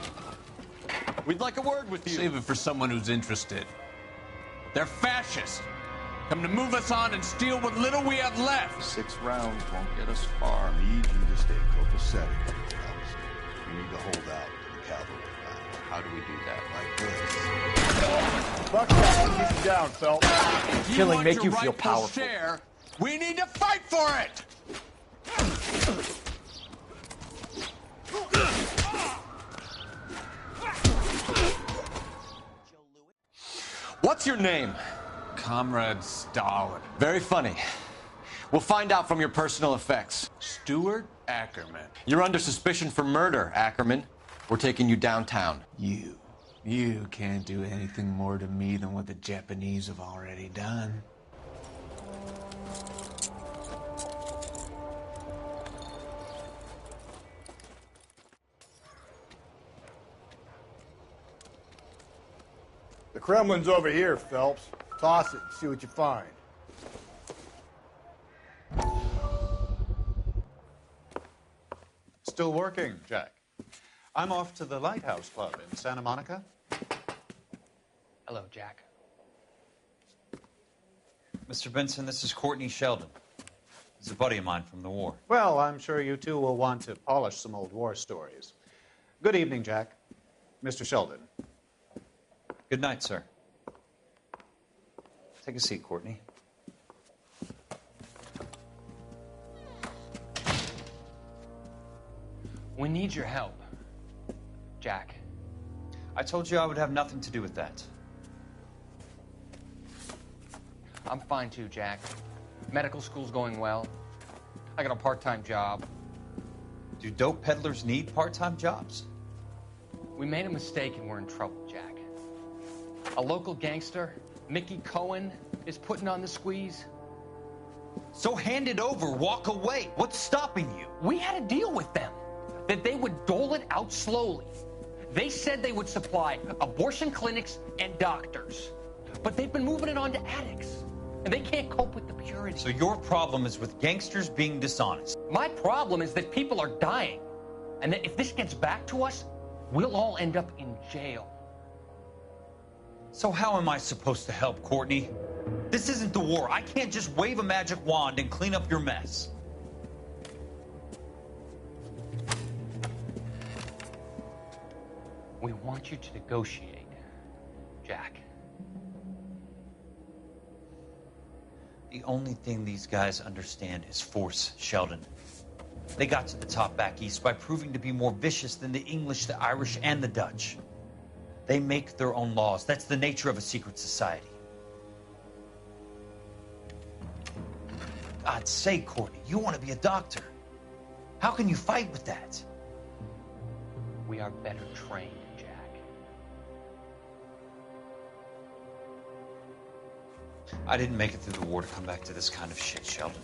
we'd like a word with you. Save it for someone who's interested. They're fascists. Come to move us on and steal what little we have left. 6 rounds won't get us far. I need you to stay copacetic. You need to hold out to the cavalry line. How do we do that? Like this. Fuck that. Keep it down, Phelps. Killing make you feel rightful powerful. Share, we need to fight for it! What's your name? Comrade Stalin. Very funny. We'll find out from your personal effects. Stuart Ackerman. You're under suspicion for murder, Ackerman. We're taking you downtown. You can't do anything more to me than what the Japanese have already done. The Kremlin's over here, Phelps. Toss it and see what you find. Still working, Jack. I'm off to the Lighthouse Club in Santa Monica. Hello, Jack. Mr. Benson, this is Courtney Sheldon. He's a buddy of mine from the war. Well, I'm sure you two will want to polish some old war stories. Good evening, Jack. Mr. Sheldon. Good night, sir. Take a seat, Courtney. We need your help, Jack. I told you I would have nothing to do with that. I'm fine too, Jack. Medical school's going well. I got a part-time job. Do dope peddlers need part-time jobs? We made a mistake and we're in trouble, Jack. A local gangster, Mickey Cohen, is putting on the squeeze. So hand it over, walk away. What's stopping you? We had a deal with them that they would dole it out slowly. They said they would supply abortion clinics and doctors, but they've been moving it on to addicts, and they can't cope with the purity. So your problem is with gangsters being dishonest. My problem is that people are dying, and that if this gets back to us, we'll all end up in jail. So how am I supposed to help, Courtney? This isn't the war. I can't just wave a magic wand and clean up your mess. We want you to negotiate, Jack. The only thing these guys understand is force, Sheldon. They got to the top back east by proving to be more vicious than the English, the Irish, and the Dutch. They make their own laws. That's the nature of a secret society. God's sake, Courtney, you want to be a doctor. How can you fight with that? We are better trained, Jack. I didn't make it through the war to come back to this kind of shit, Sheldon.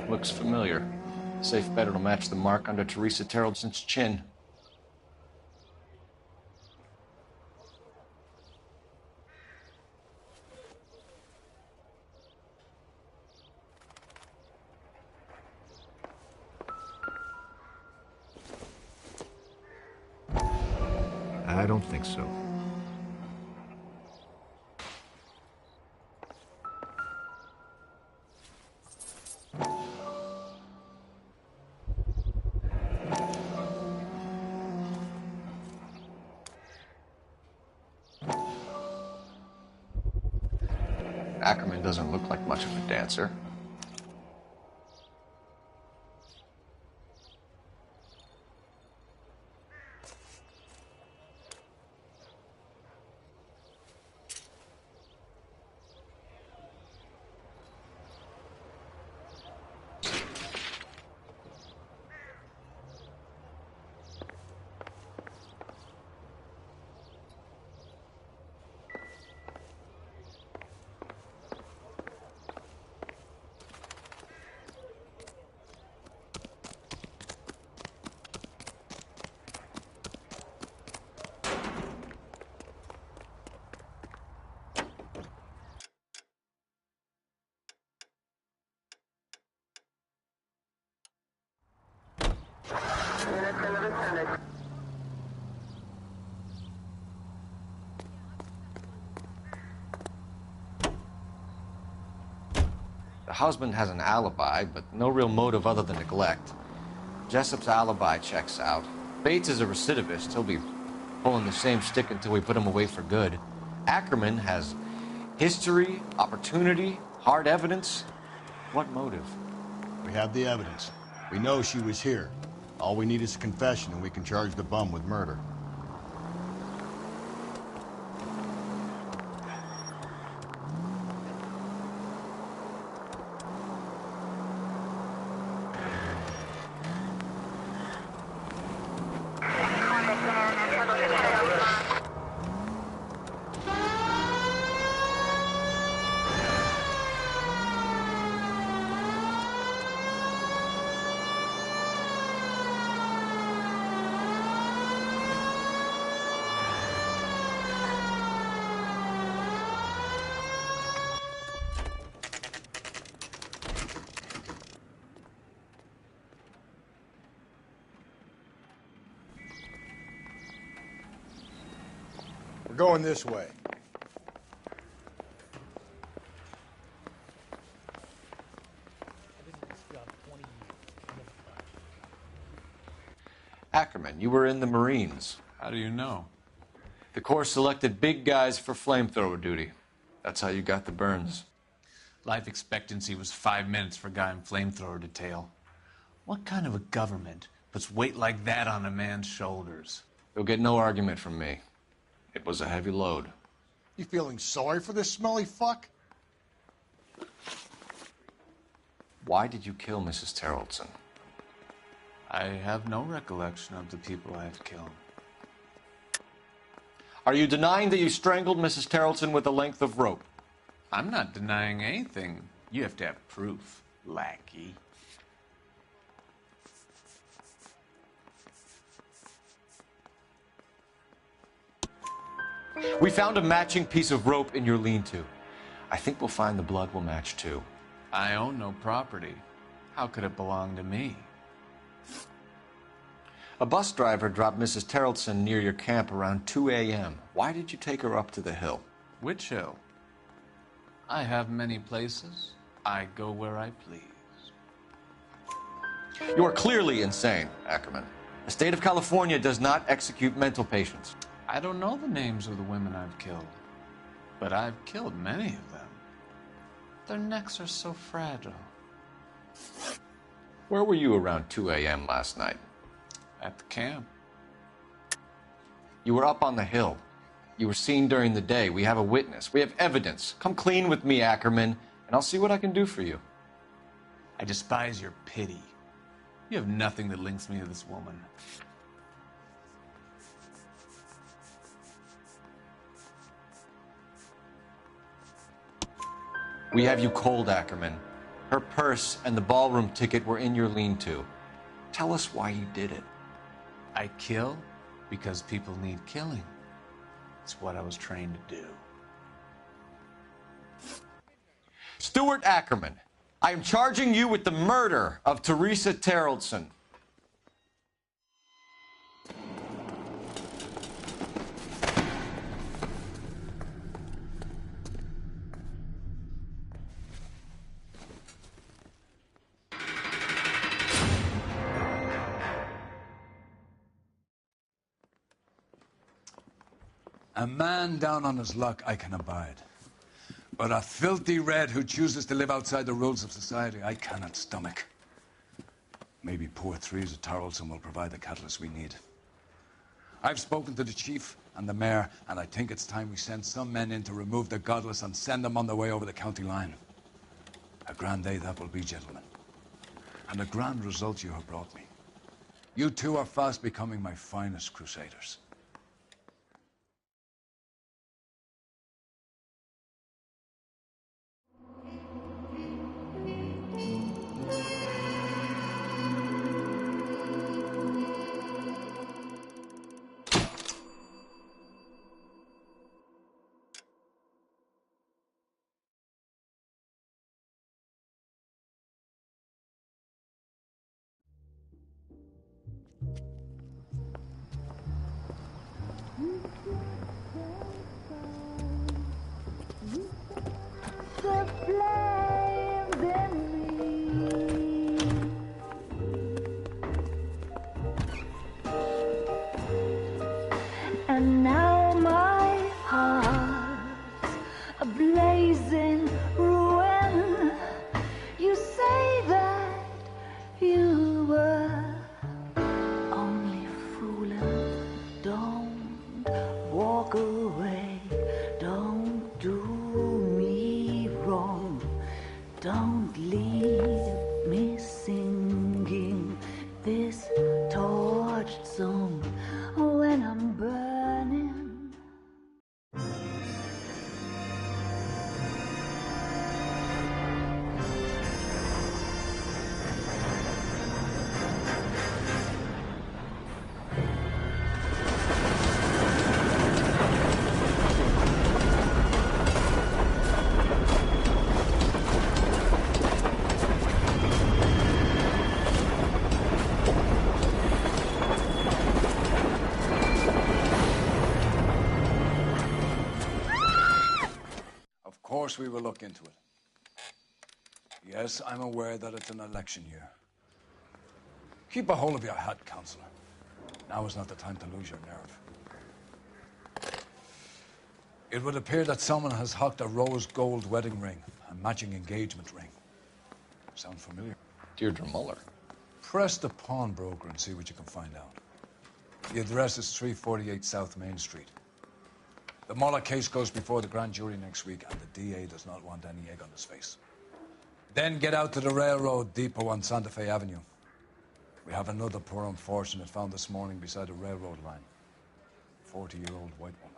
Looks familiar. Safe bet it'll match the mark under Teresa Terrelson's chin. I don't think so. Ackerman doesn't look like much of a dancer. The husband has an alibi, but no real motive other than neglect. Jessup's alibi checks out. Bates is a recidivist. He'll be pulling the same stick until we put him away for good. Ackerman has history, opportunity, hard evidence. What motive? We have the evidence. We know she was here. All we need is a confession, and we can charge the bum with murder. We're going this way. Ackerman, you were in the Marines. How do you know? The Corps selected big guys for flamethrower duty. That's how you got the burns. Life expectancy was 5 minutes for a guy in flamethrower detail. What kind of a government puts weight like that on a man's shoulders? You'll get no argument from me. It was a heavy load. You feeling sorry for this smelly fuck? Why did you kill Mrs. Terrellson? I have no recollection of the people I have killed. Are you denying that you strangled Mrs. Terrellson with a length of rope? I'm not denying anything. You have to have proof, lackey. We found a matching piece of rope in your lean-to. I think we'll find the blood will match too. I own no property. How could it belong to me? A bus driver dropped Mrs. Terrellson near your camp around 2 a.m. Why did you take her up to the hill? Which hill? I have many places. I go where I please. You are clearly insane, Ackerman. The state of California does not execute mental patients. I don't know the names of the women I've killed, but I've killed many of them. Their necks are so fragile. Where were you around 2 a.m. last night? At the camp. You were up on the hill. You were seen during the day. We have a witness. We have evidence. Come clean with me, Ackerman, and I'll see what I can do for you. I despise your pity. You have nothing that links me to this woman. We have you cold, Ackerman. Her purse and the ballroom ticket were in your lean-to. Tell us why you did it. I kill because people need killing. It's what I was trained to do. Stuart Ackerman, I am charging you with the murder of Teresa Terrellson. A man down on his luck I can abide. But a filthy red who chooses to live outside the rules of society, I cannot stomach. Maybe poor Teresa Terrellson will provide the catalyst we need. I've spoken to the chief and the mayor, and I think it's time we send some men in to remove the godless and send them on their way over the county line. A grand day that will be, gentlemen. And a grand result you have brought me. You two are fast becoming my finest crusaders. And now my heart's a blazing ruin. You say that you were only fooling. Don't walk away. Don't do me wrong. Don't leave me singing this torched song when I'm burning. Of course we will look into it. Yes, I'm aware that it's an election year. Keep a hold of your hat, Counselor. Now is not the time to lose your nerve. It would appear that someone has hocked a rose gold wedding ring, a matching engagement ring. Sound familiar? Deirdre Muller. Press the pawnbroker and see what you can find out. The address is 348 South Main Street. The Muller case goes before the grand jury next week, and the DA does not want any egg on his face. Then get out to the railroad depot on Santa Fe Avenue. We have another poor unfortunate found this morning beside a railroad line. 40-year-old white woman.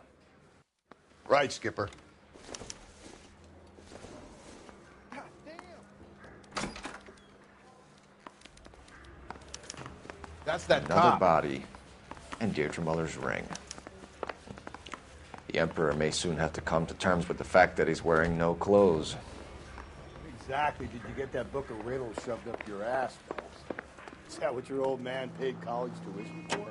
Right, Skipper. That's that Another cop. body. And Deirdre Muller's ring. The Emperor may soon have to come to terms with the fact that he's wearing no clothes. Exactly did you get that book of riddles shoved up your ass, Phelps? Is that what your old man paid college tuition for?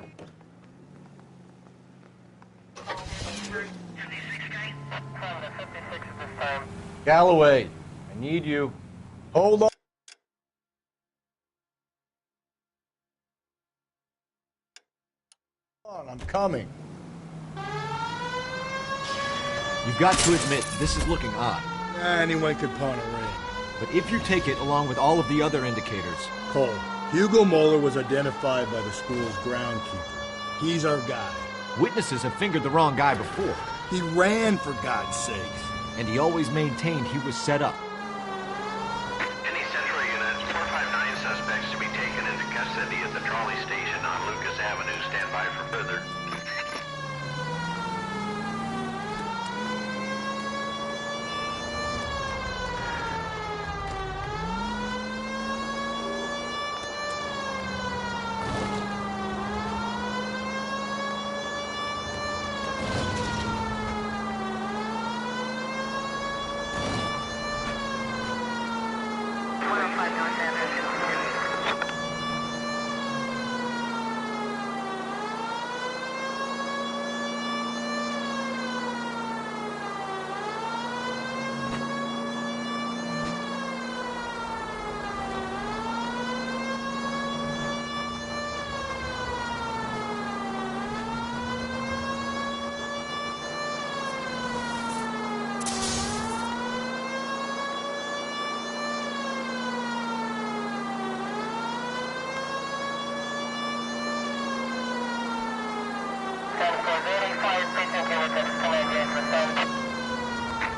Galloway, I need you. Hold on. I'm coming. You've got to admit, this is looking odd. Anyone could pawn a ring. But if you take it along with all of the other indicators... Cole, Hugo Moeller was identified by the school's groundkeeper. He's our guy. Witnesses have fingered the wrong guy before. He ran, for God's sakes. And he always maintained he was set up. Any Central units, 459 suspects to be taken into custody at the trolley station on Lucas Avenue. Stand by for further.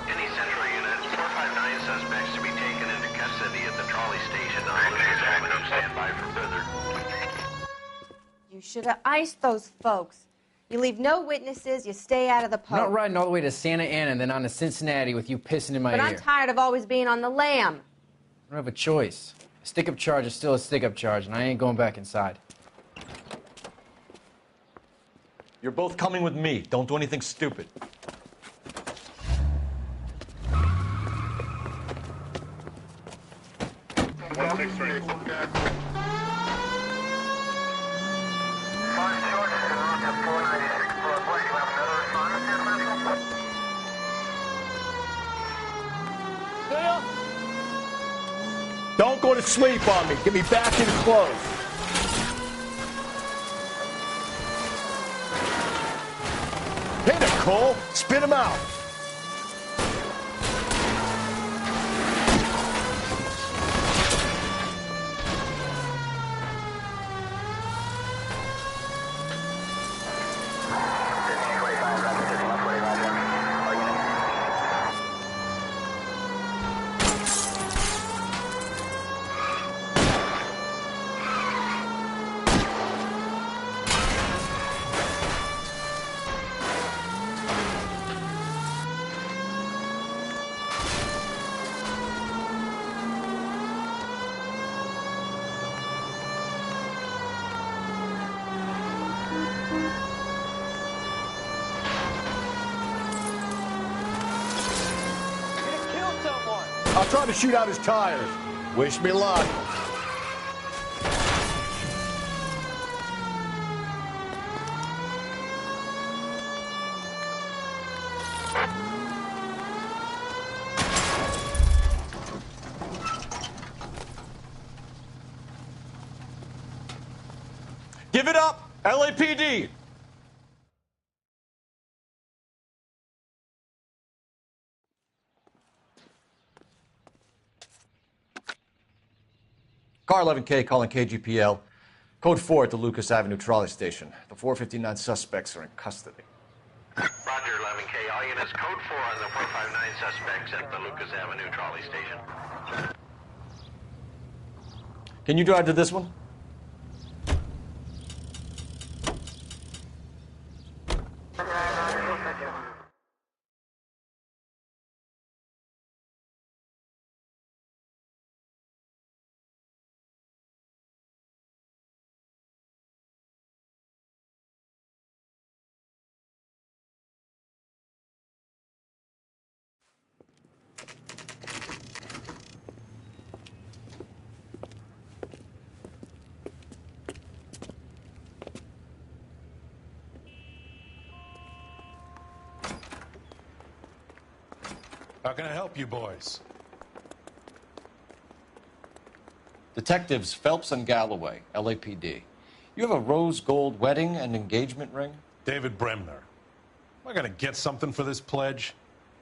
Any Central units, 459 suspects to be taken into custody at the trolley station on Lucas Avenue. Stand by for further. You should have iced those folks. You leave no witnesses, you stay out of the I'm poke. not riding all the way to Santa Ana and then on to Cincinnati with you pissing in my But ear. I'm tired of always being on the lam. I don't have a choice. A stick-up charge is still a stick-up charge, and I ain't going back inside. You're both coming with me. Don't do anything stupid. Don't go to sleep on me. Get me back in close. Hit it, Cole. Spit him out. I'll try to shoot out his tires. Wish me luck. Give it up! LAPD! Car 11K calling KGPL. Code 4 at the Lucas Avenue trolley station. The 459 suspects are in custody. Roger, 11K. All units, code 4 on the 459 suspects at the Lucas Avenue trolley station. Can you drive to this one? How can I help you boys? Detectives Phelps and Galloway, LAPD. You have a rose gold wedding and engagement ring? David Bremner. Am I gonna get something for this pledge?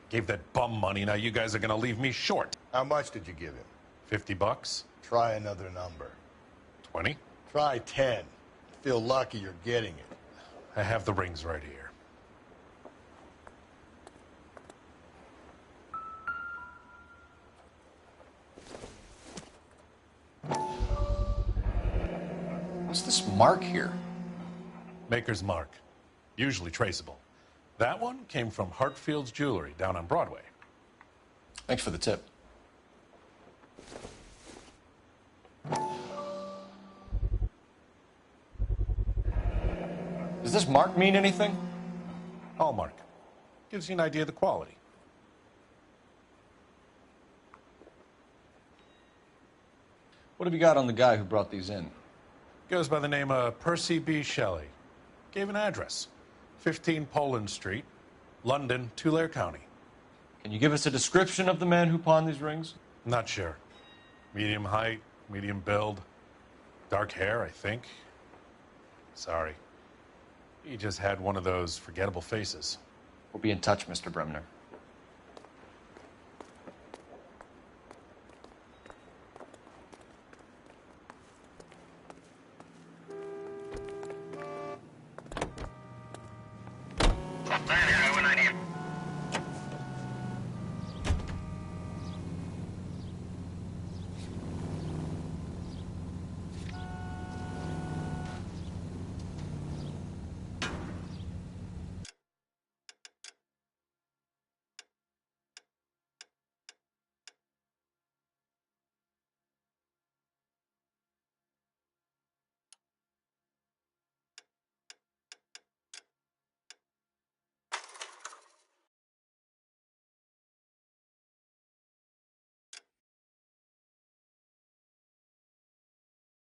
Gave that bum money, now you guys are gonna leave me short. How much did you give him? $50? Try another number. 20? Try 10. Feel lucky you're getting it. I have the rings right here. What's this mark here? Maker's mark. Usually traceable. That one came from Hartfield's Jewelry down on Broadway. Thanks for the tip. Does this mark mean anything? Hallmark. Gives you an idea of the quality. What have you got on the guy who brought these in? Goes by the name of Percy B. Shelley. Gave an address. 15 Poland Street, London, Tulare County. Can you give us a description of the man who pawned these rings? Not sure. Medium height, medium build. Dark hair, I think. Sorry. He just had one of those forgettable faces. We'll be in touch, Mr. Bremner.